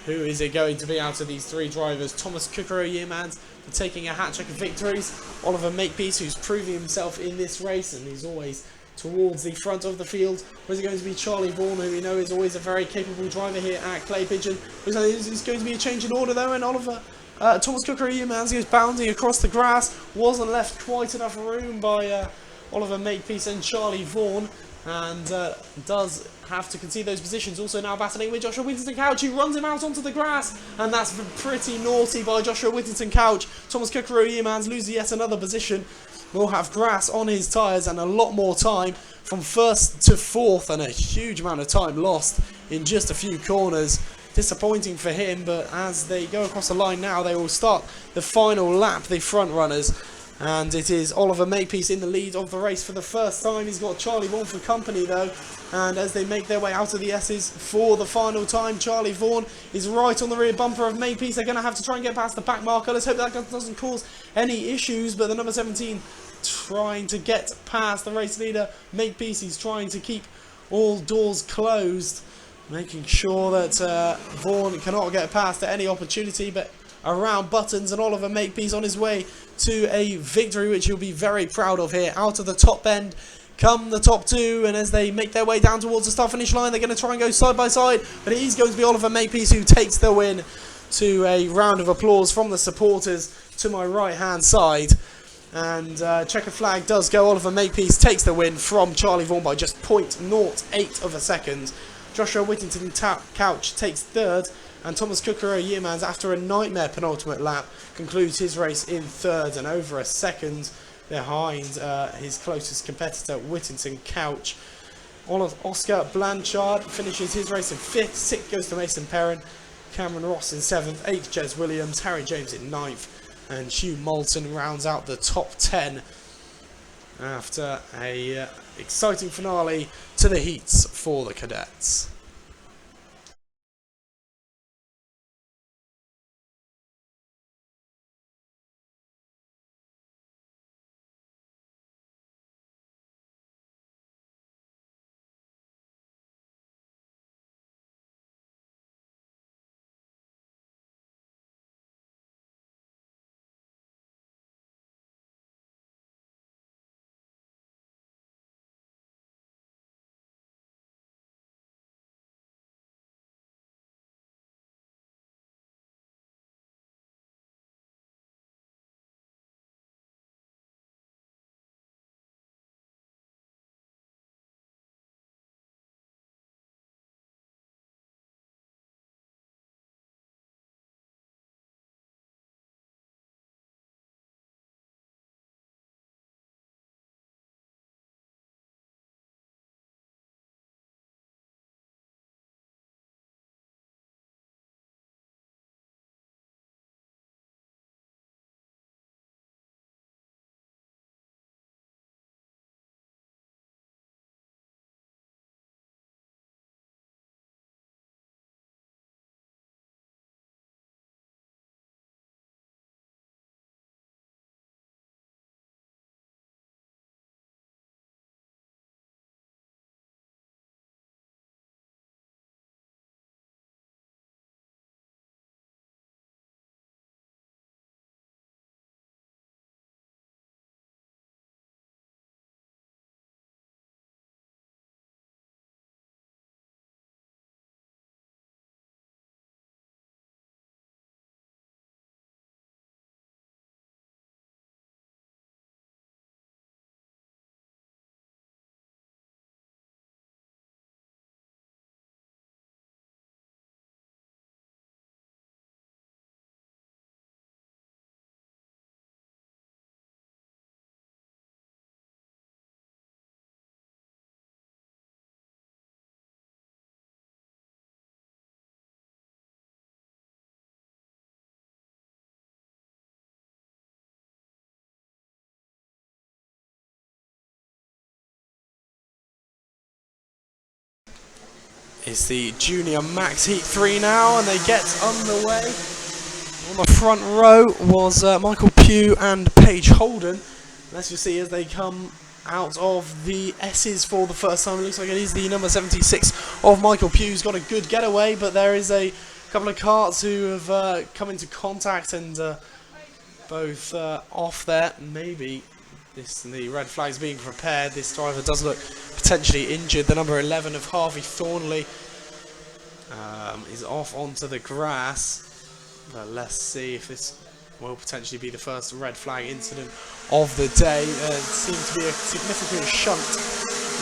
who is it going to be out of these three drivers? Thomas Kukuro-Yearmans for taking a hat-trick of victories, Oliver Makepeace, who's proving himself in this race and he's always towards the front of the field, or is it going to be Charlie Vaughan, who we know is always a very capable driver here at Clay Pigeon? Is going to be a change in order though, and Thomas Kukuro-Yearmans goes bounding across the grass, wasn't left quite enough room by Oliver Makepeace and Charlie Vaughan, and does have to concede those positions. Also now battling with Joshua Whittington Couch, who runs him out onto the grass, and that's pretty naughty by Joshua Whittington Couch. Thomas Kukuro-Yearmans loses yet another position. Will have grass on his tyres and a lot more time from first to fourth, and a huge amount of time lost in just a few corners. Disappointing for him, but as they go across the line now, they will start the final lap, the front runners, And it is Oliver Makepeace in the lead of the race for the first time. He's got Charlie Vaughan for company though. And as they make their way out of the S's for the final time, Charlie Vaughan is right on the rear bumper of Makepeace. They're going to have to try and get past the back marker. Let's hope that doesn't cause any issues. But the number 17 trying to get past the race leader, Makepeace. He's trying to keep all doors closed, making sure that Vaughan cannot get past at any opportunity. But around buttons, and Oliver Makepeace on his way to a victory which he'll be very proud of here. Out of the top end come the top two, and as they make their way down towards the start finish line, they're going to try and go side by side, but it is going to be Oliver Makepeace who takes the win, to a round of applause from the supporters to my right hand side. And checker flag does go. Oliver Makepeace takes the win from Charlie Vaughan by just 0.08 of a second. Joshua Whittington Couch takes third, and Thomas Kukuro Yearmans, after a nightmare penultimate lap, concludes his race in third and over a second behind his closest competitor, Whittington Couch. Oscar Blanchard finishes his race in fifth. Sixth goes to Mason Perrin. Cameron Ross in seventh. Eighth, Jez Williams. Harry James in ninth. And Hugh Moulton rounds out the top 10 after a exciting finale to the heats for the cadets. It's the Junior Max Heat 3 now, and they get underway. On the front row was Michael Pugh and Paige Holden. Let's just see as they come out of the S's for the first time. It looks like it is the number 76 of Michael Pugh, who's got a good getaway, but there is a couple of karts who have come into contact and both off there. Maybe the red flag's being prepared. This driver does look potentially injured. The number 11 of Harvey Thornley is off onto the grass. But let's see if this will potentially be the first red flag incident of the day. There seems to be a significant shunt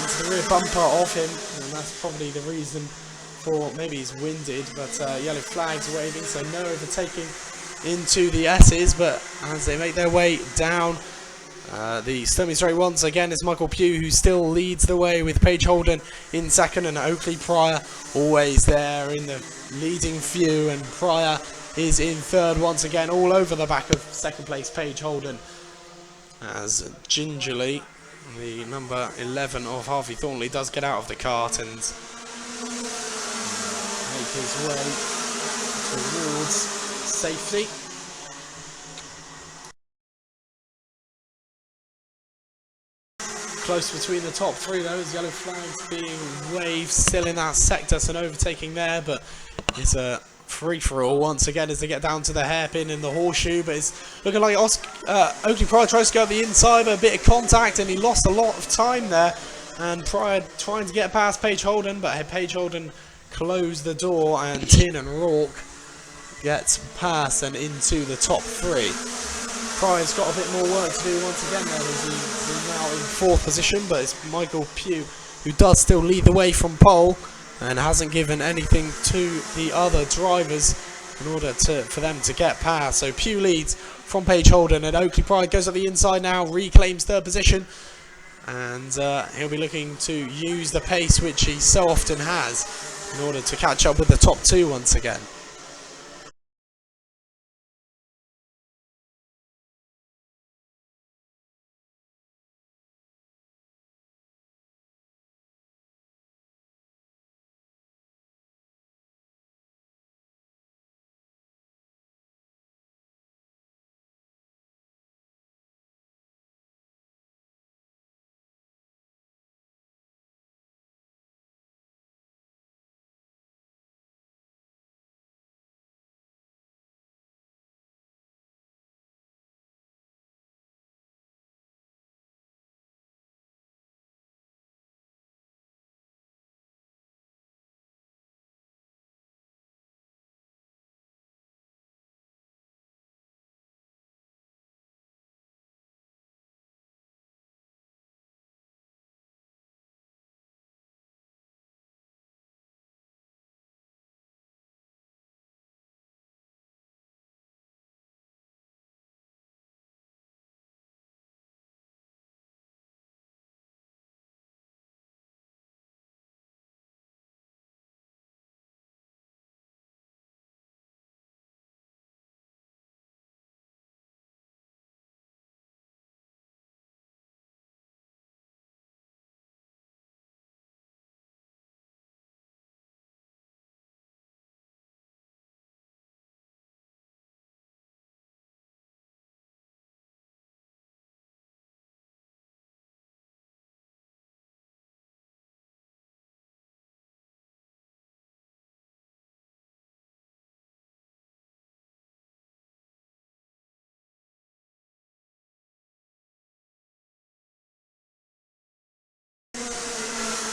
into the rear bumper of him, and that's probably the reason for, maybe he's winded, but yellow flags waving, so no overtaking into the S's. But as they make their way down the Sturmey Straight once again, it's Michael Pugh who still leads the way, with Paige Holden in second and Oakley Pryor always there in the leading few, and Pryor is in third once again, all over the back of second place Paige Holden. as gingerly the number 11 of Harvey Thornley does get out of the kart and make his way towards safety. Close between the top three, those yellow flags being waved, still in that sector, so an overtaking there, but it's a free-for-all once again as they get down to the hairpin in the horseshoe, but it's looking like Oakley Pryor tries to go up the inside, but a bit of contact, and he lost a lot of time there, and Pryor trying to get past Paige Holden, but Paige Holden closed the door, and Tin and Rourke gets past and into the top three. Pryor's got a bit more work to do once again there as he's now in fourth position, but it's Michael Pugh who does still lead the way from pole and hasn't given anything to the other drivers in order for them to get past. So Pugh leads from Paige Holden, and Oakley Pryor goes up the inside now, reclaims third position, and he'll be looking to use the pace which he so often has in order to catch up with the top two once again.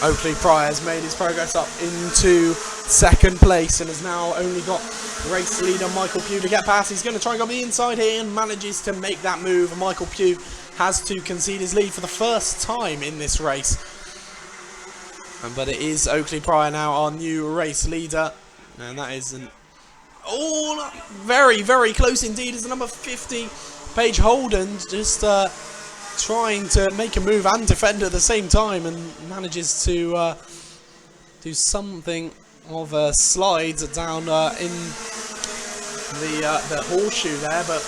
Oakley Pryor has made his progress up into second place and has now only got race leader Michael Pugh to get past. He's going to try and go on the inside here and manages to make that move. Michael Pugh has to concede his lead for the first time in this race. But it is Oakley Pryor now, our new race leader. And that is very, very close indeed. Is the number 50, Paige Holden, just trying to make a move and defend at the same time, and manages to do something of a slide down in the horseshoe there. But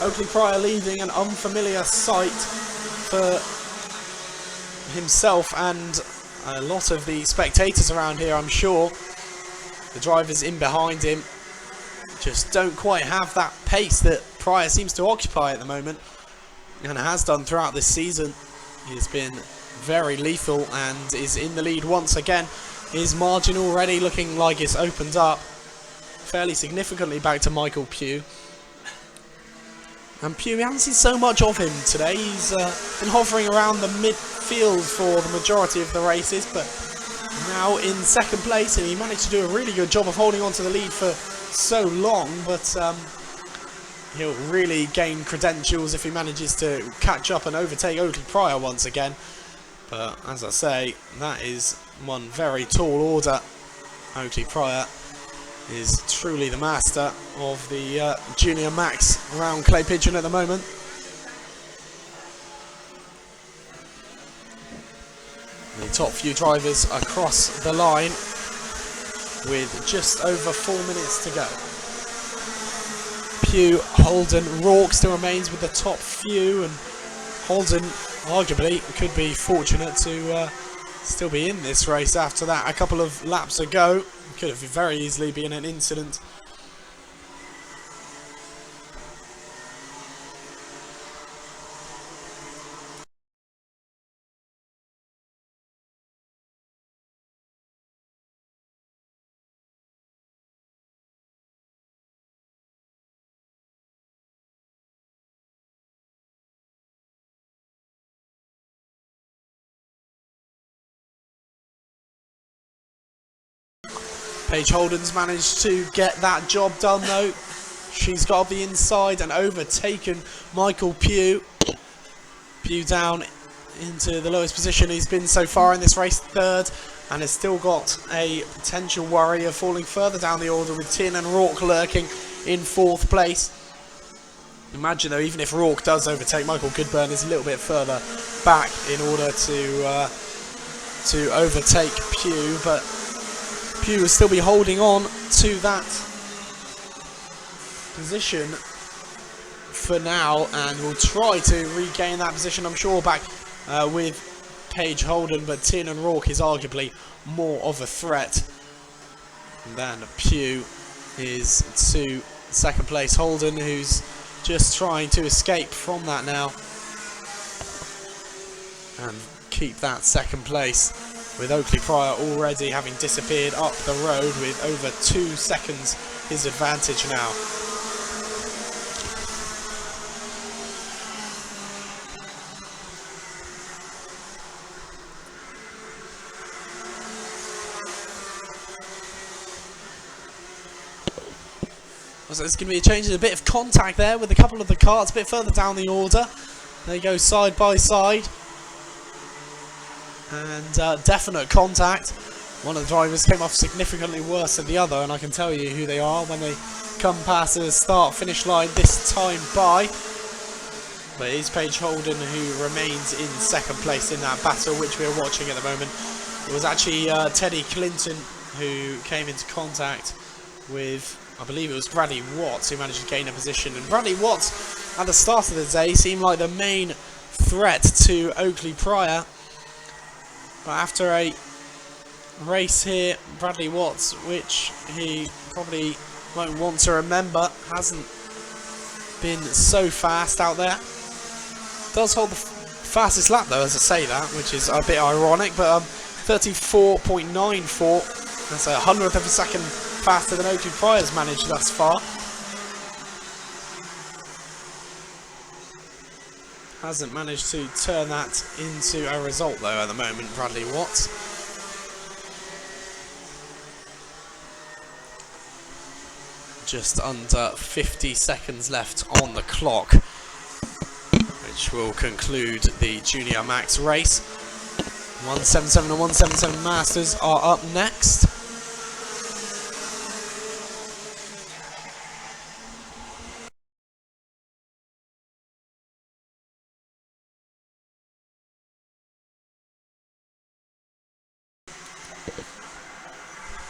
Oakley Pryor leaving an unfamiliar sight for himself and a lot of the spectators around here, I'm sure. The drivers in behind him just don't quite have that pace that Pryor seems to occupy at the moment, and has done throughout this season. He's been very lethal and is in the lead once again. His margin already looking like it's opened up fairly significantly back to Michael Pugh. And Pugh, we haven't seen so much of him today. He's been hovering around the midfield for the majority of the races, but now in second place, and he managed to do a really good job of holding on to the lead for so long, but he'll really gain credentials if he manages to catch up and overtake Oakley Pryor once again. But as I say, that is one very tall order. Oakley Pryor is truly the master of the Junior Max around Clay Pigeon at the moment. The top few drivers across the line with just over 4 minutes to go. Pugh, Holden, Rourke still remains with the top few, and Holden arguably could be fortunate to still be in this race after that. A couple of laps ago, could have very easily been an incident. Paige Holden's managed to get that job done though. She's got the inside and overtaken Michael Pugh. Pugh down into the lowest position he's been so far in this race, third, and has still got a potential worry of falling further down the order with Tin and Rourke lurking in fourth place. Imagine though, even if Rourke does overtake, Michael Goodburn is a little bit further back in order to overtake Pugh, but Pugh will still be holding on to that position for now, and will try to regain that position, I'm sure, back with Paige Holden, but Tin and Rourke is arguably more of a threat than Pugh is to second place. Holden, who's just trying to escape from that now and keep that second place, with Oakley Pryor already having disappeared up the road with over 2 seconds his advantage now. So there's going to be a change, a bit of contact there with a couple of the karts a bit further down the order. They go side by side. And definite contact. One of the drivers came off significantly worse than the other, and I can tell you who they are when they come past the start-finish line this time by. But it is Paige Holden who remains in second place in that battle, which we are watching at the moment. It was actually Teddy Clinton who came into contact with, I believe it was Bradley Watts, who managed to gain a position. And Bradley Watts, at the start of the day, seemed like the main threat to Oakley Pryor. But after a race here, Bradley Watts, which he probably won't want to remember, hasn't been so fast out there. Does hold the fastest lap though, as I say that, which is a bit ironic, but 34.94, that's a 100th of a second faster than Oakley Pryor's managed thus far. Hasn't managed to turn that into a result though at the moment, Bradley Watts. Just under 50 seconds left on the clock, which will conclude the Junior Max race. 177 and 177 Masters are up next.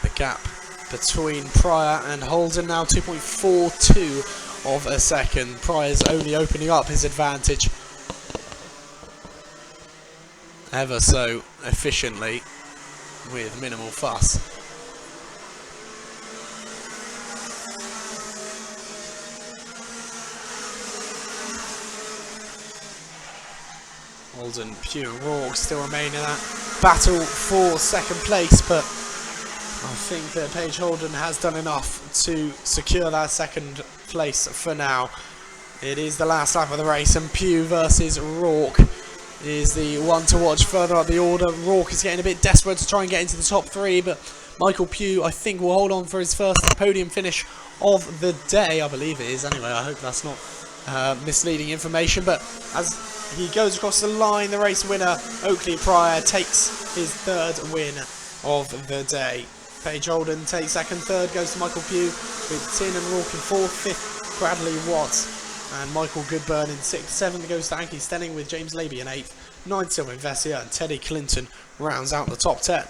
The gap between Pryor and Holden now 2.42 of a second. Pryor's only opening up his advantage ever so efficiently with minimal fuss. Holden, Pugh and Rourke still remain in that battle for second place, but I think that Paige Holden has done enough to secure that second place for now. It is the last lap of the race, and Pugh versus Rourke is the one to watch further up the order. Rourke is getting a bit desperate to try and get into the top 3, but Michael Pugh, I think, will hold on for his first podium finish of the day. I believe it is, anyway. I hope that's not misleading information, but as he goes across the line, the race winner, Oakley Pryor, takes his third win of the day. Paige Holden takes second, third goes to Michael Pugh, with Tin and Rourke in fourth, fifth Bradley Watts, and Michael Goodburn in sixth. Seventh goes to Anki Stenning with James Laby in eighth. Ninth, Sylvain Vessier, and Teddy Clinton rounds out the top 10.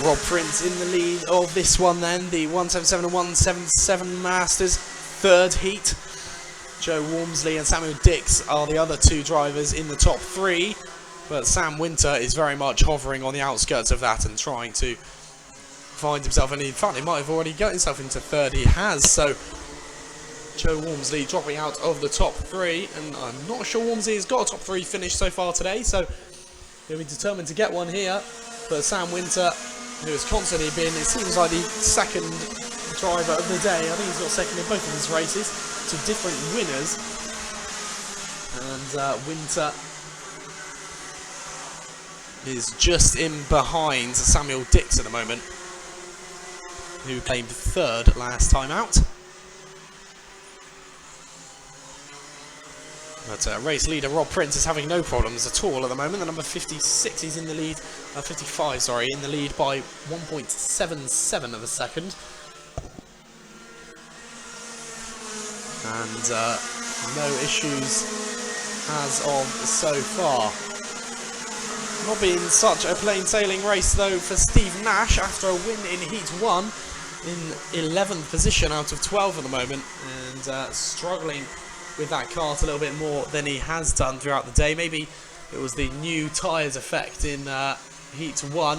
Rob Prince in the lead of this one then, the 177 and 177 Masters third heat. Joe Walmsley and Samuel Dix are the other two drivers in the top three, but Sam Winter is very much hovering on the outskirts of that and trying to find himself, and in fact he might have already got himself into third. He has, so Joe Walmsley dropping out of the top three, and I'm not sure Walmsley has got a top three finish so far today, so he'll be determined to get one here. But Sam Winter, who has constantly been, it seems like the second driver of the day, I think he's got second in both of his races, to different winners, and Winter is just in behind Samuel Dix at the moment, who claimed third last time out. But race leader Rob Prince is having no problems at all at the moment. The number 56, he's in the lead, 55, sorry, in the lead by 1.77 of a second. And no issues as of so far. Not been such a plain sailing race though for Steve Nash after a win in Heat 1 in 11th position out of 12 at the moment, and struggling with that kart a little bit more than he has done throughout the day. Maybe it was the new tyres effect in Heat 1.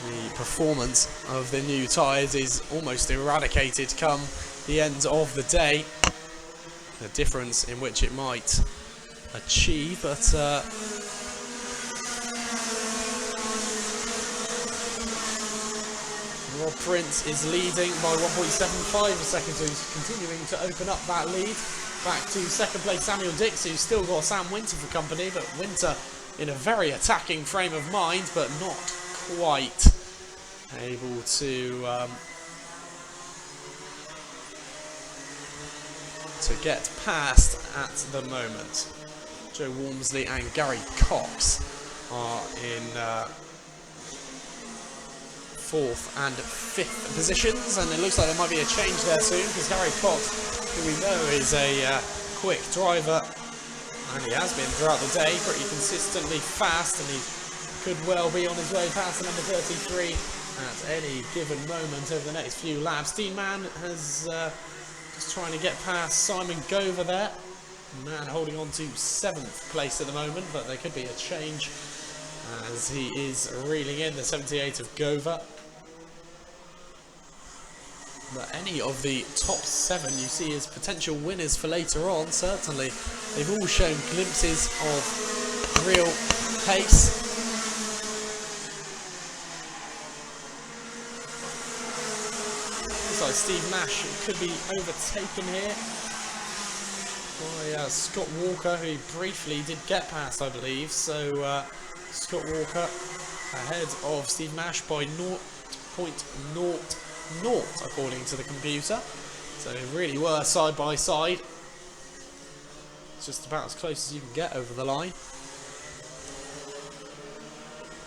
The performance of the new tyres is almost eradicated come the end of the day. The difference in which it might achieve, but Rob Prince is leading by 1.75 seconds, so he's continuing to open up that lead. Back to second place Samuel Dix, who's still got Sam Winter for company, but Winter in a very attacking frame of mind, but not quite able to get past at the moment. Joe Walmsley and Gary Cox are in 4th and 5th positions, and it looks like there might be a change there soon, because Gary Cox, who we know is a quick driver, and he has been throughout the day, pretty consistently fast, and he could well be on his way past the number 33 at any given moment over the next few laps. Dean Mann has just trying to get past Simon Gover there. Mann holding on to 7th place at the moment, but there could be a change as he is reeling in the 78 of Gover. But any of the top 7 you see as potential winners for later on, certainly. They've all shown glimpses of real pace. Looks like Steve Nash could be overtaken here by Scott Walker, who he briefly did get past, I believe. So Scott Walker ahead of Steve Nash by 0.00 according to the computer. So they really were side by side. It's just about as close as you can get over the line.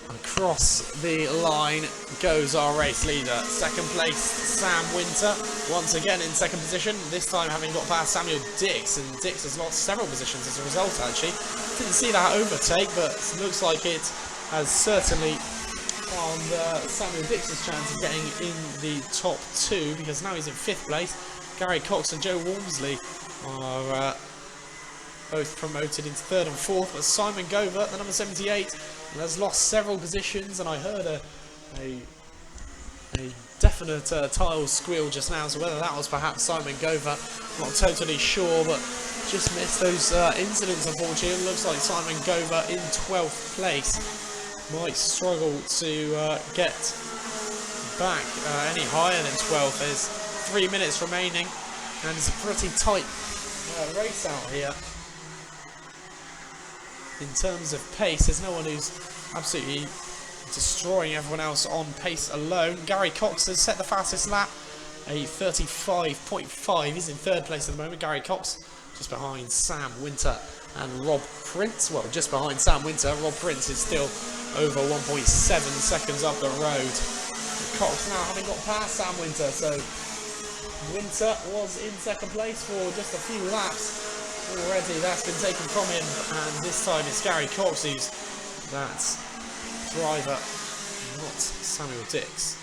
Across the line goes our race leader. Second place, Sam Winter, once again in second position, this time having got past Samuel Dix, and Dix has lost several positions as a result actually. Didn't see that overtake, but it looks like it has certainly on Samuel Dix's chance of getting in the top 2, because now he's in 5th place. Gary Cox and Joe Walmsley are both promoted into 3rd and 4th, but Simon Gover, the number 78, has lost several positions, and I heard a definite tile squeal just now, so whether that was perhaps Simon Gover, not totally sure, but just missed those incidents unfortunately. It looks like Simon Gover in 12th place might struggle to get back any higher than 12th. There's 3 minutes remaining, and it's a pretty tight race out here. In terms of pace, there's no one who's absolutely destroying everyone else on pace alone. Gary Cox has set the fastest lap, a 35.5. He's in 3rd place at the moment. Gary Cox just behind Sam Winter and Rob Prince. Well, just behind Sam Winter. Rob Prince is still over 1.7 seconds up the road. Cox now having got past Sam Winter, so Winter was in 2nd place for just a few laps. Already that's been taken from him, and this time it's Gary Cox who's that driver not Samuel Dix.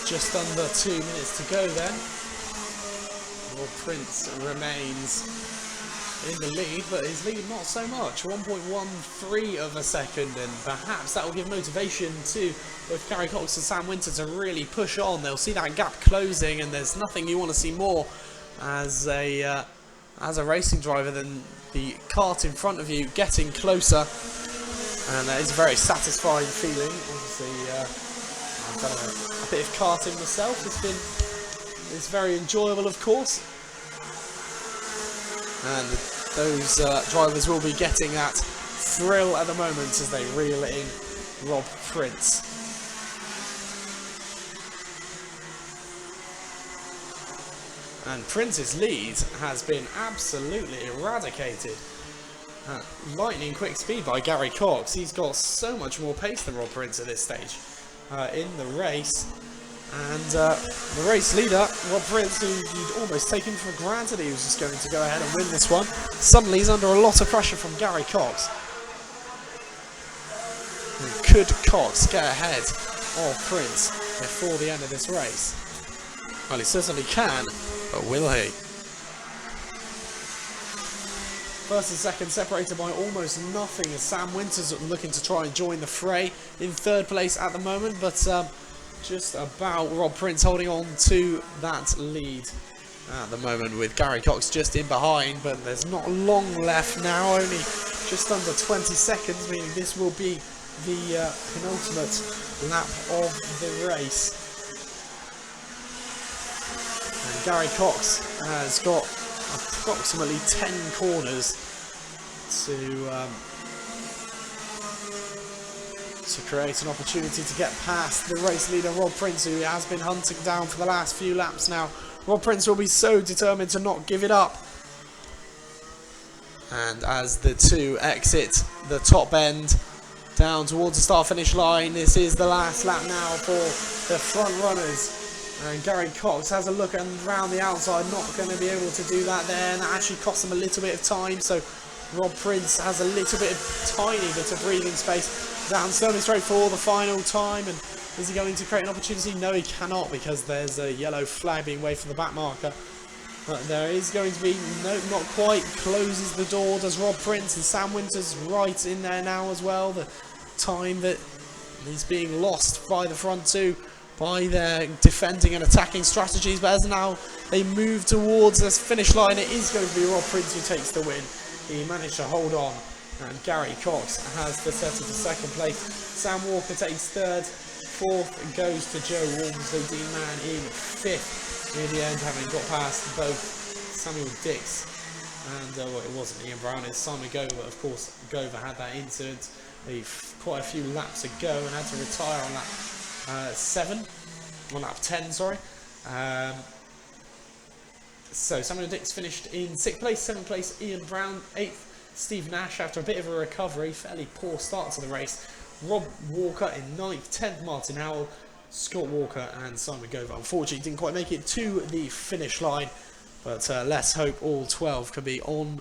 Just under 2 minutes to go then. Rob Prince remains in the lead, but his lead not so much, 1.13 of a second, and perhaps that will give motivation to both Gary Cox and Sam Winter to really push on. They'll see that gap closing, and there's nothing you want to see more as a racing driver than the kart in front of you getting closer, and that is a very satisfying feeling. Obviously, I've done a bit of karting myself. It's very enjoyable, of course, and those drivers will be getting that thrill at the moment as they reel in Rob Prince. And Prince's lead has been absolutely eradicated. Lightning quick speed by Gary Cox. He's got so much more pace than Rob Prince at this stage in the race. And the race leader, Rob Prince, who you'd almost taken for granted he was just going to go ahead and win this one, suddenly is under a lot of pressure from Gary Cox. And could Cox get ahead of Prince before the end of this race? Well, he certainly can, but will he? First and second separated by almost nothing as Sam Winters looking to try and join the fray in third place at the moment, but just about Rob Prince holding on to that lead at the moment, with Gary Cox just in behind, but there's not long left now, only just under 20 seconds, meaning this will be the penultimate lap of the race. And Gary Cox has got approximately 10 corners to create an opportunity to get past the race leader Rob Prince, who has been hunting down for the last few laps now. Rob Prince will be so determined to not give it up. And as the two exit the top end down towards the start-finish line, this is the last lap now for the front runners. And Gary Cox has a look around the outside, not going to be able to do that there, and that actually costs him a little bit of time, so Rob Prince has a little bit of tiny bit of breathing space. Down stone straight for the final time, and is he going to create an opportunity? No, he cannot, because there's a yellow flag being waved for the back marker. But there is going to be, no, not quite, closes the door, does Rob Prince, and Sam Winters right in there now as well. The time that is being lost by the front two, by their defending and attacking strategies, but as now they move towards this finish line, it is going to be Rob Prince who takes the win. He managed to hold on, and Gary Cox has the settle for second place. Sam Walker takes third, fourth goes to Joe Walmsley, Dean Mann in fifth, in the end having got past both Samuel Dix and, well, it wasn't Ian Brown, it's Simon Gover, but of course Gover had that incident quite a few laps ago and had to retire on lap 10, sorry. So Samuel Dix finished in 6th place, 7th place Ian Brown, 8th Steve Nash after a bit of a recovery, fairly poor start to the race. Rob Walker in 9th, 10th Martin Howell, Scott Walker and Simon Gover unfortunately didn't quite make it to the finish line, but let's hope all 12 can be on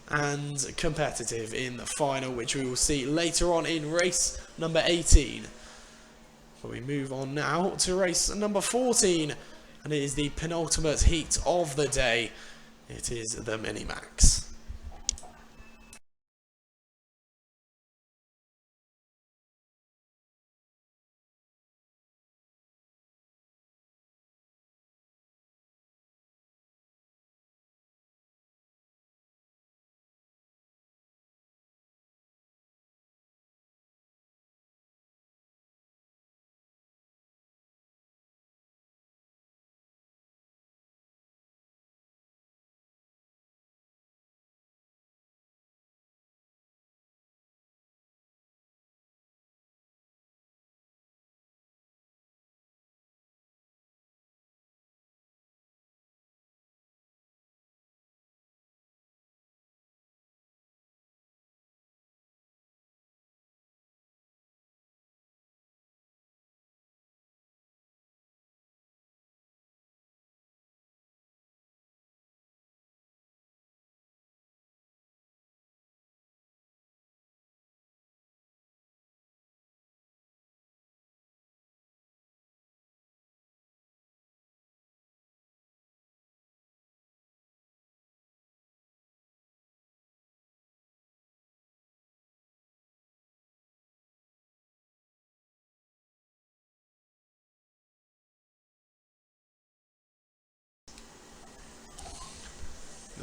and competitive in the final, which we will see later on in race number 18. So we move on now to race number 14, and it is the penultimate heat of the day. It is the Minimax.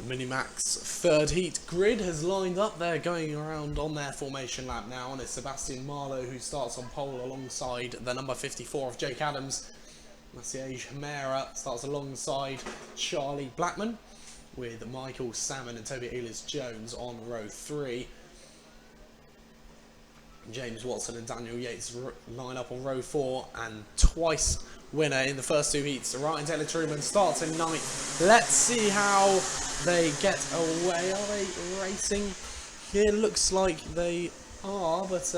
Minimax third heat grid has lined up. They're going around on their formation lap now, and it's Sebastian Marlowe who starts on pole alongside the number 54 of Jake Adams. Maciej Hamera starts alongside Charlie Blackman, with Michael Salmon and Toby Ehlers-Jones on row 3. James Watson and Daniel Yates line up on row 4, and twice winner in the first 2 heats. Ryan Taylor-Truman starts in 9th. Let's see how they get away. Are they racing here? Looks like they are, but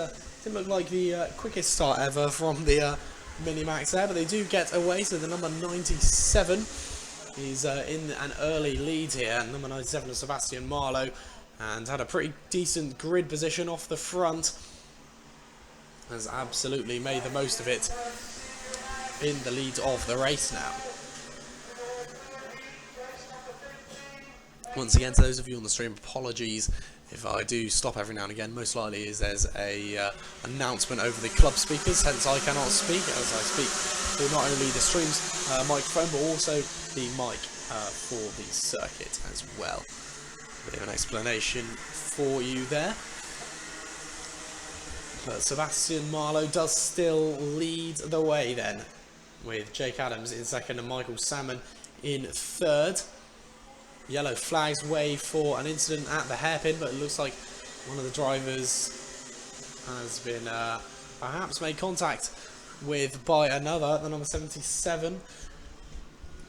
didn't look like the quickest start ever from the Minimax there, but they do get away. So the number 97 is in an early lead here. Number 97 is Sebastian Marlowe, and had a pretty decent grid position off the front. Has absolutely made the most of it in the lead of the race now. Once again, to those of you on the stream, apologies if I do stop every now and again. Most likely is there's a announcement over the club speakers, hence I cannot speak, as I speak through not only the stream's microphone but also the mic for the circuit as well. A bit of an explanation for you there. But Sebastian Marlowe does still lead the way then, with Jake Adams in second and Michael Salmon in third. Yellow flags wave for an incident at the hairpin, but it looks like one of the drivers has been perhaps made contact with by another, the number 77,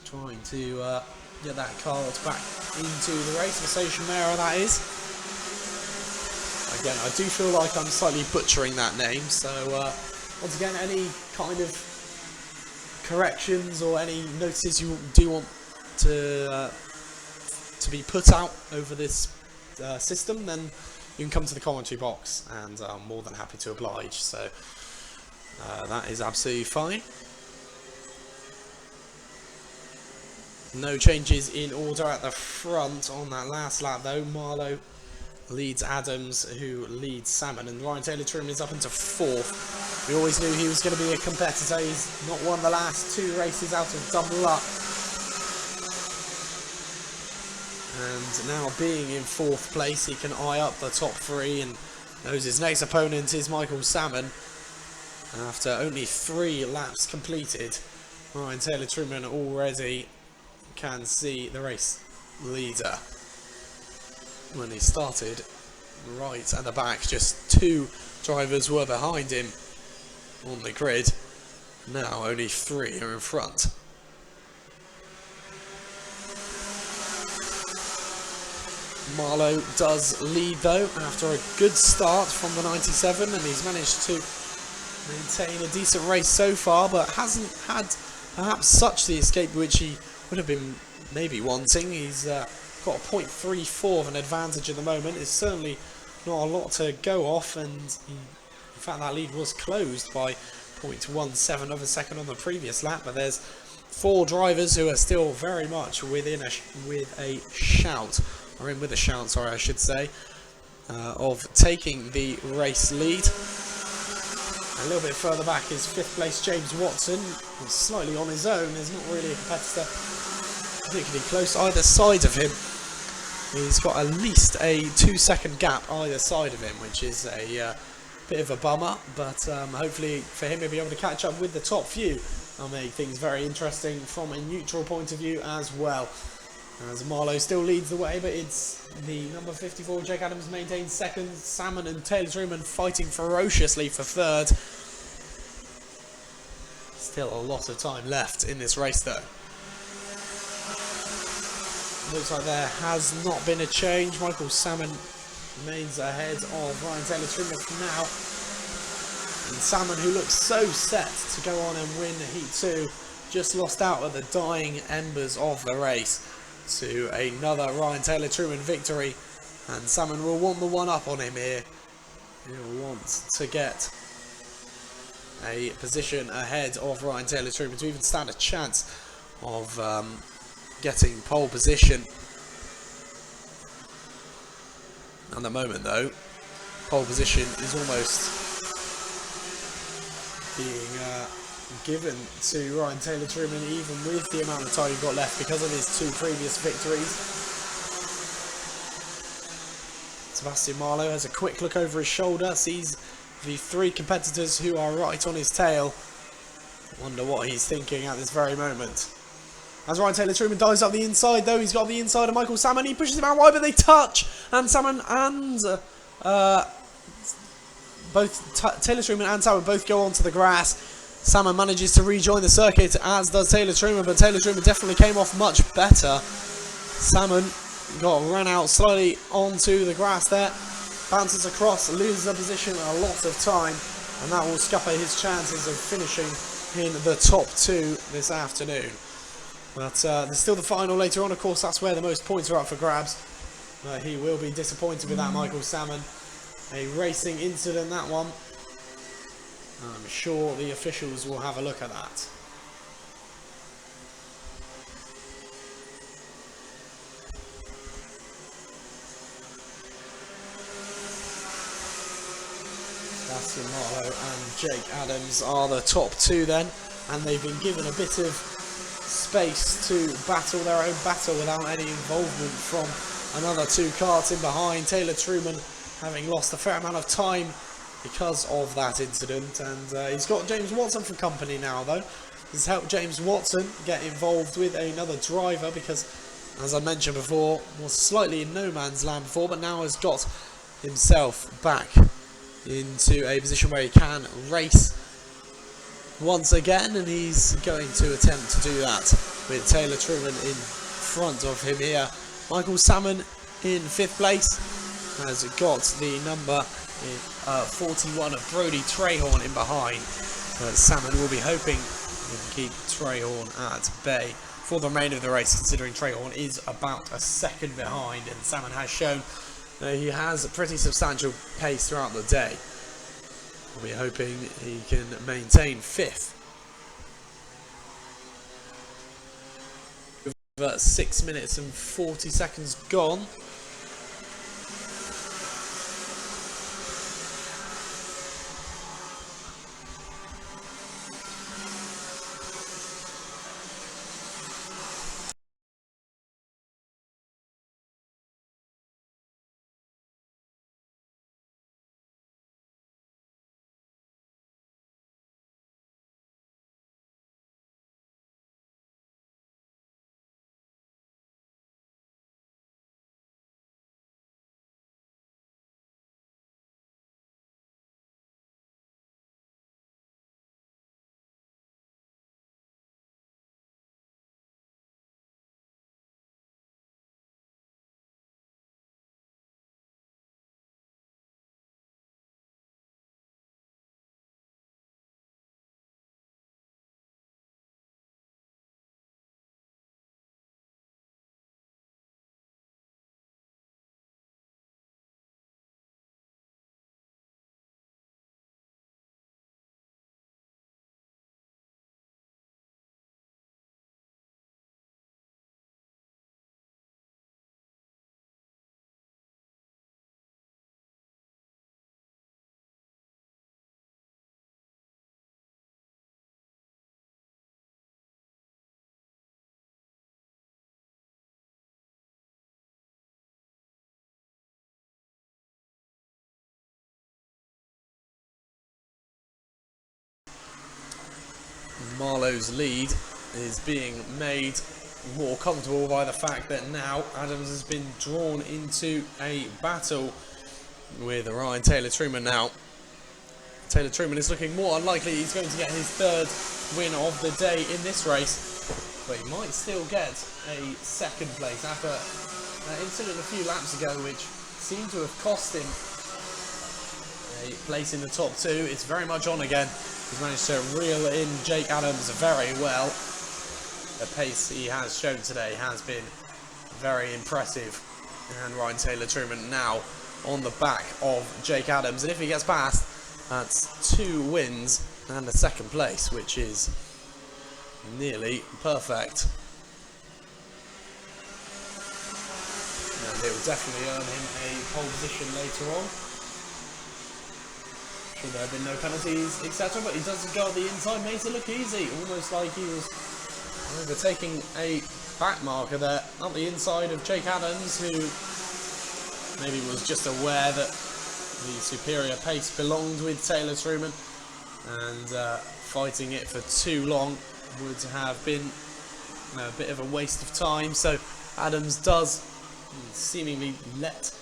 trying to get that car back into the race. Maciej Hamera, that is. Again, I do feel like I'm slightly butchering that name, so once again, any kind of corrections or any notices you do want to be put out over this system, then you can come to the commentary box, and I'm more than happy to oblige. So that is absolutely fine. No changes in order at the front on that last lap though. Marlowe leads Adams, who leads Salmon, and Ryan Taylor-Truman is up into 4th. We always knew he was going to be a competitor. He's not won the last 2 races out of dumb luck. And now being in 4th place, he can eye up the top 3 and knows his next opponent is Michael Salmon. After only 3 laps completed, Ryan Taylor-Truman already can see the race leader. When he started right at the back, just 2 drivers were behind him on the grid. Now only 3 are in front. Marlowe does lead though after a good start from the 97, and he's managed to maintain a decent race so far, but hasn't had perhaps such the escape which he would have been maybe wanting. He's got a 0.34 of an advantage at the moment. It's certainly not a lot to go off, and in fact that lead was closed by 0.17 of a second on the previous lap, but there's 4 drivers who are still very much within with a shout, sorry I should say, of taking the race lead. A little bit further back is 5th place James Watson. He's slightly on his own. There's not really a competitor particularly close either side of him. He's got at least a 2-second gap either side of him, which is a bit of a bummer, but hopefully for him he'll be able to catch up with the top few and make things very interesting from a neutral point of view as well. As Marlowe still leads the way, but it's the number 54 Jake Adams maintains 2nd, Salmon and Taylor-Truman fighting ferociously for 3rd. Still a lot of time left in this race though. Looks like there has not been a change. Michael Salmon remains ahead of Ryan Taylor-Truman for now. And Salmon, who looks so set to go on and win Heat 2, just lost out at the dying embers of the race to another Ryan Taylor-Truman victory. And Salmon will want the one up on him here. He'll want to get a position ahead of Ryan Taylor-Truman to even stand a chance of getting pole position. At the moment though, pole position is almost being given to Ryan Taylor-Truman, even with the amount of time you've got left because of his 2 previous victories. Sebastian Marlowe has a quick look over his shoulder, sees the 3 competitors who are right on his tail. Wonder what he's thinking at this very moment. As Ryan Taylor-Truman dives up the inside, though, he's got the inside of Michael Salmon. He pushes him out wide, but they touch. And Salmon and both Taylor-Truman and Salmon both go onto the grass. Salmon manages to rejoin the circuit, as does Taylor-Truman, but Taylor-Truman definitely came off much better. Salmon got run out slightly onto the grass there, bounces across, loses a position a lot of time, and that will scupper his chances of finishing in the top 2 this afternoon. But there's still the final later on. Of course, that's where the most points are up for grabs. He will be disappointed with that, Michael Salmon. A racing incident, that one. I'm sure the officials will have a look at that. Sebastian Marlowe and Jake Adams are the top 2 then, and they've been given a bit of space to battle their own battle without any involvement from another 2 karts in behind. Taylor-Truman having lost a fair amount of time because of that incident, and he's got James Watson for company now, though. He's helped James Watson get involved with another driver because, as I mentioned before, was slightly in no man's land before, but now has got himself back into a position where he can race once again, and he's going to attempt to do that with Taylor-Truman in front of him here. Michael Salmon in 5th place has got the number 41 of Brody Trahorn in behind, but Salmon will be hoping to keep Trahorn at bay for the remainder of the race, considering Trahorn is about a second behind, and Salmon has shown that he has a pretty substantial pace throughout the day. We'll be hoping he can maintain 5th. With 6 minutes and 40 seconds gone. Marlowe's lead is being made more comfortable by the fact that now Adams has been drawn into a battle with Ryan Taylor-Truman now. Taylor-Truman is looking more unlikely he's going to get his 3rd win of the day in this race, but he might still get a 2nd place after an incident a few laps ago which seemed to have cost him a place in the top 2. It's very much on again. He's managed to reel in Jake Adams very well. The pace he has shown today has been very impressive. And Ryan Taylor-Truman now on the back of Jake Adams. And if he gets past, that's 2 wins and a 2nd place, which is nearly perfect. And it will definitely earn him a pole position later on. There have been no penalties, etc., but he does go on the inside, makes it look easy, almost like he was overtaking a back marker there, up the inside of Jake Adams, who maybe was just aware that the superior pace belonged with Taylor Truman, and fighting it for too long would have been a bit of a waste of time. So Adams does seemingly let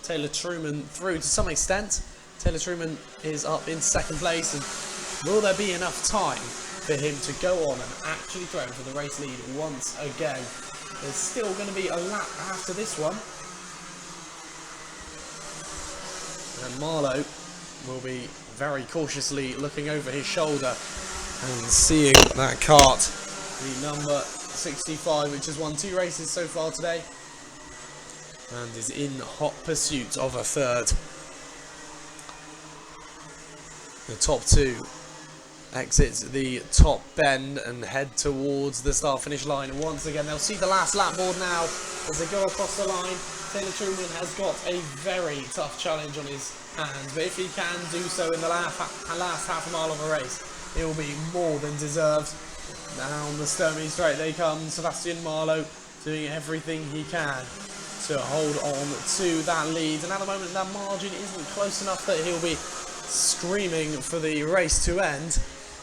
Taylor Truman through to some extent. Taylor Truman is up in second place, and will there be enough time for him to go on and actually throw for the race lead once again? There's still going to be a lap after this one, and Marlowe will be very cautiously looking over his shoulder and seeing that kart, the number 65, which has won 2 races so far today and is in hot pursuit of a third. The top 2 exit the top bend and head towards the start finish line, and once again they'll see the last lap board now as they go across the line. Taylor Truman has got a very tough challenge on his hands, but if he can do so in the last half a mile of a race, it will be more than deserved. Down the Sturmey straight they come, Sebastian Marlowe doing everything he can to hold on to that lead, and at the moment that margin isn't close enough that he'll be screaming for the race to end.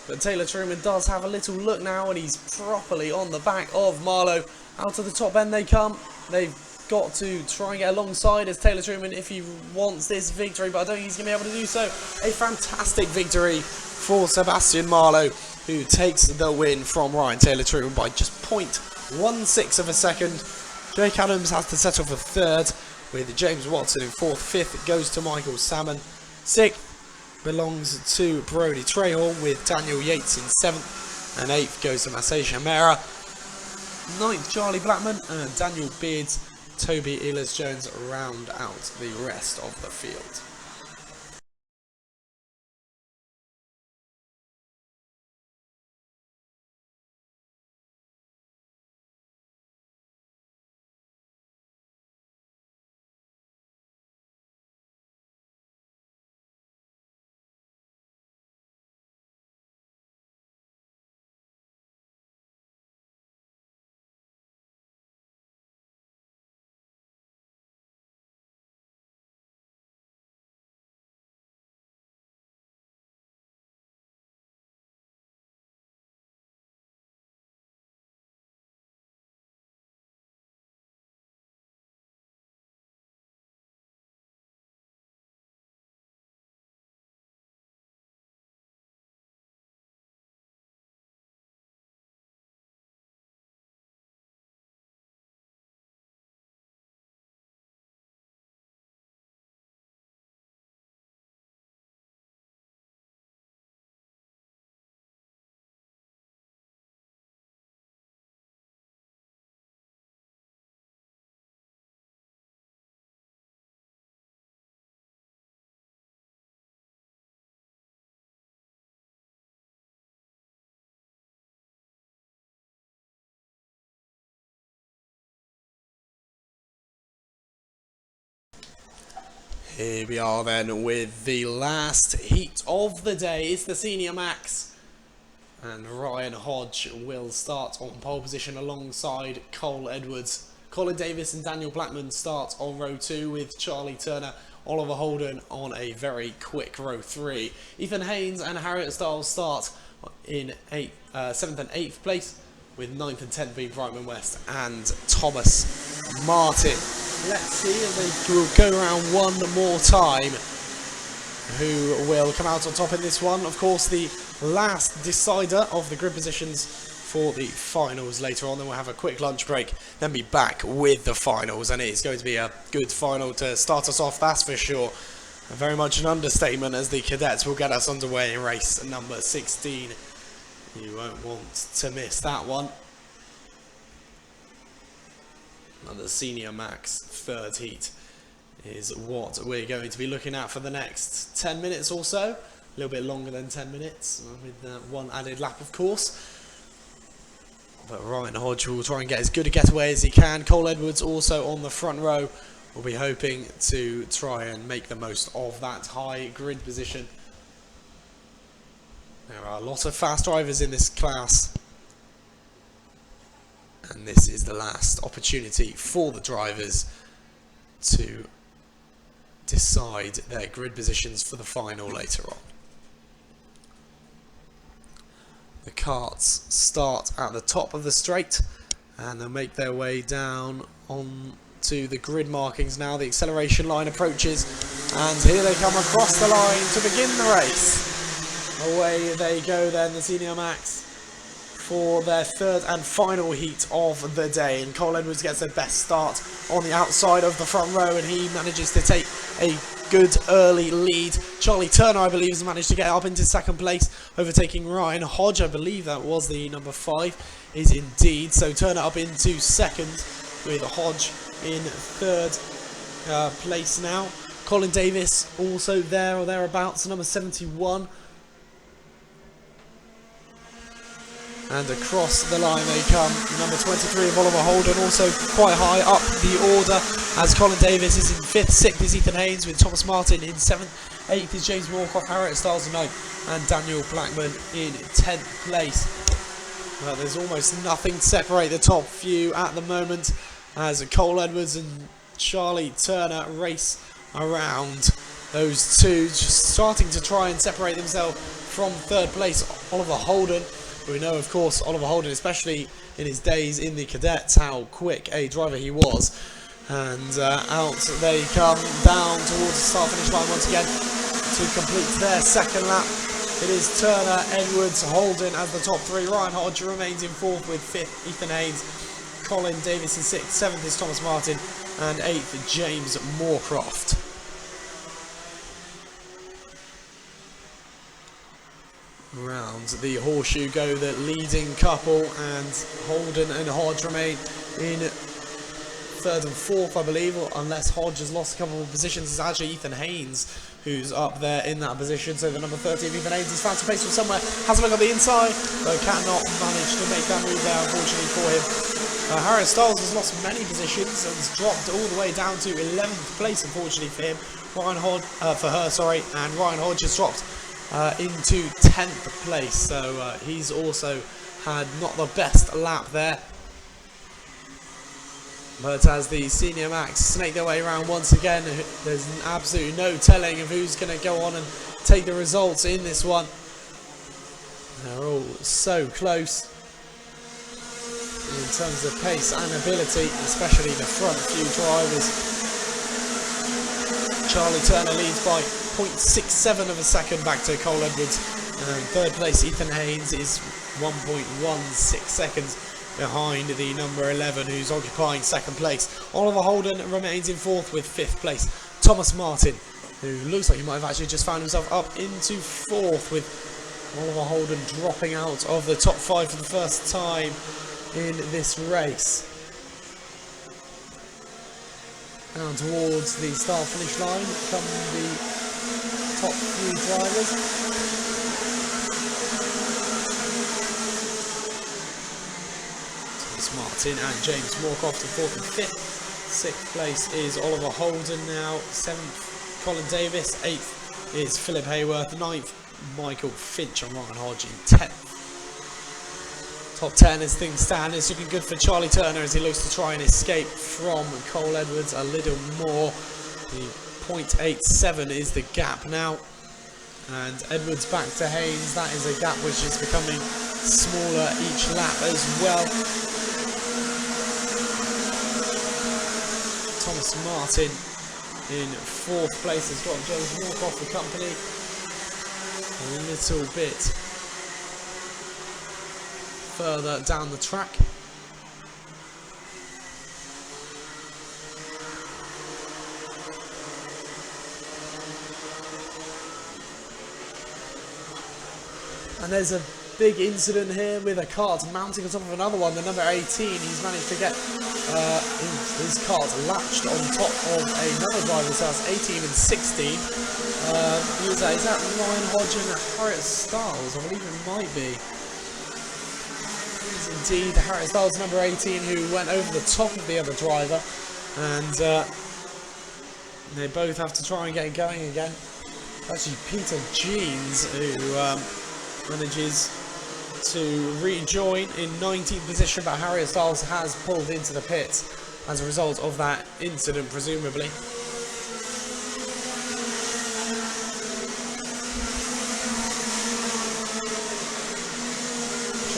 But Taylor Truman does have a little look now, and he's properly on the back of Marlowe. Out of the top end they come. They've got to try and get alongside as Taylor Truman if he wants this victory, but I don't think he's going to be able to do so. A fantastic victory for Sebastian Marlowe, who takes the win from Ryan Taylor Truman by just 0.16 of a second. Jake Adams has to settle for third, with James Watson in fourth. Fifth goes to Michael Salmon. Sixth belongs to Brody Trahorn, with Daniel Yates in seventh, and eighth goes to Masay Shamera. Ninth, Charlie Blackman, and Daniel Beards, Toby Ehlers-Jones round out the rest of the field. Here we are then with the last heat of the day. It's the Senior Max, and Ryan Hodge will start on pole position alongside Cole Edwards. Colin Davis and Daniel Blackman start on row 2, with Charlie Turner, Oliver Holden on a very quick row 3. Ethan Haynes and Harriet Stiles start in 7th and 8th place, with 9th and 10th being Brightman West and Thomas Martin. Let's see if they will go around one more time. Who will come out on top in this one? Of course, the last decider of the grid positions for the finals later on. Then we'll have a quick lunch break, then be back with the finals, and it's going to be a good final to start us off, that's for sure. Very much an understatement, as the cadets will get us underway in race number 16. You won't want to miss that one. And the Senior Max third heat is what we're going to be looking at for the next 10 minutes or so. A little bit longer than 10 minutes, with one added lap, of course. But Ryan Hodge will try and get as good a getaway as he can. Cole Edwards also on the front row. We'll be hoping to try and make the most of that high grid position. There are a lot of fast drivers in this class, and this is the last opportunity for the drivers to decide their grid positions for the final later on. The karts start at the top of the straight and they'll make their way down on to the grid markings now. The acceleration line approaches and here they come across the line to begin the race. Away they go then, the Senior Max, for their third and final heat of the day, and Cole Edwards gets their best start on the outside of the front row and he manages to take a good early lead. Charlie Turner, I believe, has managed to get up into second place, overtaking Ryan Hodge. I believe that was the number 5, is indeed. So Turner up into second with Hodge in third place now. Colin Davis also there or thereabouts, number 71. And across the line they come. Number 23 of Oliver Holden also quite high up the order, as Colin Davis is in 5th, 6th is Ethan Haynes with Thomas Martin in 7th, 8th is James Moorcock, Harriet Styles in 9th, and Daniel Blackman in 10th place. Well, there's almost nothing to separate the top few at the moment, as Cole Edwards and Charlie Turner race around those two, just starting to try and separate themselves from third place. Oliver Holden, we know, of course, Oliver Holden, especially in his days in the cadets, how quick a driver he was. And out they come down towards the start-finish line once again to complete their second lap. It is Turner, Edwards, Holden as the top 3. Ryan Hodge remains in 4th with 5th, Ethan Haynes. Colin Davis in 6th. 7th is Thomas Martin. And 8th, James Moorcroft. Round the horseshoe go the leading couple, and Holden and Hodge remain in 3rd and 4th, I believe, unless Hodge has lost a couple of positions. It's actually Ethan Haynes who's up there in that position. So the number 30 of Ethan Haynes is found to pace from somewhere, has a look on the inside, but cannot manage to make that move there, unfortunately for him. Harriet Styles has lost many positions and has dropped all the way down to 11th place, unfortunately for him. And Ryan Hodge has dropped into 10th place, so he's also had not the best lap there. But as the Senior Max snake their way around once again, there's absolutely no telling of who's going to go on and take the results in this one. They're all so close in terms of pace and ability, especially the front few drivers. Charlie Turner leads by 0.67 of a second back to Cole Edwards. Third place Ethan Haynes is 1.16 seconds behind the number 11, who's occupying second place. Oliver Holden remains in 4th with 5th place. Thomas Martin, who looks like he might have actually just found himself up into 4th, with Oliver Holden dropping out of the top 5 for the first time in this race. Down towards the start-finish line come the top 3 drivers. Thomas Martin and James Moorcroft in 4th and 5th. 6th place is Oliver Holden now. 7th, Colin Davis. 8th is Philip Hayworth. 9th, Michael Finch and Ryan Hodge in 10th. Top 10 as things stand. It's looking good for Charlie Turner as he looks to try and escape from Cole Edwards a little more. The 0.87 is the gap now. And Edwards back to Haynes. That is a gap which is becoming smaller each lap as well. Thomas Martin in 4th place has got James Moorcroft for company. A little bit further down the track. And there's a big incident here with a kart mounting on top of another one. The number 18, he's managed to get his kart latched on top of another driver's house, 18 and 16. Is that Ryan Hodge and Harriet Styles? I believe it might be. Indeed, Harriet Styles, number 18, who went over the top of the other driver, and they both have to try and get going again. Actually, Peter Jeans, who manages to rejoin in 19th position, but Harriet Styles has pulled into the pits as a result of that incident, presumably.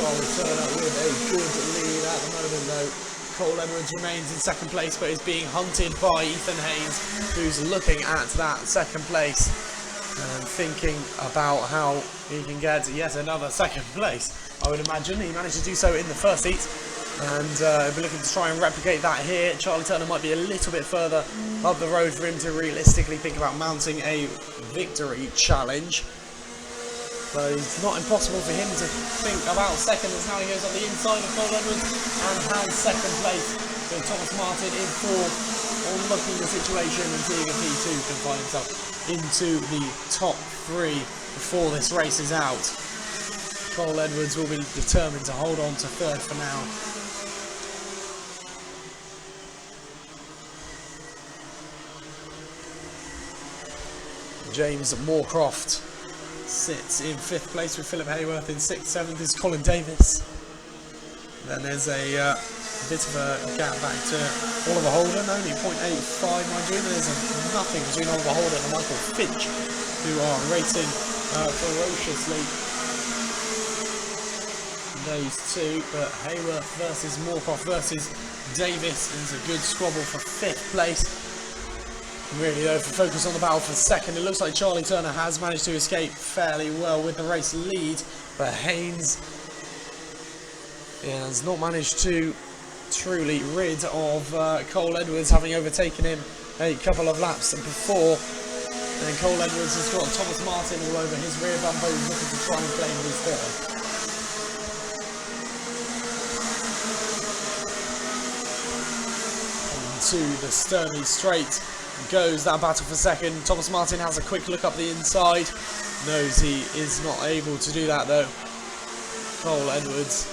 Charlie Turner with a good lead at the moment though. Cole Edwards remains in second place but is being hunted by Ethan Haynes, who's looking at that second place and thinking about how he can get yet another second place. I would imagine he managed to do so in the first heat, and we're looking to try and replicate that here. Charlie Turner might be a little bit further up the road for him to realistically think about mounting a victory challenge. But it's not impossible for him to think about second as now he goes up the inside of Cole Edwards and has second place. So Thomas Martin in fourth, on looking at the situation and seeing if he too can find himself into the top three before this race is out. Cole Edwards will be determined to hold on to third for now. James Moorcroft sits in fifth place with Philip Hayworth. In sixth, seventh is Colin Davis. Then there's a bit of a gap back to Oliver Holden, only 0.85 mind you. There's nothing between Oliver Holden and Michael Finch, who are racing ferociously. Those two, but Hayworth versus Moorcroft versus Davis is a good squabble for fifth place. Really though, for focus on the battle for second, it looks like Charlie Turner has managed to escape fairly well with the race lead, but Haynes has not managed to truly rid of Cole Edwards, having overtaken him a couple of laps before. And Cole Edwards has got Thomas Martin all over his rear bumper, who's looking to try and claim his third. To the Sternly Straight goes that battle for second. Thomas Martin has a quick look up the inside, knows he is not able to do that though. Cole Edwards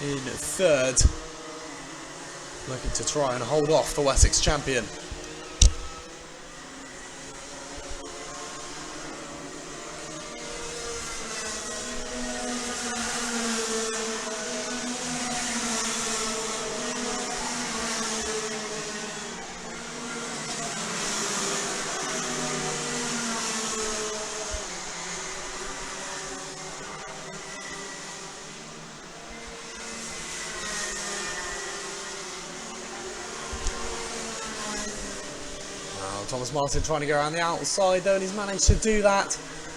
in third, looking to try and hold off the Wessex champion. Thomas Martin trying to go around the outside though, and he's managed to do that.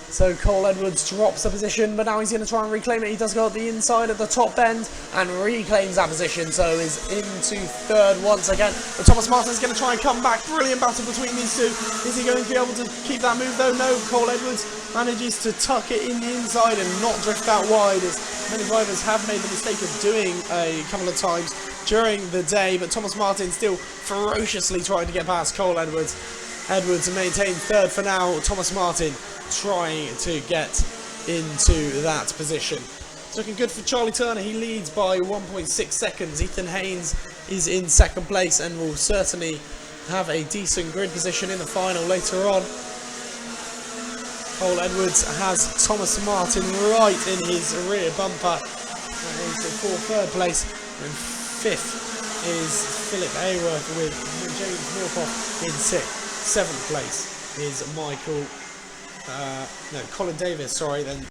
So Cole Edwards drops a position, but now he's going to try and reclaim it. He does go at the inside of the top bend and reclaims that position, so is into third once again. But Thomas Martin's going to try and come back. Brilliant battle between these two. Is he going to be able to keep that move though? No, Cole Edwards manages to tuck it in the inside and not drift out wide, as many drivers have made the mistake of doing a couple of times during the day. But Thomas Martin still ferociously trying to get past Cole Edwards. Edwards maintained third for now. Thomas Martin trying to get into that position. It's looking good for Charlie Turner. He leads by 1.6 seconds. Ethan Haynes is in second place and will certainly have a decent grid position in the final later on. Cole Edwards has Thomas Martin right in his rear bumper. That is for third place. And fifth is Philip Hayworth with James Moorcroft in sixth. Seventh place is Colin Davis, sorry, then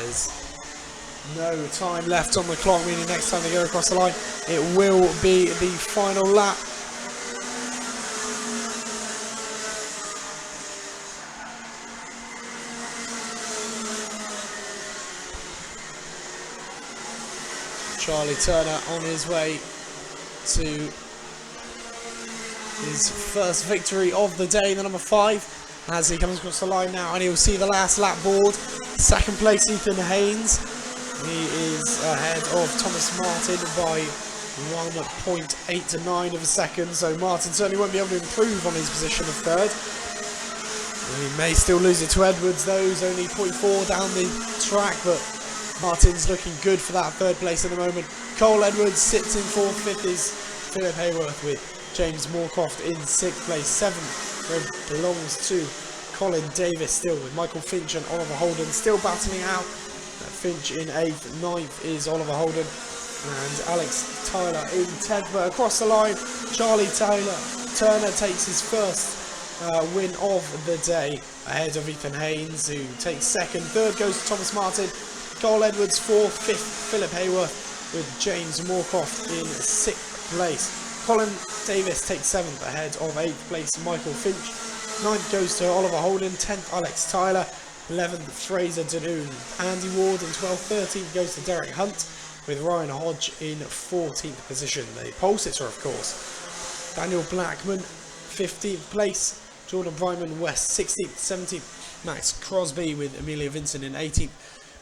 There's no time left on the clock, meaning next time they go across the line, it will be the final lap. Charlie Turner on his way to his first victory of the day, the number 5, as he comes across the line now, and he'll see the last lap board. Second place, Ethan Haynes. He is ahead of Thomas Martin by 1.89 of a second, so Martin certainly won't be able to improve on his position of third. He may still lose it to Edwards, though. He's only 0.4 down the track, but Martin's looking good for that third place at the moment. Cole Edwards sits in 4th, 5th is Philip Hayworth with James Moorcroft in 6th place. 7th belongs to Colin Davis still, with Michael Finch and Oliver Holden still battling out. Finch in 8th, 9th is Oliver Holden and Alex Tyler in 10th. But across the line, Charlie Turner takes his first win of the day ahead of Ethan Haynes, who takes 2nd. 3rd goes to Thomas Martin. Cole Edwards 4th, 5th Philip Hayworth with James Moorcroft in 6th place. Colin Davis takes 7th ahead of 8th place Michael Finch. 9th goes to Oliver Holden, 10th Alex Tyler, 11th Fraser Danoon. Andy Ward in 12th, 13th goes to Derek Hunt with Ryan Hodge in 14th position. The pole sitter, of course. Daniel Blackman 15th place, Jordan Bryman West 16th, 17th Max Crosby with Amelia Vincent in 18th.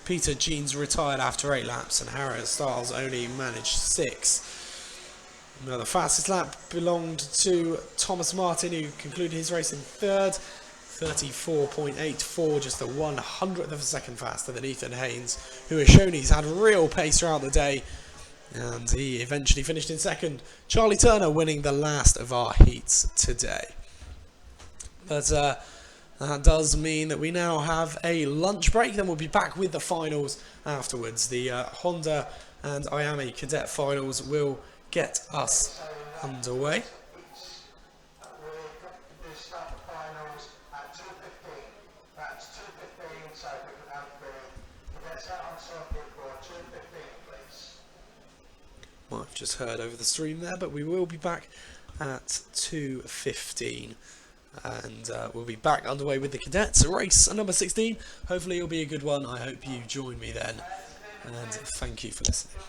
Peter Jeans retired after 8 laps, and Harriet Styles only managed 6. Now, the fastest lap belonged to Thomas Martin, who concluded his race in 3rd, 34.84, just a 100th of a second faster than Ethan Haynes, who has shown he's had real pace throughout the day, and he eventually finished in 2nd. Charlie Turner winning the last of our heats today. But that does mean that we now have a lunch break, then we'll be back with the finals afterwards. The Honda and Miami Cadet finals will get us underway. Well, I've just heard over the stream there, but we will be back at 2:15. And we'll be back underway with the cadets race number 16. Hopefully it'll be a good one. I hope you join me then, and thank you for listening.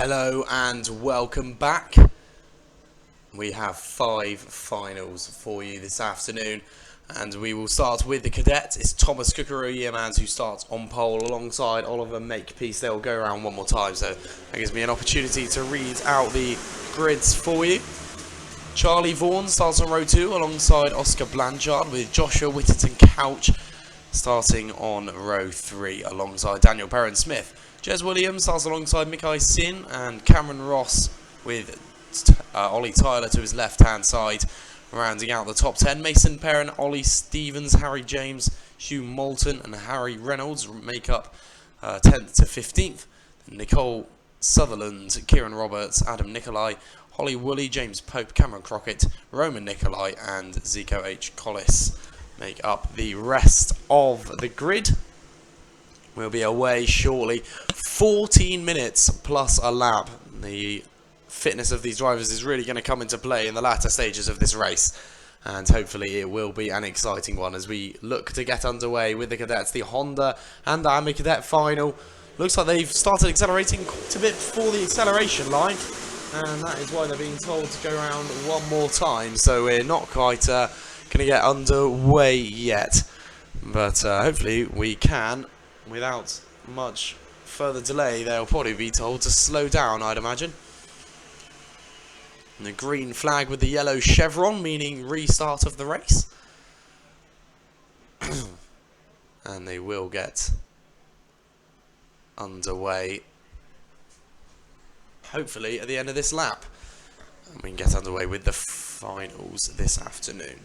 Hello and welcome back. We have 5 finals for you this afternoon, and we will start with the cadets. It's Thomas Yearmans who starts on pole alongside Oliver Makepeace. They'll go around one more time, so that gives me an opportunity to read out the grids for you. Charlie Vaughan starts on row 2 alongside Oscar Blanchard, with Joshua Whittington Couch starting on row 3 alongside Daniel Perrin-Smith. Jez Williams starts alongside Mikai Sin and Cameron Ross, with Ollie Tyler to his left-hand side. Rounding out the top 10, Mason Perrin, Ollie Stevens, Harry James, Hugh Moulton and Harry Reynolds make up 10th to 15th. Nicole Sutherland, Kieran Roberts, Adam Nicolai, Holly Woolley, James Pope, Cameron Crockett, Roman Nicolai and Zico H. Collis make up the rest of the grid. We'll be away shortly. 14 minutes plus a lap. The fitness of these drivers is really going to come into play in the latter stages of this race, and hopefully it will be an exciting one as we look to get underway with the cadets. The Honda and the AMI cadet final. Looks like they've started accelerating quite a bit before the acceleration line, and that is why they're being told to go around one more time, so we're not quite going to get underway yet, but hopefully we can. Without much further delay, they'll probably be told to slow down, I'd imagine. And the green flag with the yellow chevron, meaning restart of the race. And they will get underway, hopefully at the end of this lap. And we can get underway with the finals this afternoon.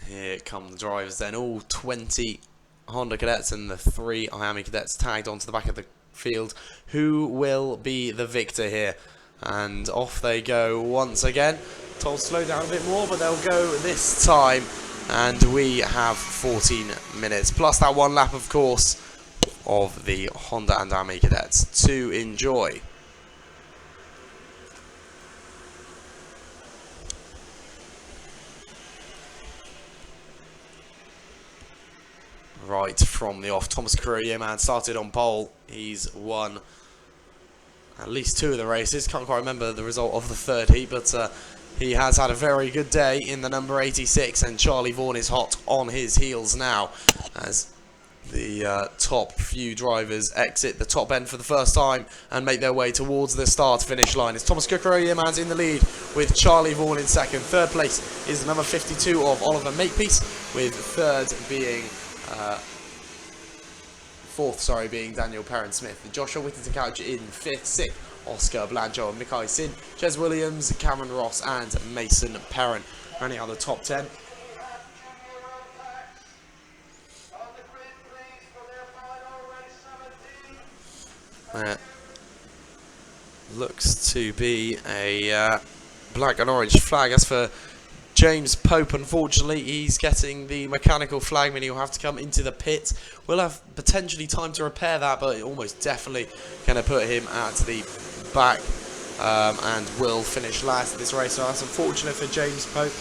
Here come the drivers then, all 20 Honda cadets and the 3 Miami cadets tagged onto the back of the field. Who will be the victor here? And off they go once again. Told to slow down a bit more, but they'll go this time. And we have 14 minutes, plus that one lap, of course, of the Honda and Miami cadets to enjoy. Right from the off, Thomas Yearmans started on pole. He's won at least 2 of the races. Can't quite remember the result of the 3rd heat, but he has had a very good day in the number 86, and Charlie Vaughan is hot on his heels now as the top few drivers exit the top end for the first time and make their way towards the start-finish line. It's Thomas Yearmans in the lead with Charlie Vaughan in second. Third place is the number 52 of Oliver Makepeace, with third being... fourth, being Daniel Perrin-Smith. Joshua Whittington Couch in 5th, 6th, Oscar Blanchard, Mikai Sin, Jez Williams, Cameron Ross and Mason Perrin. Running on the top 10. Looks to be a black and orange flag. As for James Pope, unfortunately, he's getting the mechanical flag, meaning he'll have to come into the pit. We'll have potentially time to repair that, but almost definitely going to put him at the back and will finish last in this race. So that's unfortunate for James Pope.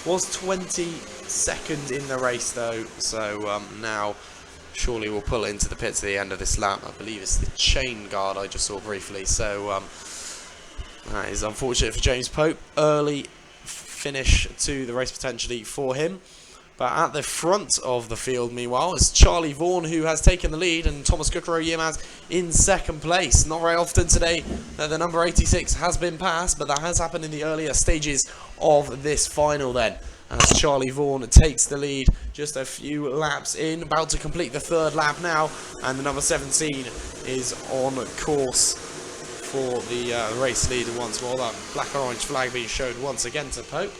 Was 22nd in the race, though, so now surely we'll pull into the pits at the end of this lap. I believe it's the chain guard I just saw briefly, so that is unfortunate for James Pope. Early finish to the race potentially for him. But at the front of the field, meanwhile, is Charlie Vaughan, who has taken the lead, and Thomas Yearmans in second place. Not very often today that the number 86 has been passed, but that has happened in the earlier stages of this final then. As Charlie Vaughan takes the lead just a few laps in, about to complete the 3rd lap now, and the number 17 is on course for the race leader once more. That black and orange flag being showed once again to Pope.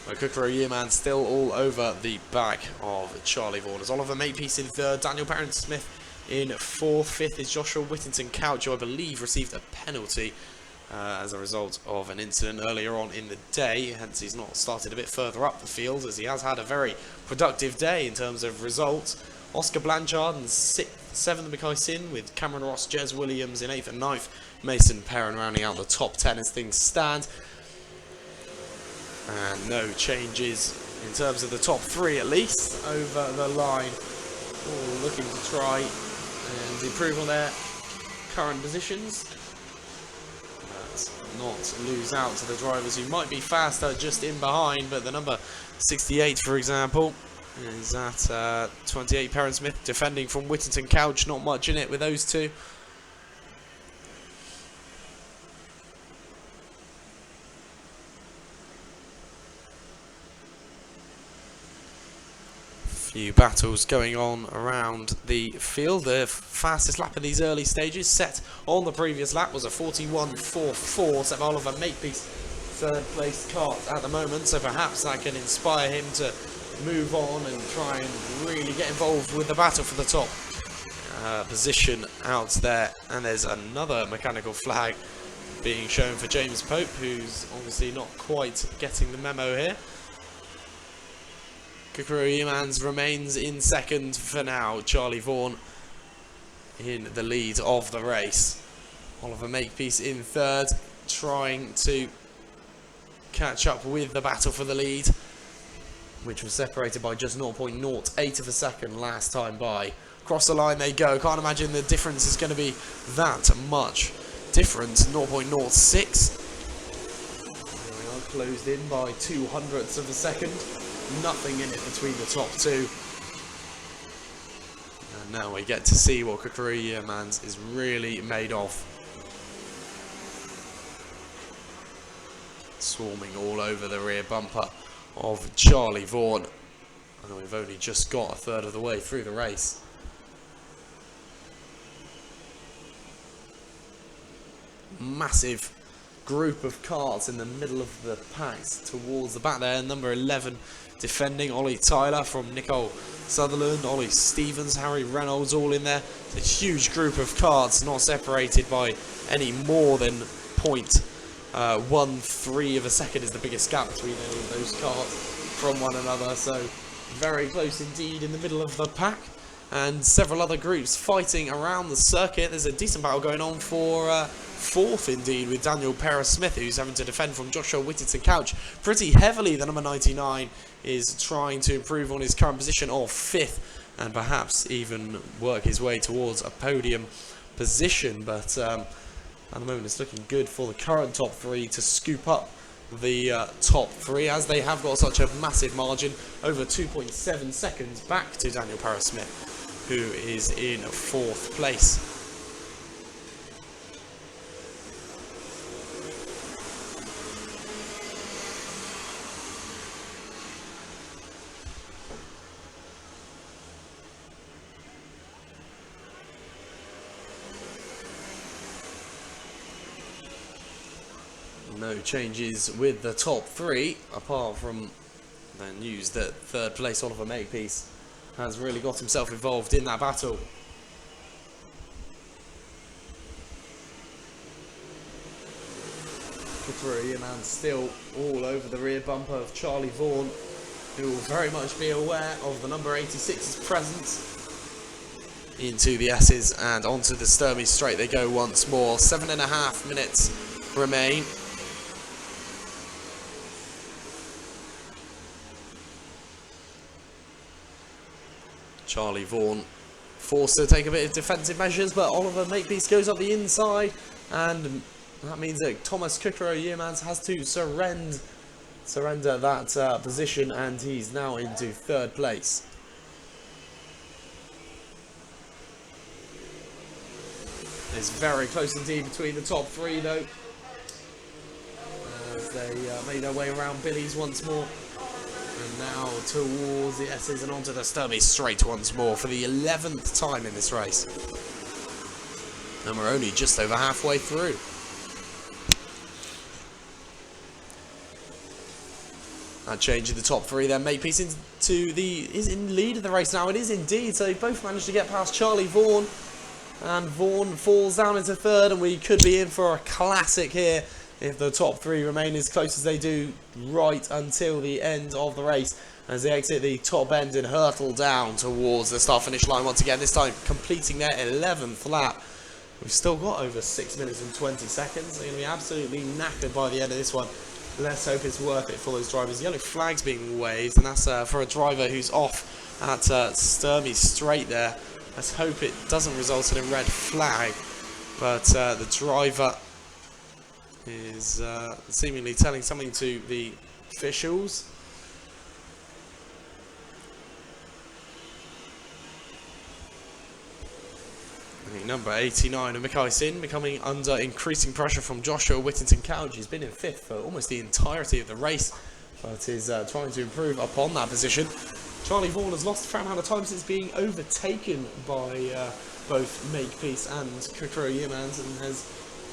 Yearmans still all over the back of Charlie Vaughan. As Oliver Makepeace in 3rd, Daniel Perrin-Smith in 4th, 5th is Joshua Whittington Couch, who I believe received a penalty as a result of an incident earlier on in the day, hence he's not started a bit further up the field, as he has had a very productive day in terms of results. Oscar Blanchard in 6th, 7th, Mikai Sin, with Cameron Ross, Jez Williams in 8th and 9th, Mason Perrin rounding out the top 10 as things stand. And no changes in terms of the top 3 at least over the line. All looking to try and improve on their current positions. But not lose out to the drivers who might be faster just in behind. But the number 68, for example, is at 28, Perrin Smith, defending from Whittington Couch. Not much in it with those two. Few battles going on around the field. The fastest lap of these early stages set on the previous lap was a 41.44, set by Oliver Makepeace, third place kart at the moment, so perhaps that can inspire him to move on and try and really get involved with the battle for the top position out there. And there's another mechanical flag being shown for James Pope, who's obviously not quite getting the memo here. Kukuru Yemans remains in second for now. Charlie Vaughan in the lead of the race. Oliver Makepeace in third, trying to catch up with the battle for the lead, which was separated by just 0.08 of a second last time by. Across the line they go. Can't imagine the difference is going to be that much different. 0.06. We are closed in by 0.02 of a second. Nothing in it between the top two. And now we get to see what Kukuru Yemans is really made of. Swarming all over the rear bumper of Charlie Vaughan. And we've only just got a third of the way through the race. Massive group of karts in the middle of the packs towards the back there. Number 11 defending, Ollie Tyler from Nicole Sutherland, Ollie Stevens, Harry Reynolds, all in there. It's a huge group of karts, not separated by any more than 0.13 of a second is the biggest gap between any of those karts from one another. So very close indeed in the middle of the pack. And several other groups fighting around the circuit. There's a decent battle going on for fourth indeed, with Daniel Perrin-Smith, who's having to defend from Joshua Whittington Couch pretty heavily. The number 99 is trying to improve on his current position of fifth and perhaps even work his way towards a podium position. But at the moment it's looking good for the current top 3 to scoop up the top 3, as they have got such a massive margin, over 2.7 seconds back to Daniel Perrin-Smith, who is in fourth place. No changes with the top 3, apart from the news that third place Oliver Makepeace has really got himself involved in that battle. Kukuru Yemans still all over the rear bumper of Charlie Vaughan, who will very much be aware of the number 86's presence. Into the S's and onto the Sturmey straight they go once more. 7.5 minutes remain. Charlie Vaughan forced to take a bit of defensive measures, but Oliver Makepeace goes up the inside, and that means that Thomas Kukuru Yemans has to surrender that position, and he's now into third place. It's very close indeed between the top 3 though, as they made their way around Billy's once more. And now towards the S's and onto the Sturmey straight once more for the 11th time in this race. And we're only just over halfway through. That change in the top 3 then. Makepeace is in lead of the race now. It is indeed. So they both managed to get past Charlie Vaughan. And Vaughan falls down into third, and we could be in for a classic here if the top 3 remain as close as they do right until the end of the race, as they exit the top end and hurtle down towards the start-finish line once again, this time completing their 11th lap We've still got over 6 minutes and 20 seconds. They're going to be absolutely knackered by the end of this one. Let's hope it's worth it for those drivers. Yellow flag's being waved, and that's for a driver who's off at Sturmey Straight there. Let's hope it doesn't result in a red flag. But the driver is seemingly telling something to the officials. Number 89 of Mackay Sin becoming under increasing pressure from Joshua Whittington Couch. He's been in 5th for almost the entirety of the race, but is trying to improve upon that position. Charlie Vaughan has lost a fair amount of time since being overtaken by both Makepeace and Kukuro Yeomans, and has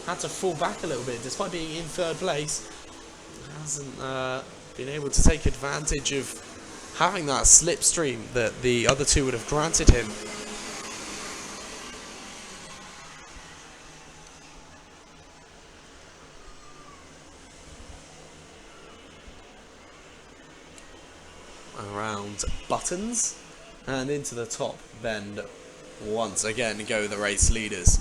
had to fall back a little bit despite being in 3rd place. Hasn't been able to take advantage of having that slipstream that the other two would have granted him. Around buttons and into the top bend once again go the race leaders.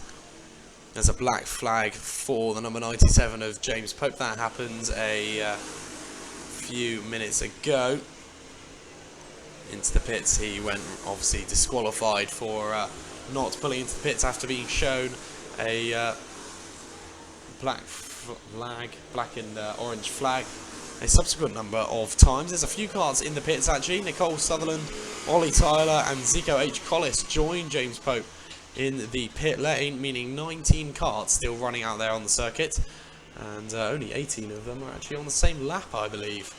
There's a black flag for the number 97 of James Pope. That happened a few minutes ago. Into the pits he went, obviously disqualified for not pulling into the pits after being shown a black and orange flag a subsequent number of times. There's a few cars in the pits actually. Nicole Sutherland, Ollie Tyler and Zico H. Collis join James Pope in the pit lane, meaning 19 cars still running out there on the circuit, and only 18 of them are actually on the same lap, I believe.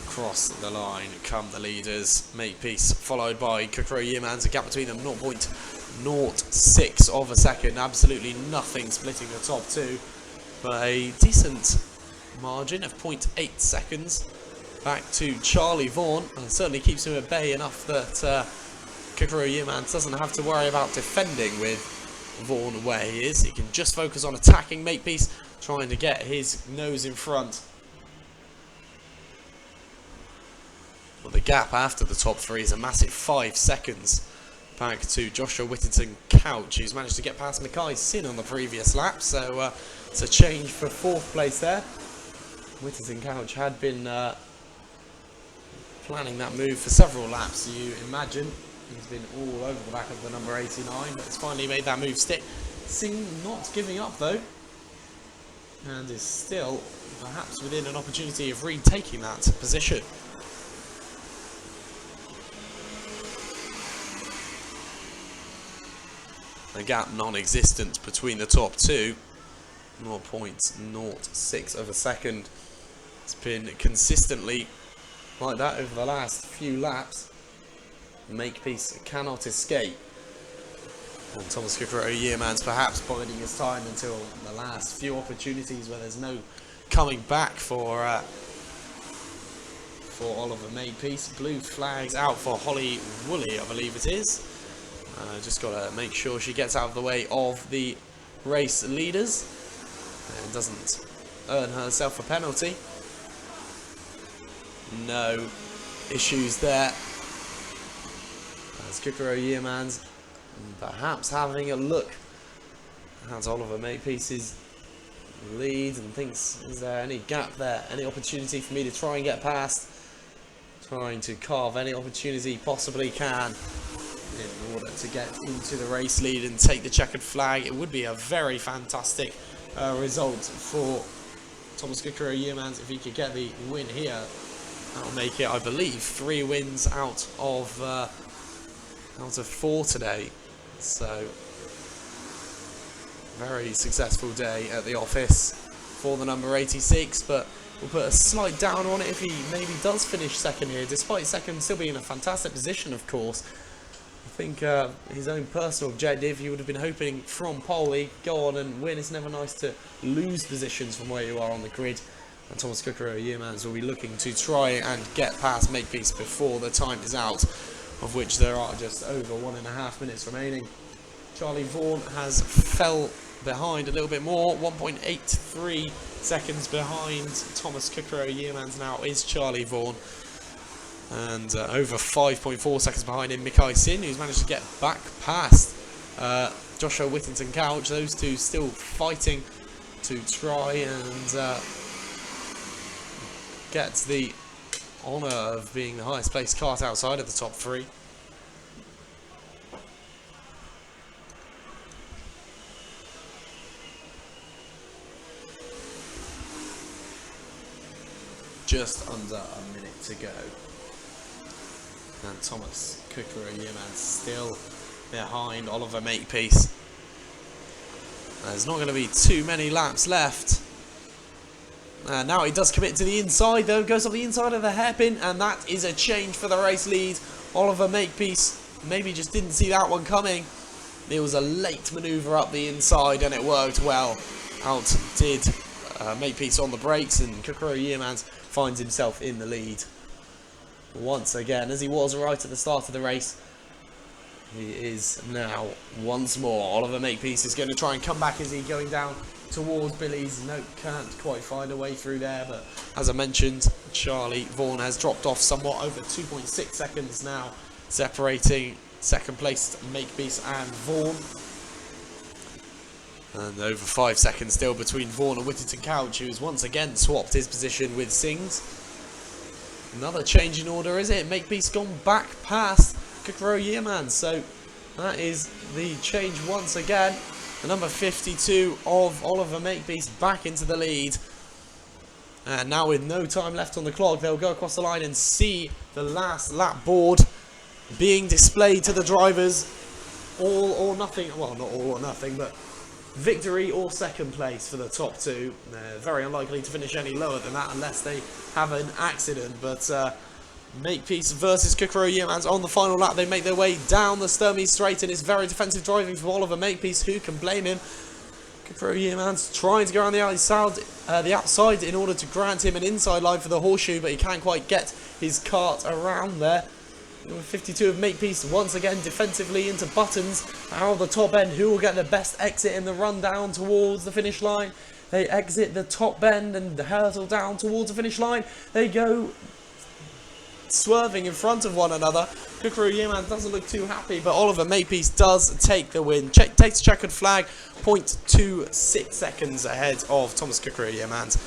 Across the line come the leaders. Makepeace followed by Kukuro Yeomans. A gap between them 0.06 of a second. Absolutely nothing splitting the top two, but a decent margin of 0.8 seconds back to Charlie Vaughan, and certainly keeps him at bay enough that Kukuro Yeomans doesn't have to worry about defending with Vaughan where he is. He can just focus on attacking Makepeace, trying to get his nose in front. Well, the gap after the top three is a massive 5 seconds back to Joshua Whittington Couch, who's managed to get past Mackay Sin on the previous lap, so it's a change for 4th place there. Whittington Couch had been planning that move for several laps, you imagine. He's been all over the back of the number 89, but has finally made that move stick. Singh not giving up though, and is still perhaps within an opportunity of retaking that position. The gap non-existent between the top two, 0.06 of a second. It's been consistently like that over the last few laps. Makepeace cannot escape, and Thomas Kukuro Yeomans perhaps biding his time until the last few opportunities where there's no coming back for Oliver Makepeace. Blue flags out for Holly Woolley, I believe it is. Just got to make sure she gets out of the way of the race leaders and doesn't earn herself a penalty. No issues there. As Kukuro Yeomans perhaps having a look at Oliver Makepeace's lead and thinks, is there any gap there? Any opportunity for me to try and get past? Trying to carve any opportunity possibly can in order to get into the race lead and take the checkered flag. It would be a very fantastic result for Thomas Kukuro Yeomans if he could get the win here. That'll make it, I believe, 3 wins out of 4 today. So, very successful day at the office for the number 86, but we'll put a slight down on it if he maybe does finish second here, despite second still being in a fantastic position, of course. I think his own personal objective, he would have been hoping from pole, he go on and win. It's never nice to lose positions from where you are on the grid, and Thomas Kukuro Yeomans will be looking to try and get past Makepeace before the time is out, of which there are just over 1.5 minutes remaining. Charlie Vaughan has fell behind a little bit more. 1.83 seconds behind Thomas Kukro Yearmans now is Charlie Vaughan. And over 5.4 seconds behind him, Mikai Sin, who's managed to get back past Joshua Whittington Couch. Those two still fighting to try and get the honour of being the highest placed kart outside of the top three. Just under a minute to go. And Thomas Kukro Yearmans still behind Oliver Makepeace. There's not going to be too many laps left. Now he does commit to the inside though, goes off the inside of the hairpin, and that is a change for the race lead. Oliver Makepeace maybe just didn't see that one coming. It was a late manoeuvre up the inside and it worked well. Outdid Makepeace on the brakes, and Kukro Yearmans finds himself in the lead once again, as he was right at the start of the race. He is now once more. Oliver Makepeace is going to try and come back. Is he going down towards Billy's? No, can't quite find a way through there, but as I mentioned, Charlie Vaughan has dropped off somewhat, over 2.6 seconds now, separating second place Makepeace and Vaughan. And over 5 seconds still between Vaughan and Whittington Couch, who's once again swapped his position with Sings. Another change in order, is it? Makepeace gone back past Kukro Yearmans, so that is the change once again. The number 52 of Oliver Makepeace back into the lead. And now with no time left on the clock, they'll go across the line and see the last lap board being displayed to the drivers. All or nothing, well, not all or nothing, but victory or second place for the top two. They're very unlikely to finish any lower than that unless they have an accident, but Makepeace versus Kukro Yearmans on the final lap. They make their way down the Sturmey straight, and it's very defensive driving from Oliver Makepeace. Who can blame him? Kukro Yearmans trying to go around the outside in order to grant him an inside line for the horseshoe, but he can't quite get his kart around there. Number 52 of Makepeace once again defensively into Buttons out of the top end. Who will get the best exit in the run down towards the finish line? They exit the top bend and hurtle down towards the finish line. They go swerving in front of one another. Kukro Yearmans doesn't look too happy, but Oliver Makepeace does take the win. Takes checkered flag, 0.26 seconds ahead of Thomas Kukro Yearmans.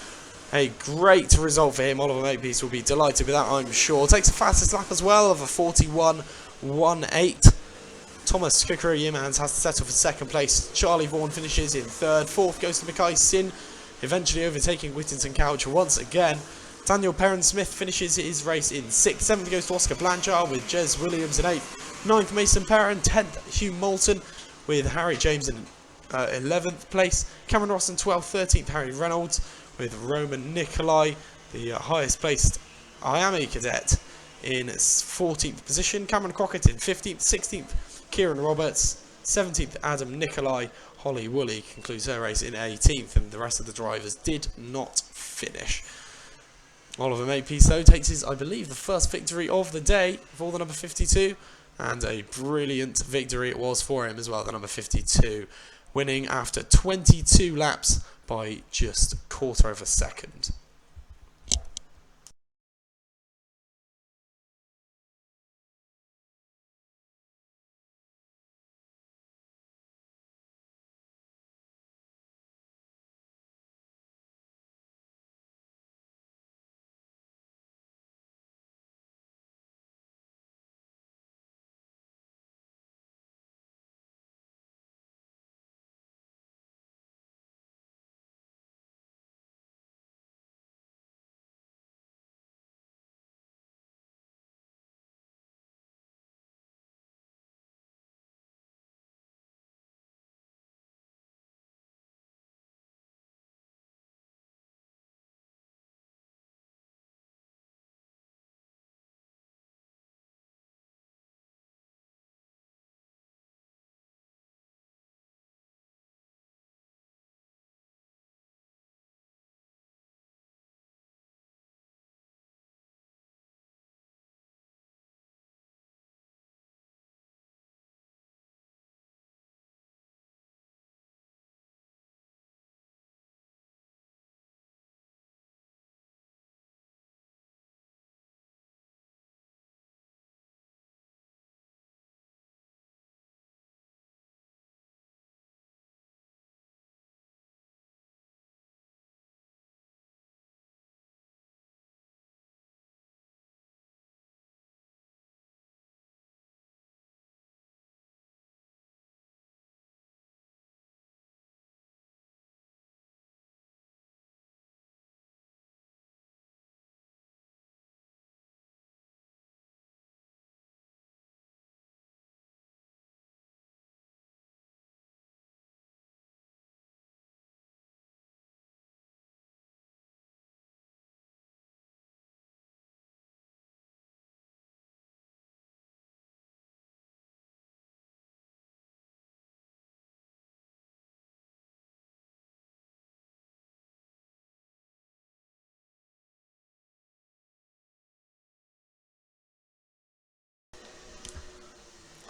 A great result for him. Oliver Makepeace will be delighted with that, I'm sure. Takes the fastest lap as well of a 41.18. Thomas Kukro Yearmans has to settle for second place. Charlie Vaughan finishes in third. Fourth goes to Mikai Sin, eventually overtaking Whittington Couch once again. Daniel Perrin-Smith finishes his race in 6th. 7th goes to Oscar Blanchard with Jez Williams in 8th. 9th Mason Perrin. 10th Hugh Moulton with Harry James in 11th place. Cameron Ross in 12th. 13th Harry Reynolds with Roman Nikolai, the highest placed Miami cadet, in 14th position. Cameron Crockett in 15th. 16th Kieran Roberts. 17th Adam Nikolai. Holly Woolley concludes her race in 18th, and the rest of the drivers did not finish. Oliver Makepeace, though, takes his, I believe, the first victory of the day for the number 52, and a brilliant victory it was for him as well, the number 52, winning after 22 laps by just a quarter of a second.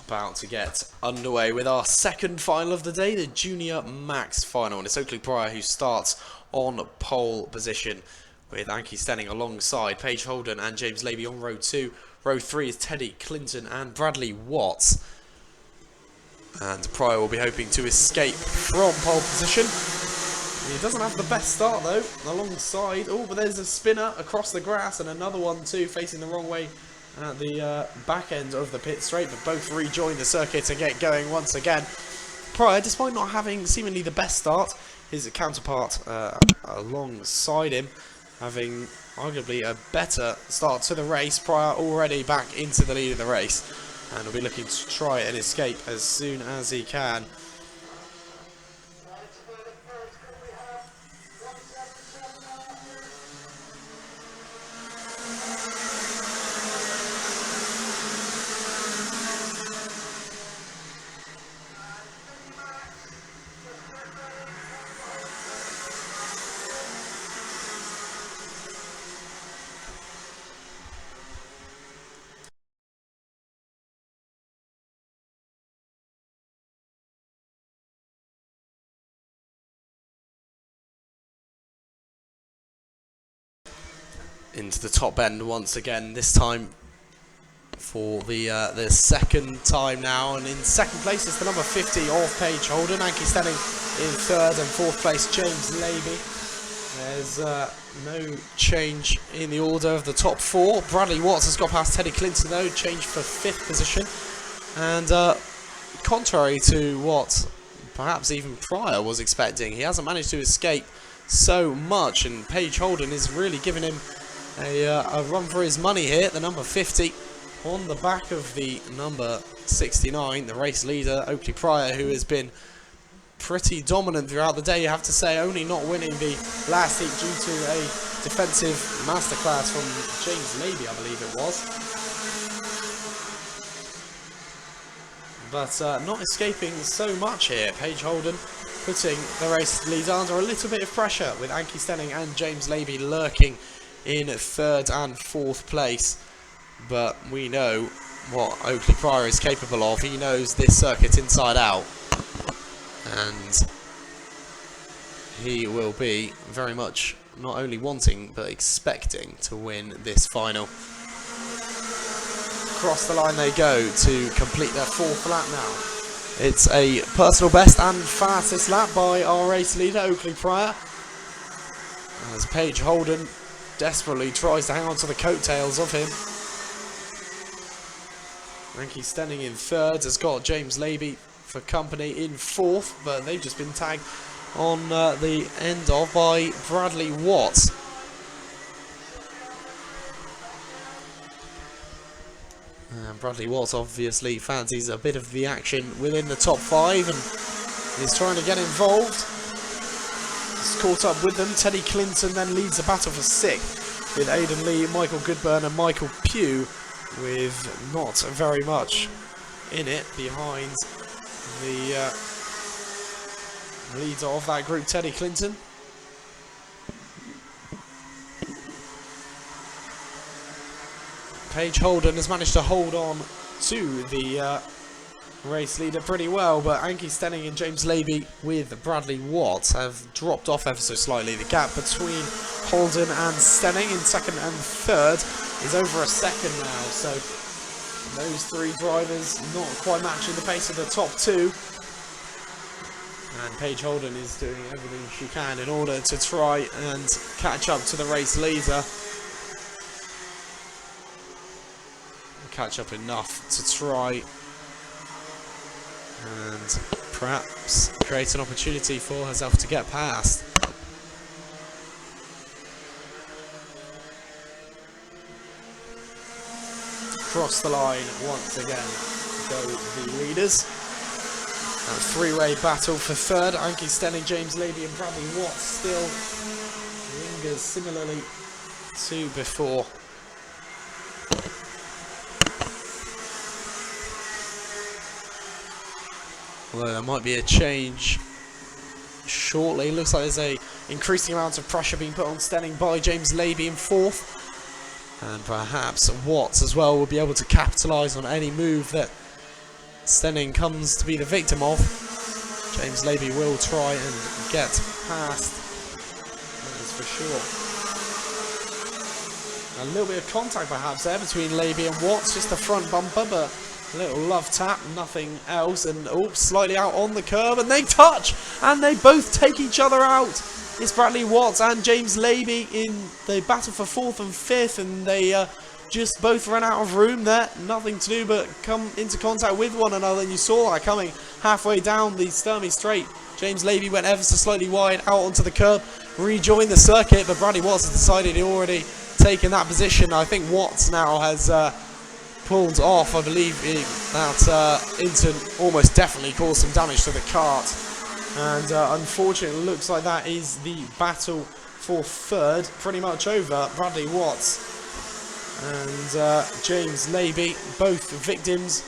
about to get underway with our second final of the day, the Junior Max final. And it's Oakley Pryor who starts on pole position, with Anki Stenning alongside Paige Holden and James Levy on row 2. Row 3 is Teddy Clinton and Bradley Watts. And Pryor will be hoping to escape from pole position. He doesn't have the best start though, alongside. Oh, but there's a spinner across the grass and another one too, facing the wrong way at the back end of the pit straight, but both rejoin the circuit and get going once again. Pryor, despite not having seemingly the best start, his counterpart alongside him having arguably a better start to the race. Pryor already back into the lead of the race and will be looking to try and escape as soon as he can. Into the top end once again, this time for the second time now, and in second place is the number 50 of Paige Holden. Anki Stenning in third, and fourth place James Levy. There's no change in the order of the top four. Bradley Watts has got past Teddy Clinton though, changed for fifth position, and contrary to what perhaps even Pryor was expecting, he hasn't managed to escape so much, and Paige Holden is really giving him a run for his money here. The number 50 on the back of the number 69, the race leader Oakley Pryor, who has been pretty dominant throughout the day, you have to say, only not winning the last heat due to a defensive masterclass from James Levy, I believe it was. But not escaping so much here. Paige Holden putting the race leader under a little bit of pressure, with Anki Stenning and James Levy lurking in third and fourth place. But we know what Oakley Pryor is capable of. He knows this circuit inside out, and he will be very much not only wanting but expecting to win this final. Across the line they go to complete their fourth lap now. It's a personal best and fastest lap by our race leader Oakley Pryor, as Paige Holden desperately tries to hang on to the coattails of him. Anki Stenning in third has got James Levy for company in fourth, but they've just been tagged on the end of by Bradley Watts. And Bradley Watts obviously fancies a bit of the action within the top five and is trying to get involved. He's caught up with them. Teddy Clinton then leads the battle for sixth, with Aidan Lee, Michael Goodburn and Michael Pugh, with not very much in it behind the leader of that group, Teddy Clinton. Paige Holden has managed to hold on to the race leader pretty well, but Anki Stenning and James Levy with Bradley Watts have dropped off ever so slightly. The gap between Holden and Stenning in second and third is over a second now, so those three drivers not quite matching the pace of the top two, and Paige Holden is doing everything she can in order to try and catch up to the race leader, catch up enough to try and perhaps create an opportunity for herself to get past. Across the line once again go the leaders. A three-way battle for third. Anki Stenning, James Levy and Bradley Watts still lingers similarly to before. Although there might be a change shortly. Looks like there's a increasing amount of pressure being put on Stenning by James Levy in fourth. And perhaps Watts as well will be able to capitalise on any move that Stenning comes to be the victim of. James Levy will try and get past, that is for sure. A little bit of contact perhaps there between Levy and Watts, just a front bumper, but a little love tap, nothing else. And oops, slightly out on the curb, and they touch, and they both take each other out. It's Bradley Watts and James Levy in the battle for 4th and 5th, and they just both ran out of room there. Nothing to do but come into contact with one another, and you saw that coming halfway down the Sturmey Straight. James Levy went ever so slightly wide out onto the curb, rejoined the circuit, but Bradley Watts has decided he'd already taken that position. I think Watts now has pulled off. I believe that incident almost definitely caused some damage to the kart, and unfortunately it looks like that is the battle for 3rd pretty much over. Bradley Watts and James Levy, both victims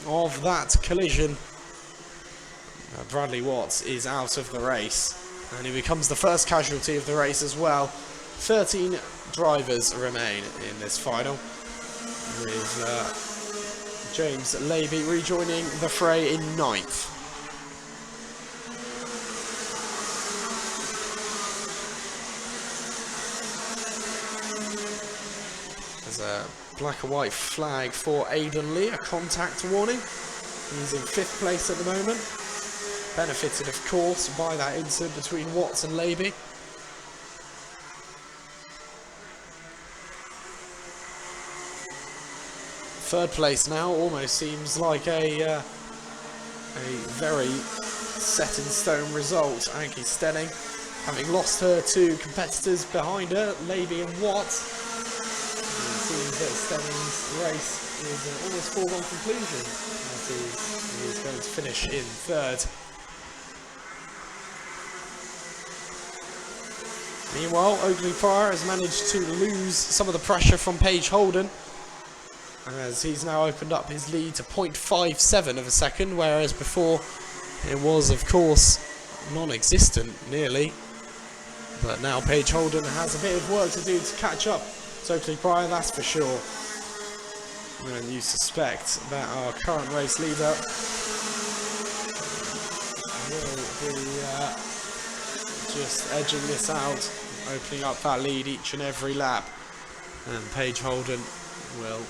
of that collision. Bradley Watts is out of the race, and he becomes the first casualty of the race as well. 13 drivers remain in this final, with James Levy rejoining the fray in 9th. There's a black and white flag for Aidan Lee, a contact warning. He's in 5th place at the moment. Benefited, of course, by that incident between Watts and Levy. Third place now almost seems like a very set in stone result. Anki Stenning, having lost her 2 competitors behind her, Levy and Watts. It seems that Stenning's race is an almost foregone conclusion, as he is going to finish in 3rd. Meanwhile, Oakley Pryor has managed to lose some of the pressure from Paige Holden, as he's now opened up his lead to 0.57 of a second, whereas before it was, of course, non-existent, nearly. But now Paige Holden has a bit of work to do to catch up to Oakley Pryor, that's for sure. And you suspect that our current race leader will be just edging this out, opening up that lead each and every lap. And Paige Holden will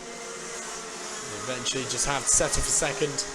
eventually just have to settle for 2nd.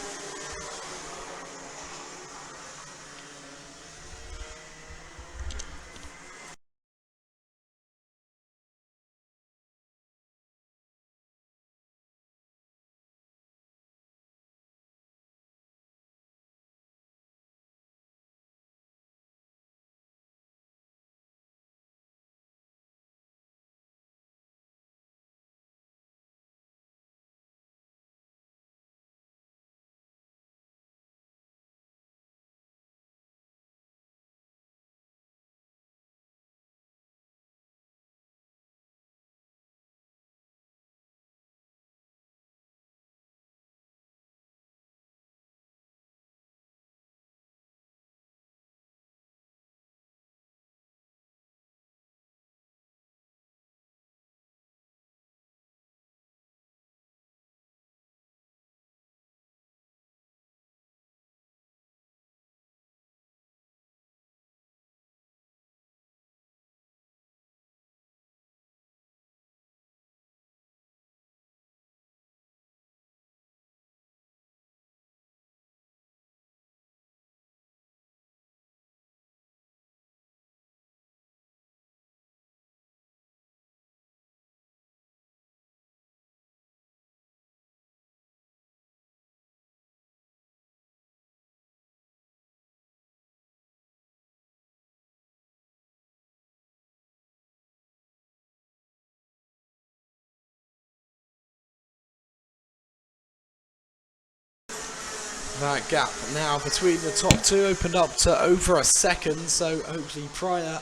That gap now between the top 2 opened up to over a second, so hopefully Pryor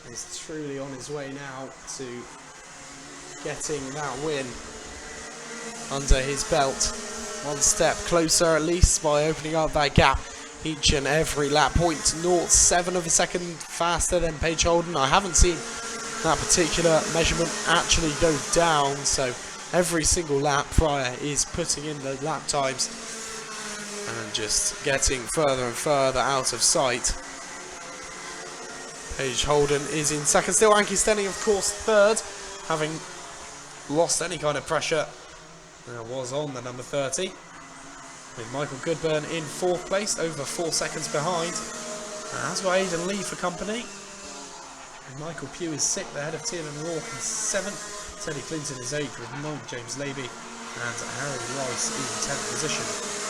is truly on his way now to getting that win under his belt. One step closer at least by opening up that gap each and every lap. 0.07 of a second faster than Paige Holden. I haven't seen that particular measurement actually go down, so every single lap Pryor is putting in the lap times and just getting further and further out of sight. Paige Holden is in second still. Anki Stenning, of course, third, having lost any kind of pressure. That was on the number 30. With Michael Goodburn in fourth place, over 4 seconds behind. As got Aidan Lee for company. And Michael Pugh is sixth, ahead of Tiernan Rourke in seventh. Teddy Clinton is eighth with ninth, James Laby. And Harry Rice in 10th position.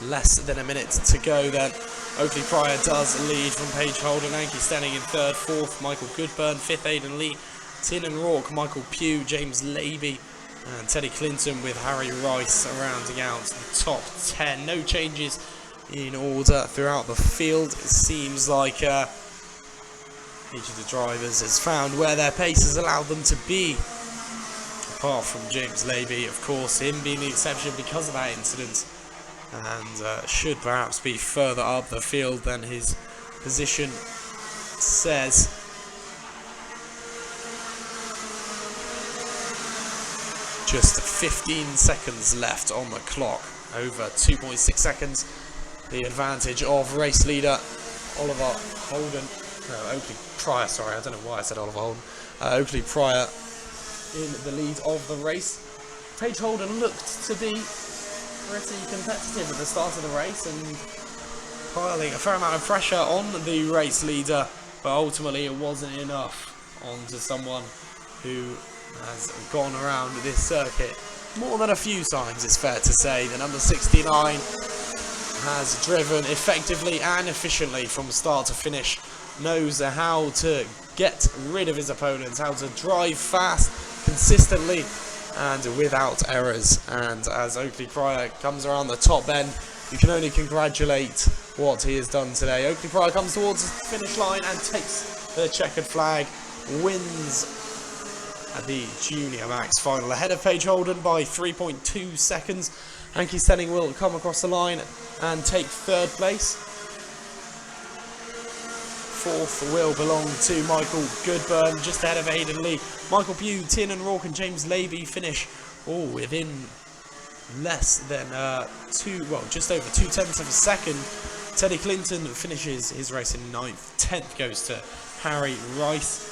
Less than a minute to go then. Oakley Pryor does lead from Paige Holden. Anki Stenning in third, fourth, Michael Goodburn, fifth, Aidan Lee, Tiernan Rourke, Michael Pugh, James Laby, and Teddy Clinton with Harry Rice rounding out the top 10. No changes in order throughout the field. It seems like each of the drivers has found where their pace has allowed them to be. Apart from James Laby, of course, him being the exception because of that incident. And should perhaps be further up the field than his position says. Just 15 seconds left on the clock, over 2.6 seconds. The advantage of race leader Oliver Holden, no, Oakley Pryor, sorry, I don't know why I said Oliver Holden. Oakley Pryor in the lead of the race. Paige Holden looked to be pretty competitive at the start of the race and piling a fair amount of pressure on the race leader, but ultimately it wasn't enough onto someone who has gone around this circuit more than a few times, it's fair to say. The number 69 has driven effectively and efficiently from start to finish, knows how to get rid of his opponents, how to drive fast, consistently, and without errors. And as Oakley Pryor comes around the top bend, you can only congratulate what he has done today. Oakley Pryor comes towards the finish line and takes the checkered flag wins at the Junior Max final, ahead of Paige Holden by 3.2 seconds. Anki Stenning will come across the line and take third place. Fourth will belong to Michael Goodburn, just ahead of Aidan Lee. Michael Pugh, Tiernan Rourke and James Levy finish all within less than just over 0.2 of a second. Teddy Clinton finishes his race in 9th. 10th goes to Harry Rice.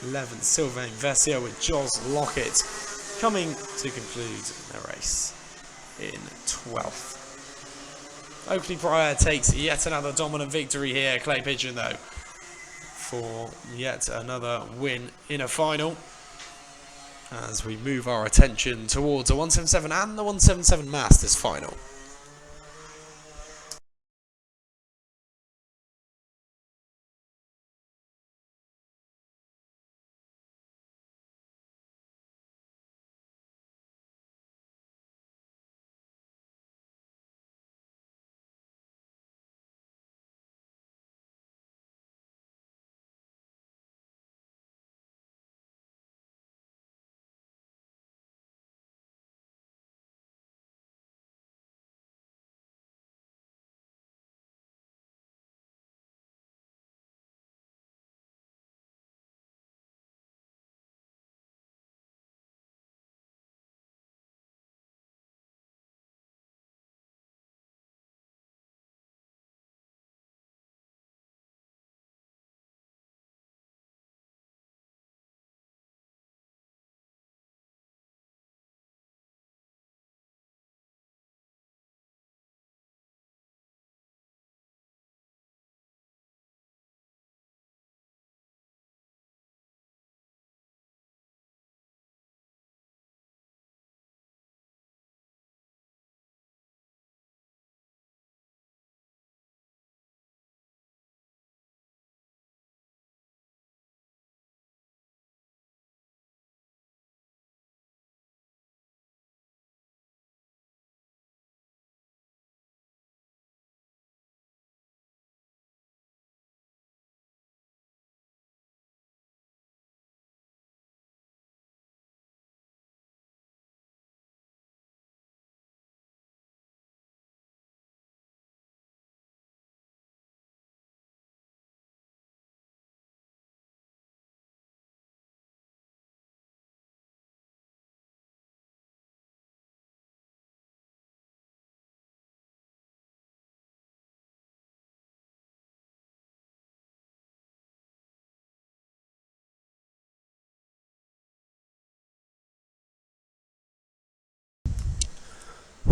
11th, Sylvain Vessier with Jos Lockett coming to conclude the race in 12th. Oakley Pryor takes yet another dominant victory here. Clay Pigeon, though, for yet another win in a final. As we move our attention towards the 177 and the 177 Masters final.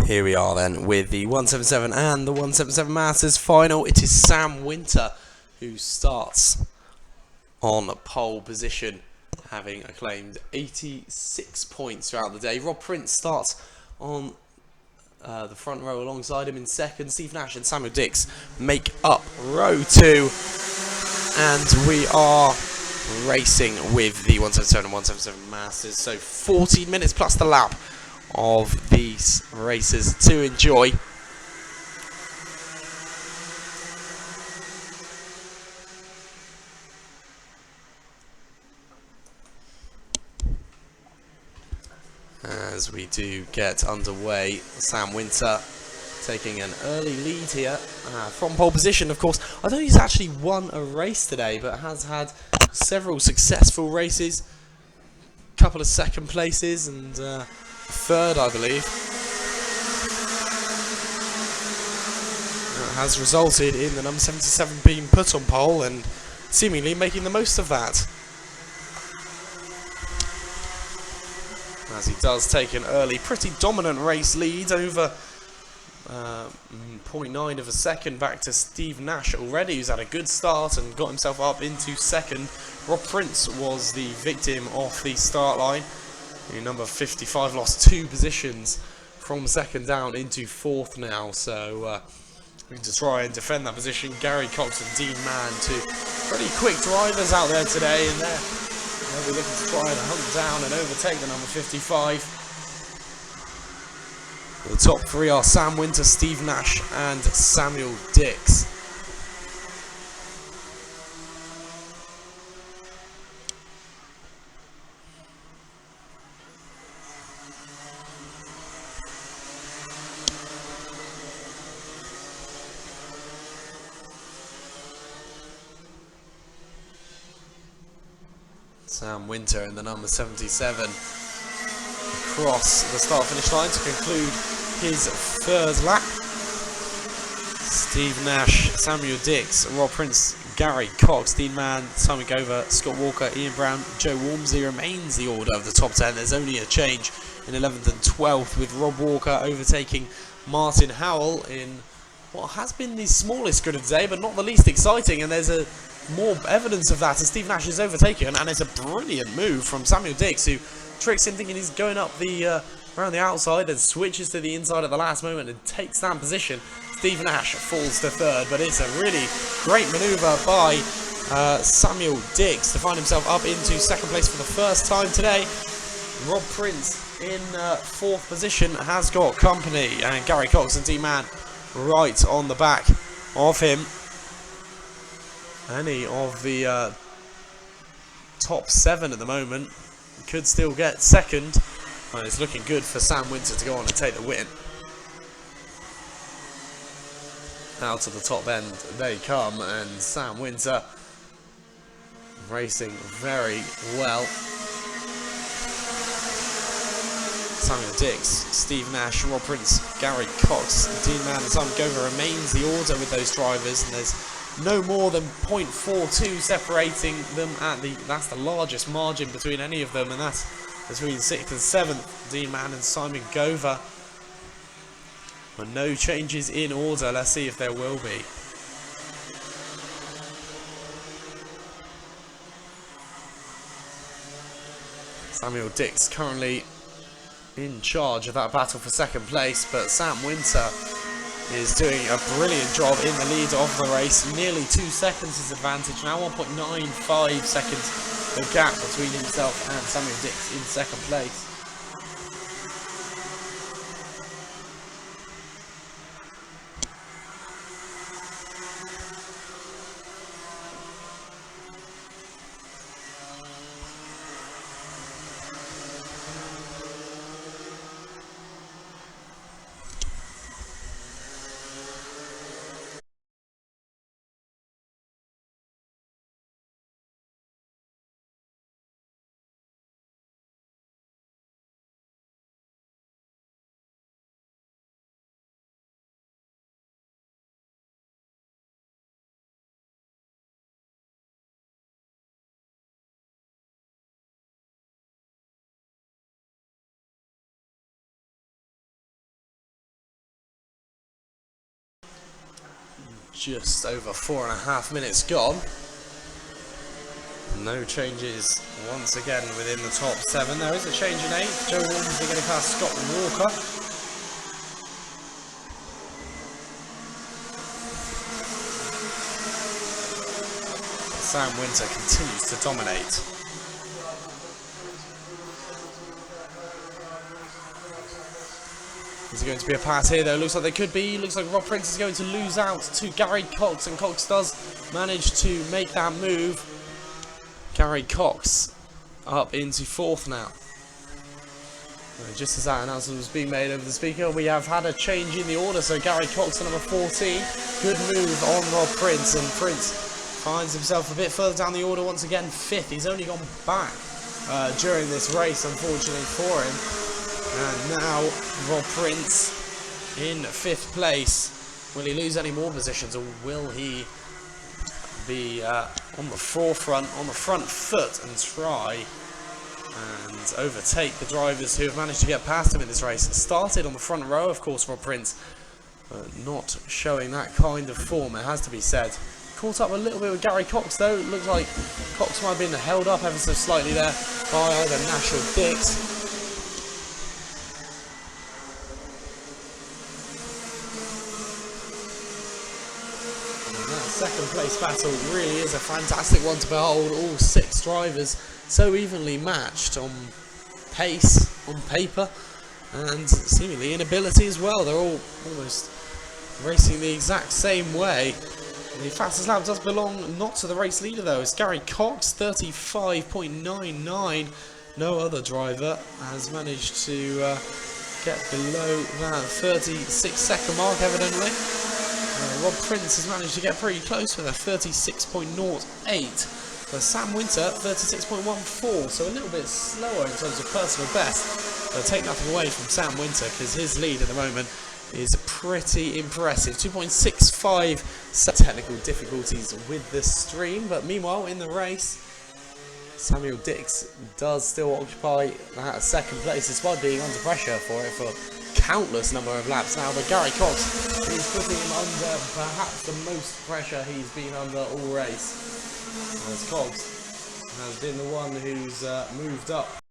Here we are then with the 177 and the 177 Masters final. It is Sam Winter who starts on pole position, having acclaimed 86 points throughout the day. Rob Prince starts on the front row alongside him in second. Steve Nash and Samuel Dix make up row 2. And we are racing with the 177 and 177 Masters. So 14 minutes plus the lap of these races to enjoy. As we do get underway, Sam Winter taking an early lead here from pole position. Of course, I don't think he's actually won a race today, but has had several successful races, a couple of second places and third, I believe. That has resulted in the number 77 being put on pole and seemingly making the most of that. As he does take an early, pretty dominant race lead over 0.9 of a second back to Steve Nash already, who's had a good start and got himself up into second. Rob Prince was the victim off the start line. Number 55 lost 2 positions from second down into fourth now, so looking to try and defend that position. Gary Cox and Dean Mann, 2 pretty quick drivers out there today, and they'll be looking to try and hunt down and overtake the number 55. The top 3 are Sam Winter, Steve Nash and Samuel Dix. Sam Winter in the number 77 across the start-finish line to conclude his third lap. Steve Nash, Samuel Dix, Rob Prince, Gary Cox, Dean Mann, Simon Gover, Scott Walker, Ian Brown, Joe Walmsley remains the order of the top 10. There's only a change in 11th and 12th with Rob Walker overtaking Martin Howell in what has been the smallest grid of the day, but not the least exciting, and there's more evidence of that as Steve Nash is overtaken, and it's a brilliant move from Samuel Dix, who tricks him thinking he's going up the around the outside and switches to the inside at the last moment and takes that position. Steve Nash falls to third, but it's a really great manoeuvre by Samuel Dix to find himself up into second place for the first time today. Rob Prince in fourth position has got company, and Gary Cox and D-Man right on the back of him. Any of the top 7 at the moment could still get second, and it's looking good for Sam Winter to go on and take the win. Out to the top end they come, and Sam Winter racing very well. Samuel Dix, Steve Nash, Rob Prince, Gary Cox, Dean Mann and Simon Gover remains the order with those drivers, and there's no more than 0.42 separating them that's the largest margin between any of them, and that's between 6th and 7th, Dean Mann and Simon Gover. But no changes in order. Let's see if there will be. Samuel Dix currently in charge of that battle for second place, but Sam Winter is doing a brilliant job in the lead of the race. Nearly 2 seconds his advantage, now 1.95 seconds the gap between himself and Samuel Dix in second place. Just over 4.5 minutes gone. No changes once again within the top 7. There is a change in 8th. Joe Walmsley getting past Scott Walker. Sam Winter continues to dominate. Is it going to be a pass here though? Looks like there could be. Looks like Rob Prince is going to lose out to Gary Cox, and Cox does manage to make that move. Gary Cox up into 4th now. Just as that announcement was being made over the speaker, we have had a change in the order. So Gary Cox, number 14, good move on Rob Prince, and Prince finds himself a bit further down the order once again, 5th. He's only gone back during this race, unfortunately for him. And now Rob Prince in 5th place. Will he lose any more positions, or will he be on the forefront, on the front foot, and try and overtake the drivers who have managed to get past him in this race? Started on the front row, of course, Rob Prince, not showing that kind of form, it has to be said. Caught up a little bit with Gary Cox though. It looks like Cox might have been held up ever so slightly there by either Nash or Dix. Second place battle really is a fantastic one to behold. All 6 drivers so evenly matched on pace, on paper, and seemingly in ability as well. They're all almost racing the exact same way. The fastest lap does belong not to the race leader though. It's Gary Cox, 35.99. No other driver has managed to get below that 36-second mark evidently. Rob Prince has managed to get pretty close with a 36.08. But Sam Winter, 36.14, so a little bit slower in terms of personal best. But take nothing away from Sam Winter, because his lead at the moment is pretty impressive. 2.65 technical difficulties with the stream, but meanwhile in the race, Samuel Dix does still occupy that second place despite being under pressure for it for countless number of laps now. But Gary Cox is putting him under perhaps the most pressure he's been under all race, as Cox has been the one who's moved up